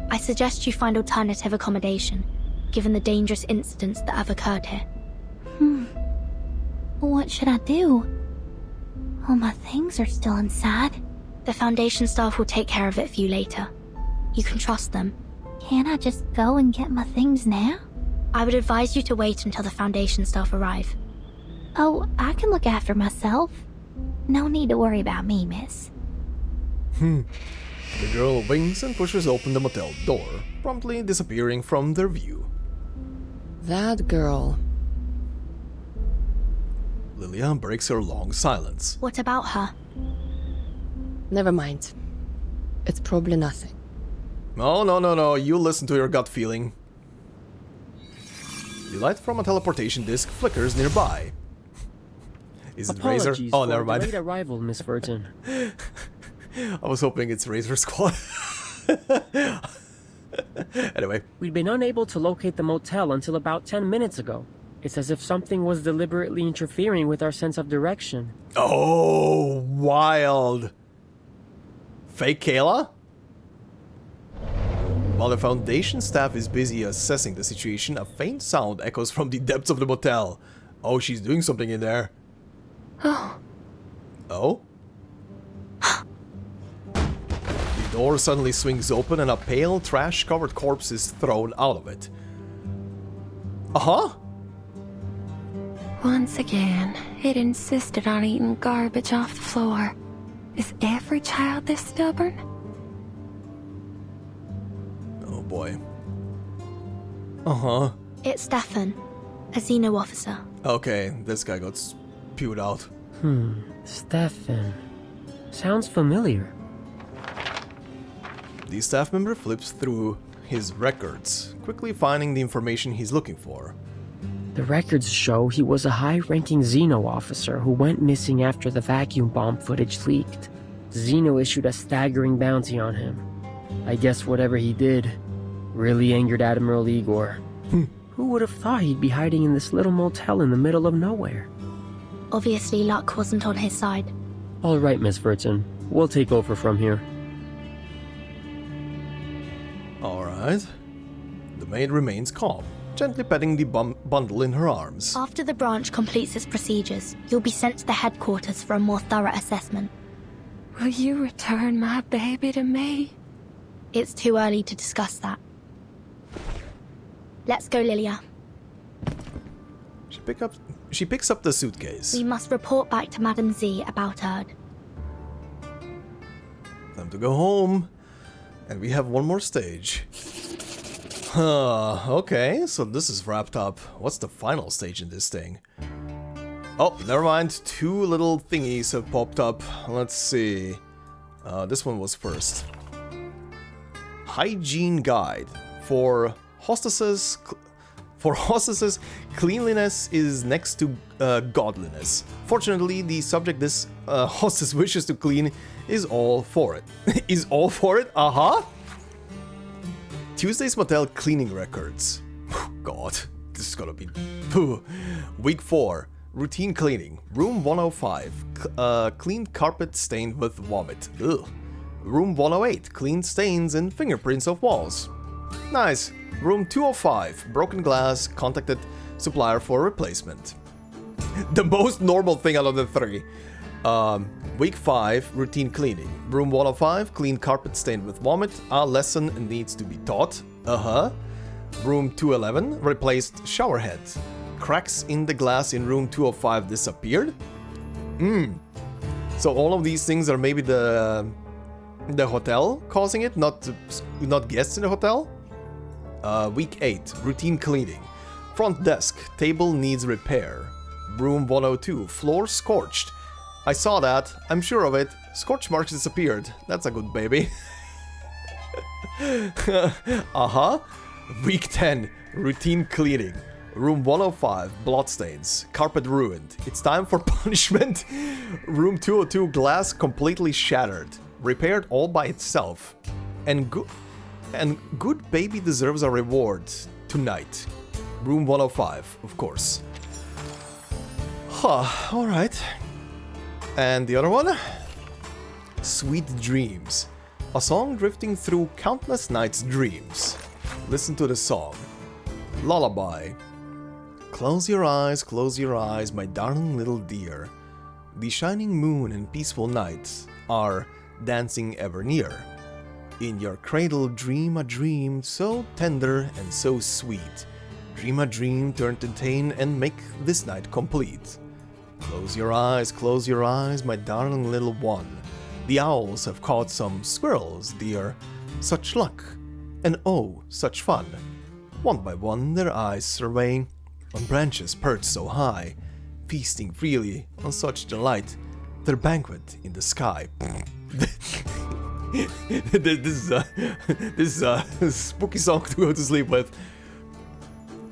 I suggest you find alternative accommodation, given the dangerous incidents that have occurred here. What should I do? All my things are still inside. The Foundation staff will take care of it for you later. You can trust them. Can't I just go and get my things now? I would advise you to wait until the Foundation staff arrive. Oh, I can look after myself. No need to worry about me, miss. The girl winks and pushes open the motel door, promptly disappearing from their view. That girl. Lilia breaks her long silence. What about her? Never mind. It's probably nothing. Oh, no, you listen to your gut feeling. The light from a teleportation disc flickers nearby. Is it Razor? Oh, never mind. Late arrival, Miss Vertin. I was hoping it's Razor Squad. Anyway. We'd been unable to locate the motel until about 10 minutes ago. It's as if something was deliberately interfering with our sense of direction. Oh, wild. Fake Kayla? While the Foundation staff is busy assessing the situation, a faint sound echoes from the depths of the motel. Oh, she's doing something in there. Oh? The door suddenly swings open and a pale, trash-covered corpse is thrown out of it. Once again, it insisted on eating garbage off the floor. Is every child this stubborn? Oh boy. It's Stefan, a Xeno officer. Okay, this guy got spewed out. Stefan. Sounds familiar. The staff member flips through his records, quickly finding the information he's looking for. The records show he was a high-ranking Xeno officer who went missing after the vacuum bomb footage leaked. Xeno issued a staggering bounty on him. I guess whatever he did really angered Admiral Igor. Who would have thought he'd be hiding in this little motel in the middle of nowhere? Obviously, luck wasn't on his side. All right, Miss Vertin. We'll take over from here. All right. The maid remains calm, gently petting the bundle in her arms. After the branch completes its procedures, you'll be sent to the headquarters for a more thorough assessment. Will you return my baby to me? It's too early to discuss that. Let's go, Lilia. She picks up the suitcase. We must report back to Madame Z about Erd. Time to go home. And we have one more stage. Okay, so this is wrapped up. What's the final stage in this thing? Oh, never mind. 2 little thingies have popped up. Let's see. This one was first. Hygiene guide. For hostesses, cleanliness is next to godliness. Fortunately, the subject this hostess wishes to clean is all for it. Is all for it? Tuesday's motel cleaning records. God, this is gonna be... Week 4. Routine cleaning. Room 105. Cleaned carpet stained with vomit. Ugh. Room 108. Cleaned stains and fingerprints of walls. Nice. Room 205. Broken glass. Contacted supplier for replacement. The most normal thing out of the 3. Week 5, routine cleaning. Room 105, clean carpet stained with vomit. A lesson needs to be taught. Room 211, replaced shower head. Cracks in the glass in room 205 disappeared. So all of these things are maybe the hotel causing it, not guests in the hotel. Week 8, routine cleaning. Front desk, table needs repair. Room 102, floor scorched. I saw that, I'm sure of it. Scorch marks disappeared. That's a good baby. Week 10, routine cleaning. Room 105, bloodstains. Carpet ruined. It's time for punishment. Room 202, glass completely shattered. Repaired all by itself. And good baby deserves a reward tonight. Room 105, of course. Alright. And the other one? Sweet Dreams. A song drifting through countless nights' dreams. Listen to the song. Lullaby. Close your eyes, my darling little dear. The shining moon and peaceful nights are dancing ever near. In your cradle dream a dream so tender and so sweet. Dream a dream to entertain and make this night complete. Close your eyes, my darling little one. The owls have caught some squirrels, dear. Such luck, and oh, such fun. One by one their eyes surveying, on branches perched so high, feasting freely on such delight, their banquet in the sky. This is a spooky song to go to sleep with.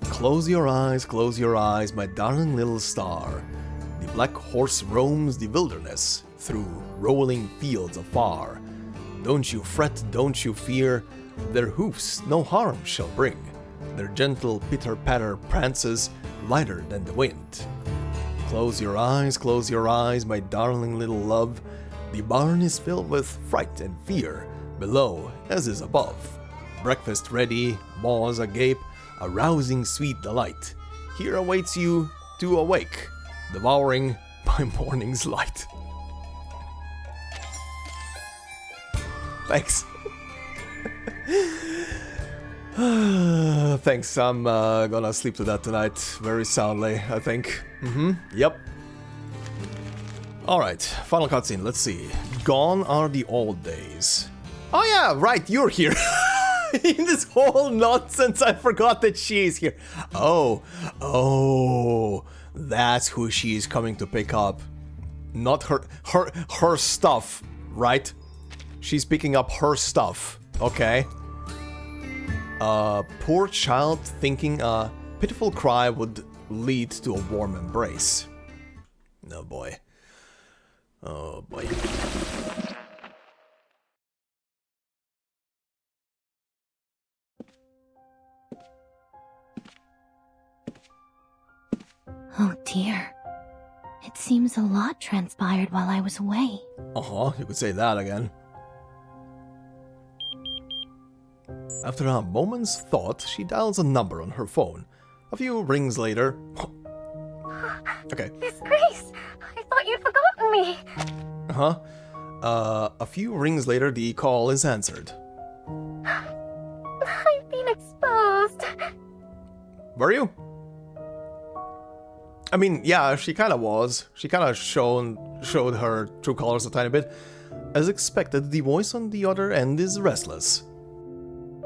Close your eyes, my darling little star. The black horse roams the wilderness through rolling fields afar. Don't you fret, don't you fear, their hoofs no harm shall bring. Their gentle pitter-patter prances lighter than the wind. Close your eyes, my darling little love. The barn is filled with fright and fear, below as is above. Breakfast ready, maws agape, a rousing sweet delight. Here awaits you to awake, devouring by morning's light. Thanks. Thanks, I'm gonna sleep to that tonight very soundly, I think. Yep. Alright, final cutscene, let's see. Gone are the old days. Oh yeah, right, you're here. In this whole nonsense, I forgot that she is here. Oh, that's who she is coming to pick up. Not her stuff, right? She's picking up her stuff, okay? Poor child thinking a pitiful cry would lead to a warm embrace. Oh boy. Oh boy. Oh dear. It seems a lot transpired while I was away. Uh-huh, you could say that again. After a moment's thought, she dials a number on her phone. A few rings later... Okay. Miss Grace, I thought you'd forgotten me. Uh-huh. A few rings later, the call is answered. I've been exposed. Were you? I mean, yeah, she kind of was. She kind of showed her true colors a tiny bit. As expected, the voice on the other end is restless.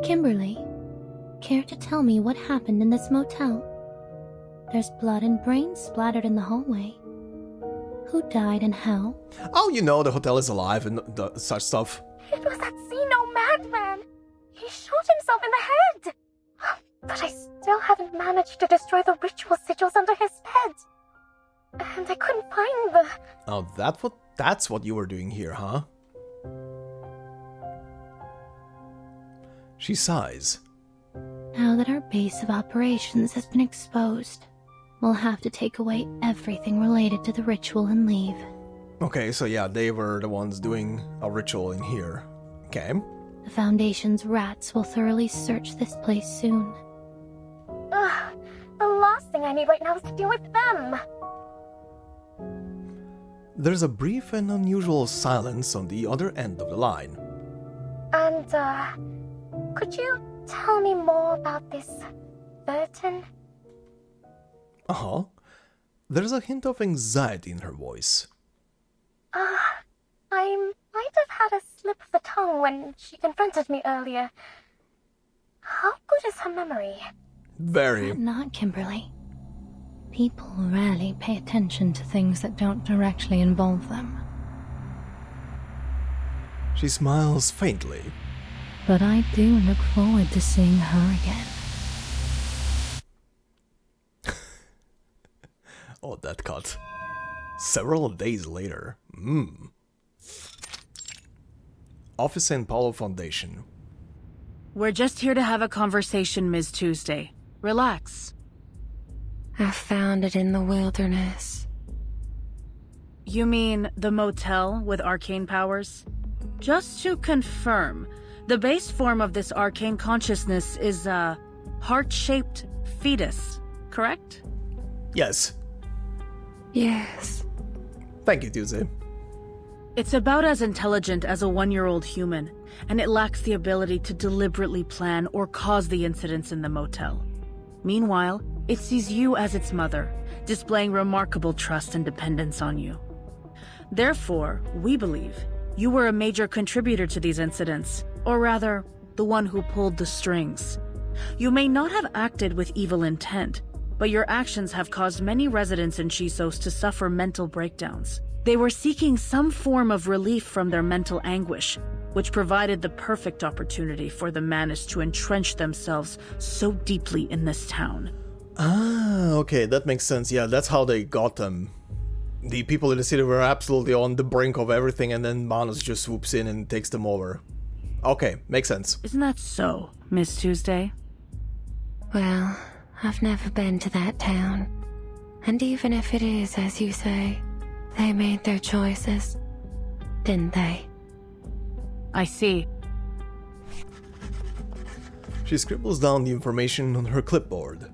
Kimberly, care to tell me what happened in this motel? There's blood and brains splattered in the hallway. Who died and how? Oh, you know, the hotel is alive and such stuff. It was that Xeno madman. He shot himself in the head. But I still haven't managed to destroy the ritual sigils under his bed. And I couldn't find the... Oh, that's what you were doing here, huh? She sighs. Now that our base of operations has been exposed, we'll have to take away everything related to the ritual and leave. Okay, so yeah, they were the ones doing a ritual in here. Okay. The Foundation's rats will thoroughly search this place soon. Ugh, the last thing I need right now is to deal with them. There's a brief and unusual silence on the other end of the line. And, could you tell me more about this Vertin? Uh-huh. There's a hint of anxiety in her voice. I might have had a slip of the tongue when she confronted me earlier. How good is her memory? Very. Not Kimberly. People rarely pay attention to things that don't directly involve them. She smiles faintly. But I do look forward to seeing her again. Oh, that cut. Several days later. Office St. Paulo Foundation. We're just here to have a conversation, Ms. Tuesday. Relax. I found it in the wilderness. You mean the motel with arcane powers? Just to confirm, the base form of this arcane consciousness is a heart-shaped fetus, correct? Yes. Yes. Thank you, Tuesday. It's about as intelligent as a 1-year-old human, and it lacks the ability to deliberately plan or cause the incidents in the motel. Meanwhile, it sees you as its mother, displaying remarkable trust and dependence on you. Therefore, we believe you were a major contributor to these incidents, or rather, the one who pulled the strings. You may not have acted with evil intent, but your actions have caused many residents in Chisos to suffer mental breakdowns. They were seeking some form of relief from their mental anguish, which provided the perfect opportunity for the Manis to entrench themselves so deeply in this town. Ah, okay, that makes sense. Yeah, that's how they got them. The people in the city were absolutely on the brink of everything, and then Manus just swoops in and takes them over. Okay, makes sense. Isn't that so, Miss Tuesday? Well, I've never been to that town. And even if it is, as you say, they made their choices, didn't they? I see. She scribbles down the information on her clipboard.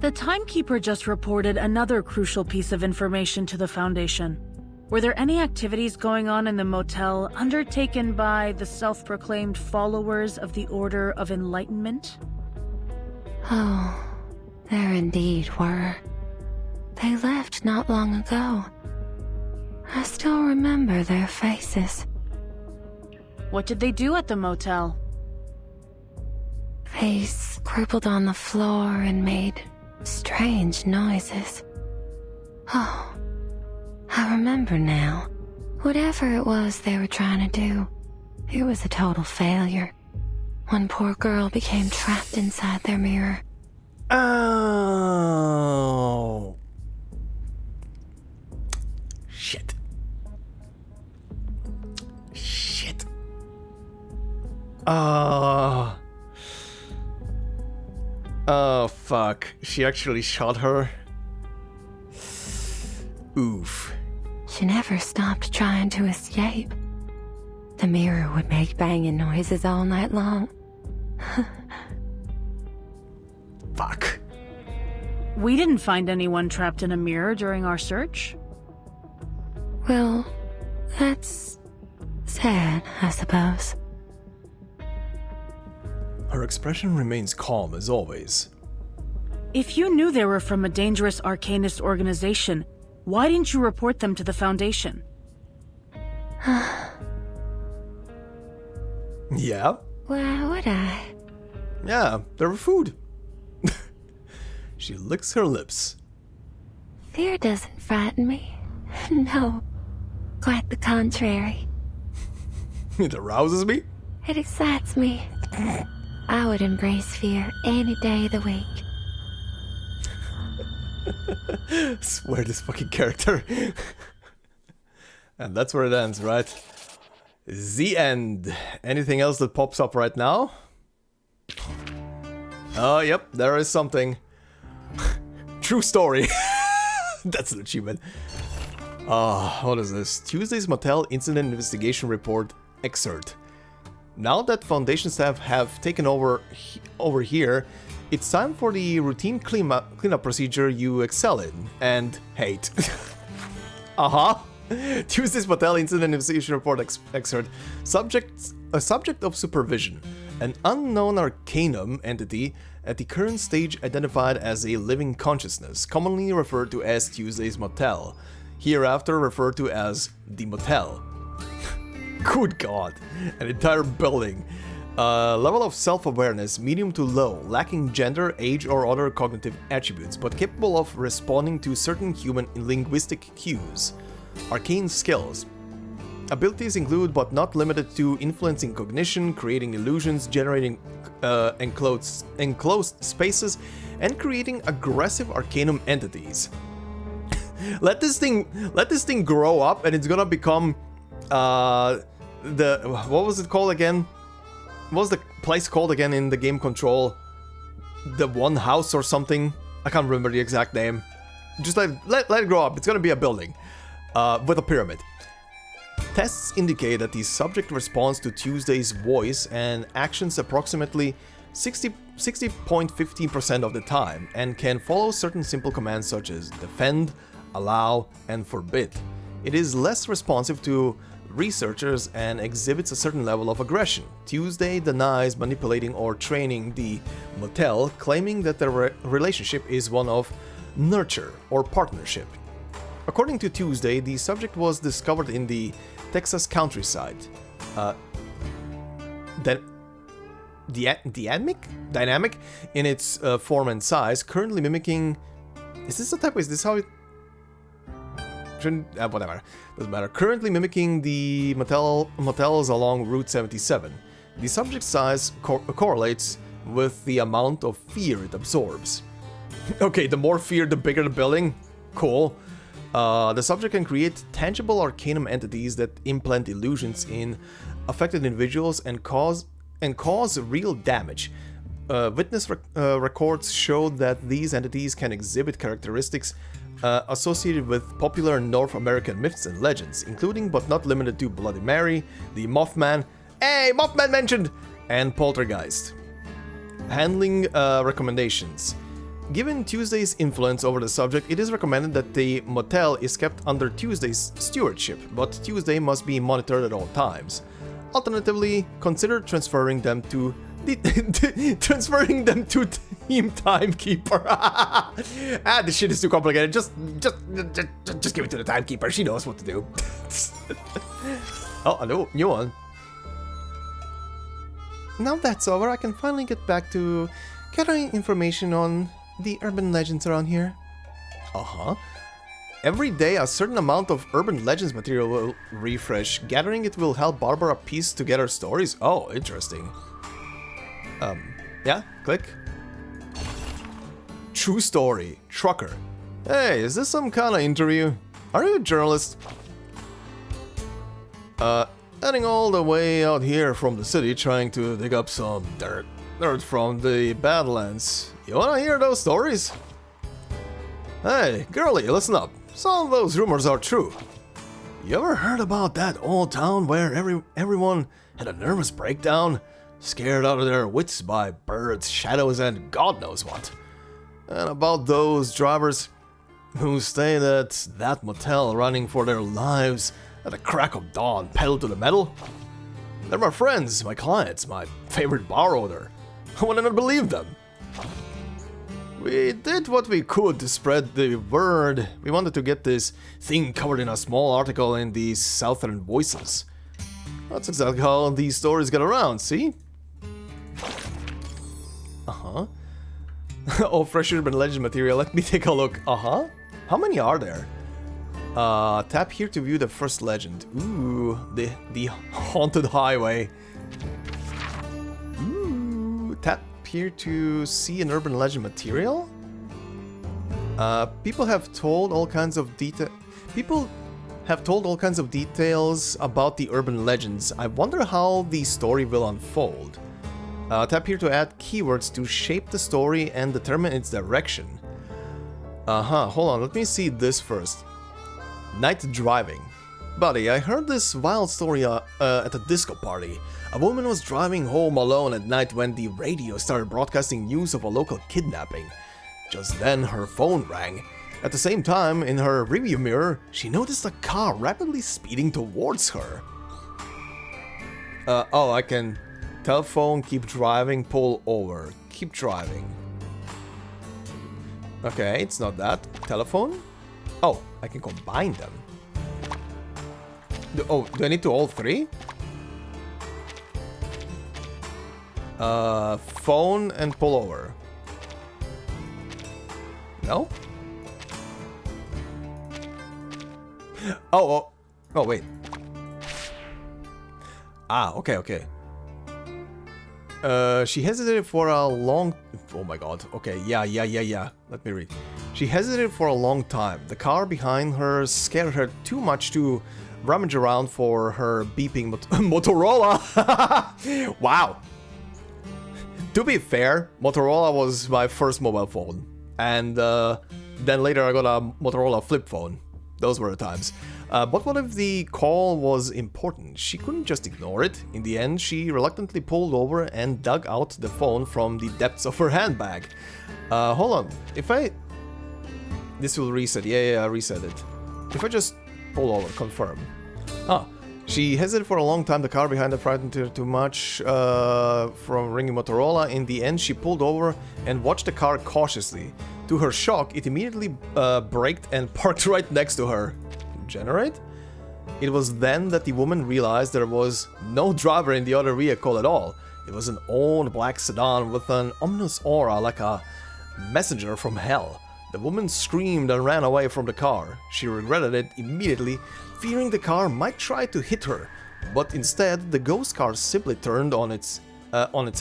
The Timekeeper just reported another crucial piece of information to the Foundation. Were there any activities going on in the motel undertaken by the self-proclaimed followers of the Order of Enlightenment? Oh, there indeed were. They left not long ago. I still remember their faces. What did they do at the motel? They scribbled on the floor and made strange noises. Oh, I remember now. Whatever it was they were trying to do, it was a total failure. One poor girl became trapped inside their mirror. Oh, Oh, fuck. She actually shot her. Oof. She never stopped trying to escape. The mirror would make banging noises all night long. Fuck. We didn't find anyone trapped in a mirror during our search. Well, that's sad, I suppose. Her expression remains calm as always. If you knew they were from a dangerous Arcanist organization, why didn't you report them to the Foundation? Yeah? Why would I? Yeah, they were food. She licks her lips. Fear doesn't frighten me. No, quite the contrary. It arouses me? It excites me. I would embrace fear any day of the week. Swear this fucking character. And that's where it ends, right? The end. Anything else that pops up right now? Oh, yep, there is something. True story. That's an achievement. What is this? Tuesday's Motel Incident Investigation Report excerpt. Now that Foundation staff have taken over here, it's time for the routine cleanup procedure you excel in and hate. Tuesday's Motel Incident Investigation Report excerpt. Subject of supervision. An unknown arcanum entity at the current stage identified as a living consciousness, commonly referred to as Tuesday's Motel, hereafter referred to as the Motel. Good God, an entire building. Level of self-awareness, medium to low, lacking gender, age or other cognitive attributes, but capable of responding to certain human linguistic cues. Arcane skills. Abilities include but not limited to influencing cognition, creating illusions, generating enclosed spaces, and creating aggressive arcanum entities. let this thing grow up, and it's gonna become what was it called again? What was the place called again in the game Control? The One House or something? I can't remember the exact name. Just let it grow up. It's gonna be a building with a pyramid. Tests indicate that the subject responds to Tuesday's voice and actions approximately 60.15% of the time and can follow certain simple commands such as defend, allow, and forbid. It is less responsive to researchers and exhibits a certain level of aggression. Tuesday denies manipulating or training the motel, claiming that the relationship is one of nurture or partnership. According to Tuesday, the subject was discovered in the Texas countryside. Dynamic in its form and size, currently mimicking... Is this the type? Is this how it... whatever, doesn't matter. Currently mimicking the motels along Route 77. The subject's size correlates with the amount of fear it absorbs. Okay, the more fear, the bigger the building. Cool. The subject can create tangible arcanum entities that implant illusions in affected individuals and cause real damage. Witness records showed that these entities can exhibit characteristics associated with popular North American myths and legends, including but not limited to Bloody Mary, the Mothman, hey, Mothman mentioned, and Poltergeist. Handling recommendations. Given Tuesday's influence over the subject, it is recommended that the motel is kept under Tuesday's stewardship, but Tuesday must be monitored at all times. Alternatively, consider transferring them to Team Timekeeper. This shit is too complicated. Just give it to the Timekeeper. She knows what to do. Oh, a new one. Now that's over, I can finally get back to gathering information on the urban legends around here. Every day a certain amount of urban legends material will refresh. Gathering it will help Barbara piece together stories. Oh, interesting. Yeah, click. True story. Trucker. Hey, is this some kind of interview? Are you a journalist? Heading all the way out here from the city trying to dig up some dirt from the Badlands. You wanna hear those stories? Hey, girlie, listen up. Some of those rumors are true. You ever heard about that old town where everyone had a nervous breakdown? Scared out of their wits by birds, shadows, and God knows what. And about those drivers who stayed at that motel running for their lives at the crack of dawn, pedal to the metal? They're my friends, my clients, my favorite bar owner. I would not believe them. We did what we could to spread the word. We wanted to get this thing covered in a small article in the Southern Voices. That's exactly how these stories get around, see? Uh-huh. Oh, fresh urban legend material. Let me take a look. Uh-huh. How many are there? Tap here to view the first legend. Ooh, the haunted highway. Ooh, tap here to see an urban legend material. People have told all kinds of details about the urban legends. I wonder how the story will unfold. Tap here to add keywords to shape the story and determine its direction. Hold on, let me see this first. Night driving. Buddy, I heard this wild story at a disco party. A woman was driving home alone at night when the radio started broadcasting news of a local kidnapping. Just then, her phone rang. At the same time, in her rearview mirror, she noticed a car rapidly speeding towards her. Oh, I can... Telephone, keep driving, pull over. Keep driving. Okay, it's not that. Telephone? Oh, I can combine them. Do I need to all three? Phone and pull over. No? Oh, wait. Ah, okay. She hesitated for a long... Oh my god. Okay, yeah. Let me read. She hesitated for a long time. The car behind her scared her too much to rummage around for her beeping Motorola. Wow. To be fair, Motorola was my first mobile phone. And then later I got a Motorola flip phone. Those were the times. But what if the call was important? She couldn't just ignore it. In the end, she reluctantly pulled over and dug out the phone from the depths of her handbag. Hold on. If I... This will reset. Yeah, reset it. If I just pull over, confirm. She hesitated for a long time. The car behind her frightened her too much from ringing Motorola. In the end, she pulled over and watched the car cautiously. To her shock, it immediately braked and parked right next to her. Generate? It was then that the woman realized there was no driver in the other vehicle at all. It was an old black sedan with an ominous aura like a messenger from hell. The woman screamed and ran away from the car. She regretted it immediately, fearing the car might try to hit her. But instead, the ghost car simply turned on its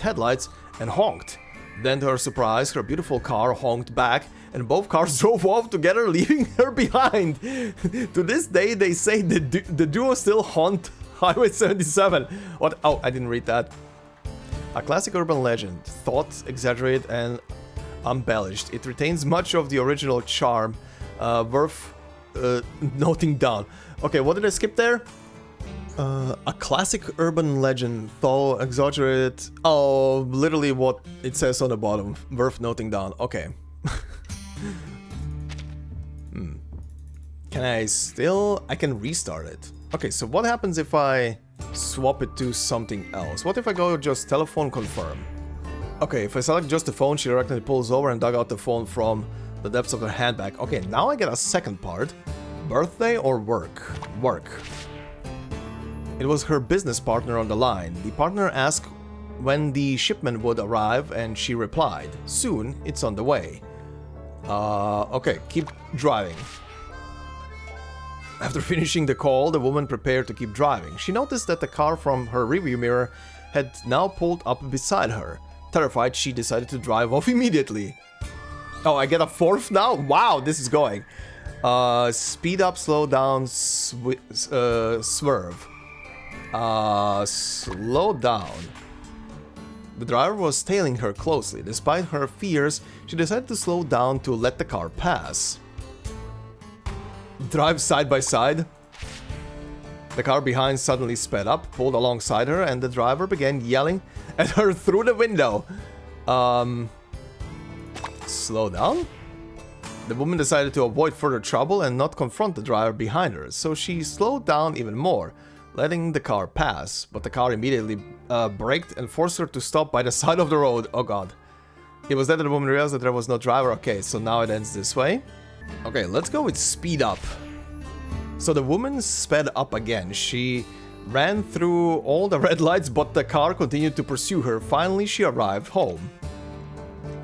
headlights and honked. Then, to her surprise, her beautiful car honked back, and both cars drove off together, leaving her behind. To this day, they say the duo still haunt Highway 77. What? Oh, I didn't read that. A classic urban legend, thought, exaggerated, and embellished. It retains much of the original charm, worth noting down. Okay, what did I skip there? A classic urban legend, though exaggerated. Oh, literally what it says on the bottom. Worth noting down. Okay. Can I still... I can restart it. Okay, so what happens if I swap it to something else? What if I go just telephone confirm? Okay, if I select just the phone, she directly pulls over and dug out the phone from the depths of her handbag. Okay, now I get a second part. Birthday or work? Work. It was her business partner on the line. The partner asked when the shipment would arrive, and she replied, "Soon, it's on the way." Okay, keep driving. After finishing the call, the woman prepared to keep driving. She noticed that the car from her rearview mirror had now pulled up beside her. Terrified, she decided to drive off immediately. Oh, I get a fourth now? Wow, this is going. Speed up, slow down, swerve. Slow down. The driver was tailing her closely. Despite her fears, she decided to slow down to let the car pass. Drive side by side. The car behind suddenly sped up, pulled alongside her, and the driver began yelling at her through the window. Slow down? The woman decided to avoid further trouble and not confront the driver behind her, so she slowed down even more, letting the car pass, but the car immediately braked and forced her to stop by the side of the road. Oh god. It was then that the woman realized that there was no driver. Okay, so now it ends this way. Okay, let's go with speed up. So the woman sped up again. She ran through all the red lights, but the car continued to pursue her. Finally, she arrived home.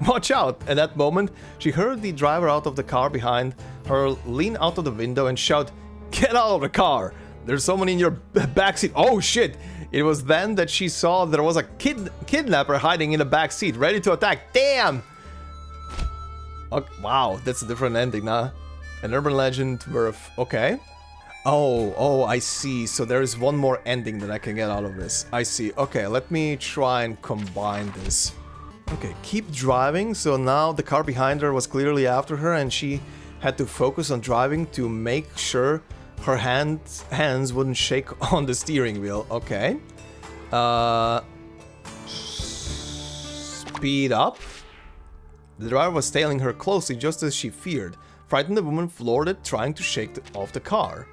Watch out! At that moment, she heard the driver out of the car behind her lean out of the window and shout, "Get out of the car! There's someone in your backseat." Oh shit! It was then that she saw there was a kidnapper hiding in the backseat, ready to attack. Damn! Okay, wow, that's a different ending, huh? An urban legend worth... Okay. Oh, I see. So there is one more ending that I can get out of this. I see. Okay, let me try and combine this. Okay, keep driving. So now the car behind her was clearly after her, and she had to focus on driving to make sure her hands wouldn't shake on the steering wheel. Okay. Speed up. The driver was tailing her closely, just as she feared. Frightened, the woman floored it, trying to shake off the car.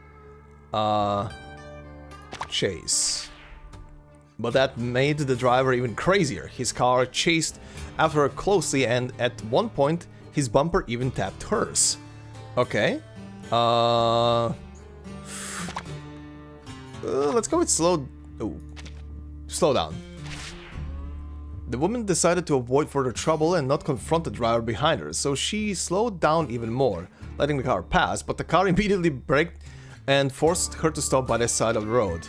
Chase. But that made the driver even crazier. His car chased after her closely, and at one point, his bumper even tapped hers. Okay. Let's go with slow down. The woman decided to avoid further trouble and not confront the driver behind her, so she slowed down even more, letting the car pass, but the car immediately braked and forced her to stop by the side of the road.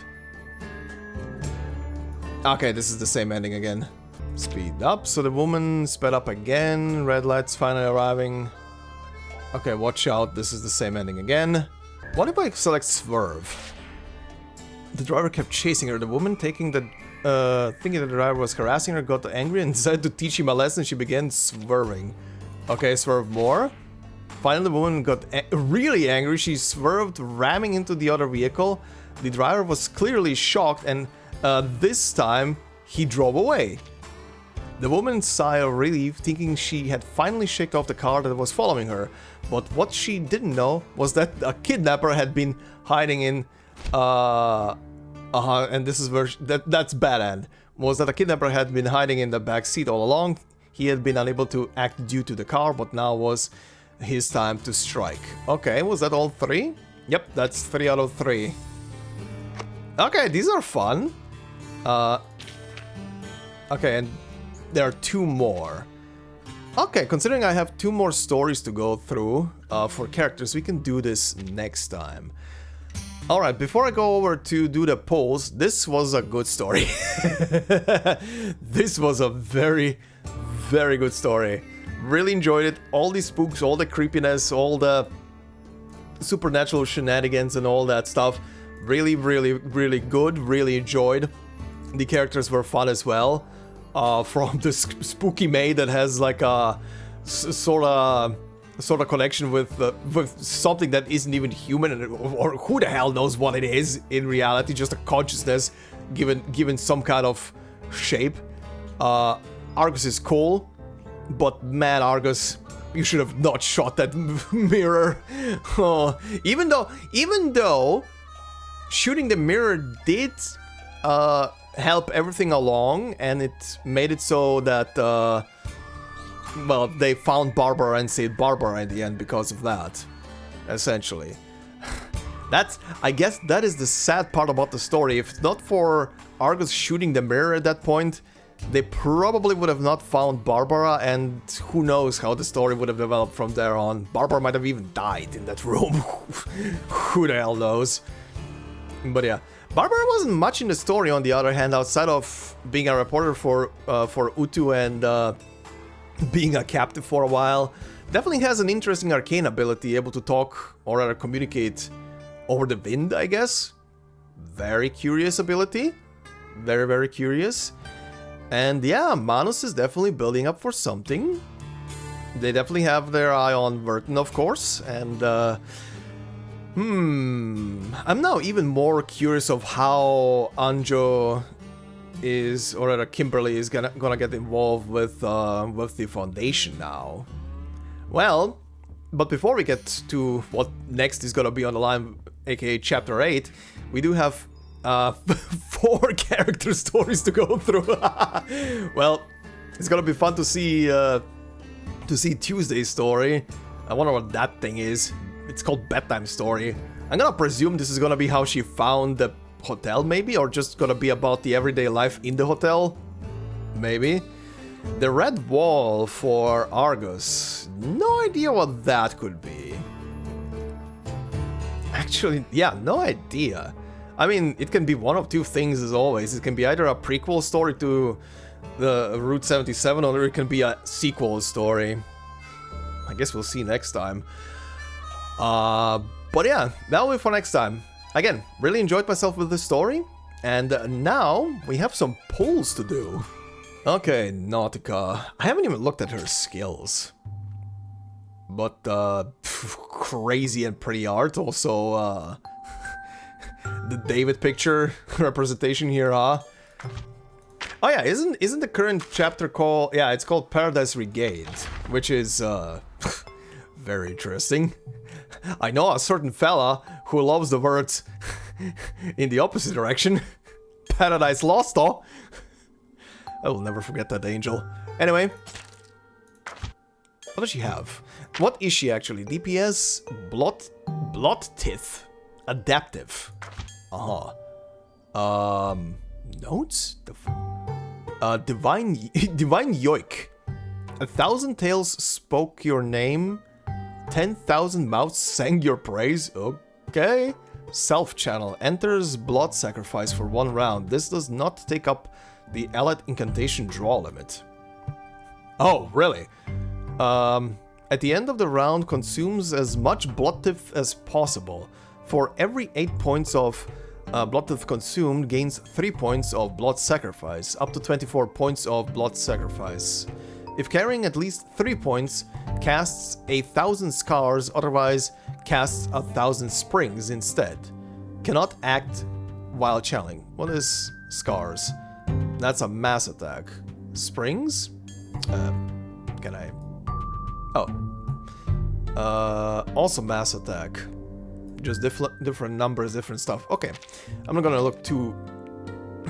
Okay, this is the same ending again. Speed up, so the woman sped up again, red lights finally arriving. Okay, watch out, this is the same ending again. What if I select swerve? The driver kept chasing her. The woman, thinking that the driver was harassing her, got angry and decided to teach him a lesson. She began swerving. Okay, swerve more. Finally, the woman got really angry. She swerved, ramming into the other vehicle. The driver was clearly shocked, and this time he drove away. The woman sighed of relief, thinking she had finally shaken off the car that was following her. But what she didn't know was that a kidnapper had been hiding in... and this is where that's bad end. Was that a kidnapper had been hiding in the back seat all along. He had been unable to act due to the car, but now was his time to strike. Okay, was that all three? Yep, that's 3 out of 3. Okay, these are fun. Okay, and there are 2 more. Okay, considering I have 2 more stories to go through for characters, we can do this next time. Alright, before I go over to do the polls, this was a good story. This was a very, very good story. Really enjoyed it. All the spooks, all the creepiness, all the supernatural shenanigans and all that stuff. Really, really, really good. Really enjoyed. The characters were fun as well. From the spooky maid that has like a sort of connection with something that isn't even human, or who the hell knows what it is in reality, just a consciousness given some kind of shape. Argus is cool, but man, Argus, you should have not shot that mirror. Even though shooting the mirror did help everything along, and it made it so that well, they found Barbara and saved Barbara in the end because of that, essentially. I guess that is the sad part about the story. If not for Argus shooting the mirror at that point, they probably would have not found Barbara, and who knows how the story would have developed from there on. Barbara might have even died in that room. Who the hell knows? But yeah, Barbara wasn't much in the story, on the other hand, outside of being a reporter for Utu and being a captive for a while. Definitely has an interesting arcane ability, able to talk, or rather communicate over the wind, I guess. Very curious ability. Very, very curious. And yeah, Manus is definitely building up for something. They definitely have their eye on Vertin, of course. And I'm now even more curious of how Anjo is, or rather Kimberly is gonna get involved with the Foundation now. Well, but before we get to what next is gonna be on the line, aka Chapter 8, we do have 4 character stories to go through. Well, it's gonna be fun to see Tuesday's story. I wonder what that thing is. It's called Bedtime Story. I'm gonna presume this is gonna be how she found the hotel, maybe, or just gonna be about the everyday life in the hotel, maybe. The red wall for Argus. No idea what that could be. Actually, yeah, no idea. I mean, it can be one of two things as always. It can be either a prequel story to the Route 77, or it can be a sequel story. I guess we'll see next time. But yeah, that'll be for next time. Again, really enjoyed myself with this story, and now we have some pulls to do. Okay, Nautica. I haven't even looked at her skills. But, crazy and pretty art, also, the David picture representation here, huh? Oh yeah, isn't the current chapter called... Yeah, it's called Paradise Regained, which is, very interesting. I know a certain fella who loves the words in the opposite direction. Paradise Lost, though. I will never forget that angel. Anyway. What does she have? What is she actually? DPS, Blot Tith, Adaptive. Notes? Divine Yoik. 1,000 tales spoke your name. 10,000 mouths sang your praise. Okay. Self-channel. Enters blood sacrifice for 1 round. This does not take up the allied incantation draw limit. Oh, really? At the end of the round, consumes as much blood tiff as possible. For every 8 points of blood tiff consumed, gains 3 points of blood sacrifice, up to 24 points of blood sacrifice. If carrying at least 3 points, casts 1,000 scars, otherwise casts 1,000 springs instead. Cannot act while channeling. What is scars? That's a mass attack. Springs? Can I... Oh. Also mass attack. Just different numbers, different stuff. Okay. I'm not gonna look too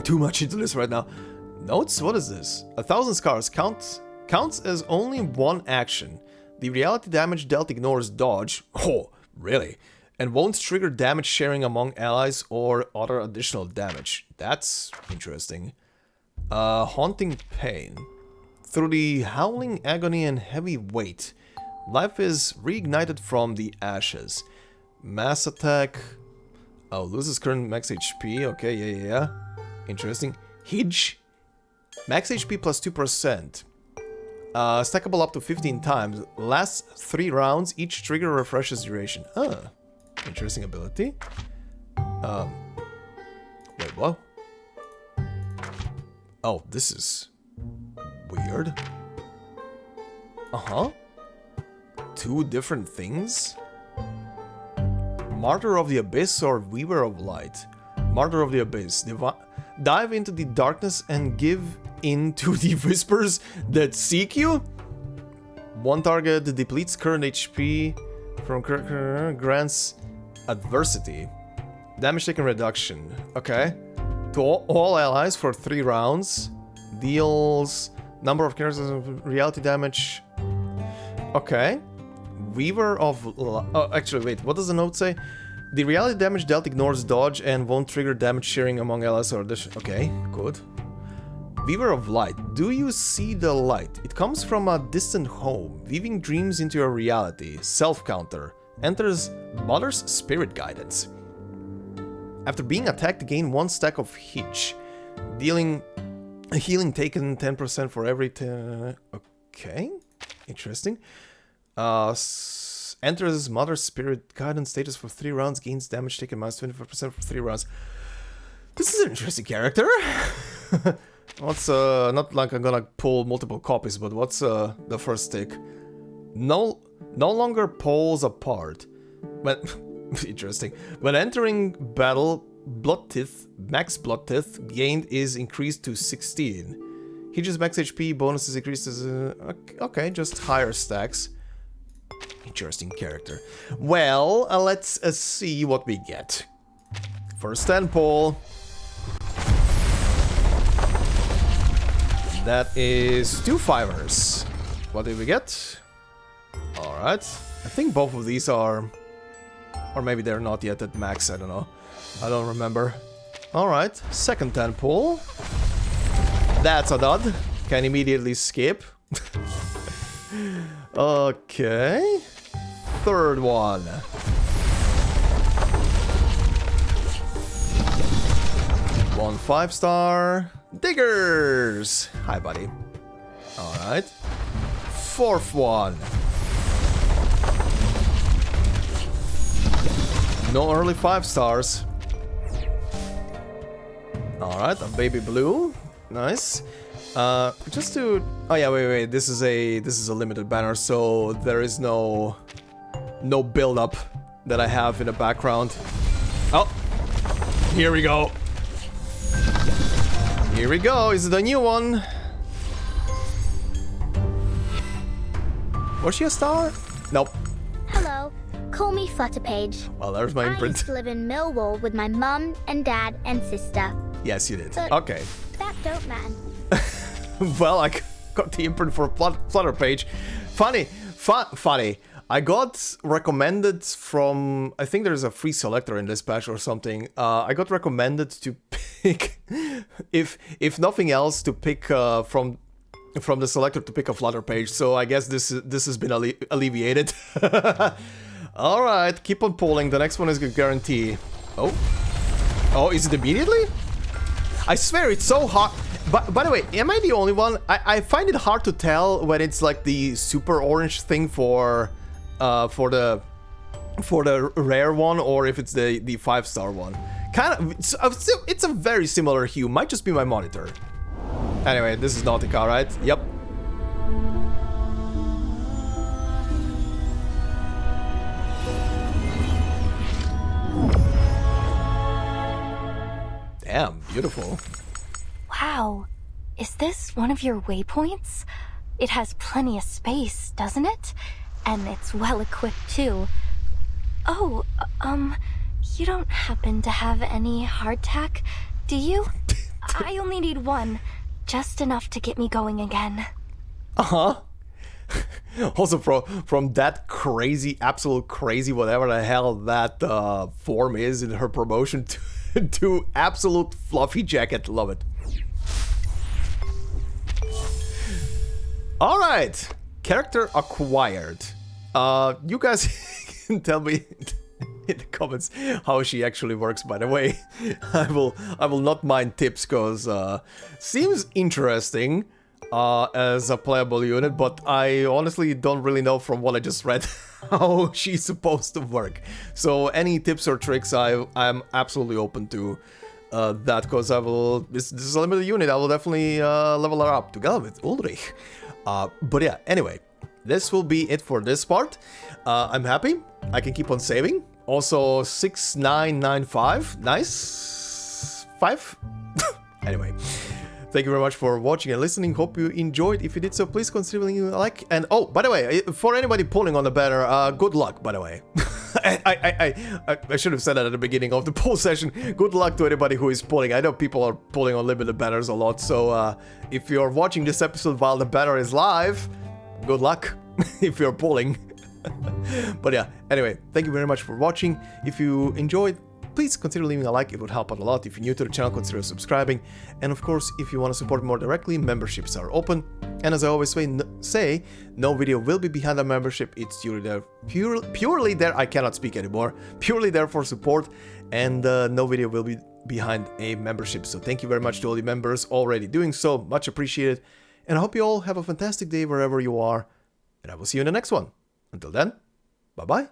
much into this right now. Notes? What is this? 1,000 scars counts as only 1 action. The reality damage dealt ignores dodge. Oh, really? And won't trigger damage sharing among allies or other additional damage. That's interesting. Haunting pain. Through the howling agony and heavy weight, life is reignited from the ashes. Mass attack. Oh, loses current max HP. Okay, yeah. Interesting. Hidge. Max HP plus 2%. Stackable up to 15 times. Lasts 3 rounds. Each trigger refreshes duration. Interesting ability. Wait, what? Oh, this is weird. 2 different things? Martyr of the Abyss or Weaver of Light? Martyr of the Abyss. Dive into the darkness and give in to the whispers that seek you? 1 target depletes current HP from grants adversity. Damage taken reduction. Okay. To all allies for 3 rounds. Deals number of characters of reality damage. Okay. Weaver of... Oh, actually, wait. What does the note say? The reality damage dealt ignores dodge and won't trigger damage sharing among allies or... Okay, good. Weaver of Light. Do you see the light? It comes from a distant home, weaving dreams into your reality. Self-counter. Enters Mother's Spirit Guidance. After being attacked, gain 1 stack of Hitch. Dealing a healing taken 10% for every... Okay. Interesting. Enters Mother's Spirit Guidance status for 3 rounds. Gains damage taken minus 25% for 3 rounds. This is an interesting character. What's, not like I'm gonna pull multiple copies, but what's, the first tick? No longer pulls apart. When, interesting. When entering battle, max blood tith gained is increased to 16. He just max HP, bonuses increased as, okay, just higher stacks. Interesting character. Well, let's see what we get. First 10 pull. That is 2 fivers. What did we get? Alright. I think both of these are... Or maybe they're not yet at max, I don't know. I don't remember. Alright, second 10 pull. That's a dud. Can immediately skip. Okay. Third one. One 5-star. Diggers! Hi, buddy. Alright. Fourth one. No early 5 stars. Alright, a baby blue. Nice. Just to... Oh yeah, wait. This is a limited banner, so there is no build-up that I have in the background. Oh! Here we go. Here we go, is it a new one? Was she a star? Nope. Hello, call me Flutterpage. Well, there's my I imprint. used to live in Millwall with my mum and dad and sister. Yes, you did. But okay. That dope man. Well, I got the imprint for Flutterpage. Funny. I got recommended from... I think there's a free selector in this patch or something. I got recommended to pick... if nothing else, to pick from the selector to pick a Flutterpage. So I guess this has been alleviated. Alright, keep on pulling. The next one is a guarantee. Oh, is it immediately? I swear it's so hard. By the way, am I the only one? I find it hard to tell when it's like the super orange thing for the rare one, or if it's the 5-star one. Kind of, it's a very similar hue. Might just be my monitor. Anyway, this is Nautica, right? Yep. Damn, beautiful. Wow. Is this one of your waypoints? It has plenty of space, doesn't it? And it's well equipped too. Oh, you don't happen to have any hardtack, do you? I only need one. Just enough to get me going again. Uh-huh. Also from that crazy, absolute crazy, whatever the hell that form is in her promotion to absolute fluffy jacket. Love it. Alright. Character acquired. You guys can tell me in the comments how she actually works, by the way. I will not mind tips, cause seems interesting as a playable unit, but I honestly don't really know from what I just read how she's supposed to work. So any tips or tricks, I'm absolutely open to that, cause this is a limited unit. I will definitely level her up together with Ulrich. But yeah, anyway, this will be it for this part. I'm happy. I can keep on saving. Also, 6995. Nice. 5. Anyway, thank you very much for watching and listening. Hope you enjoyed. If you did so, please consider leaving a like. And oh, by the way, for anybody pulling on the banner, good luck, by the way. I should have said that at the beginning of the poll session. Good luck to anybody who is pulling. I know people are pulling on limited banners a lot, so if you're watching this episode while the banner is live, good luck if you're pulling. But yeah, anyway, thank you very much for watching. If you enjoyed, please consider leaving a like. It would help out a lot. If you're new to the channel, consider subscribing. And of course, if you want to support more directly, memberships are open. And as I always say, no video will be behind a membership. It's purely there. I cannot speak anymore. Purely there for support, and no video will be behind a membership. So thank you very much to all the members already doing so. Much appreciated. And I hope you all have a fantastic day wherever you are. And I will see you in the next one. Until then, bye-bye.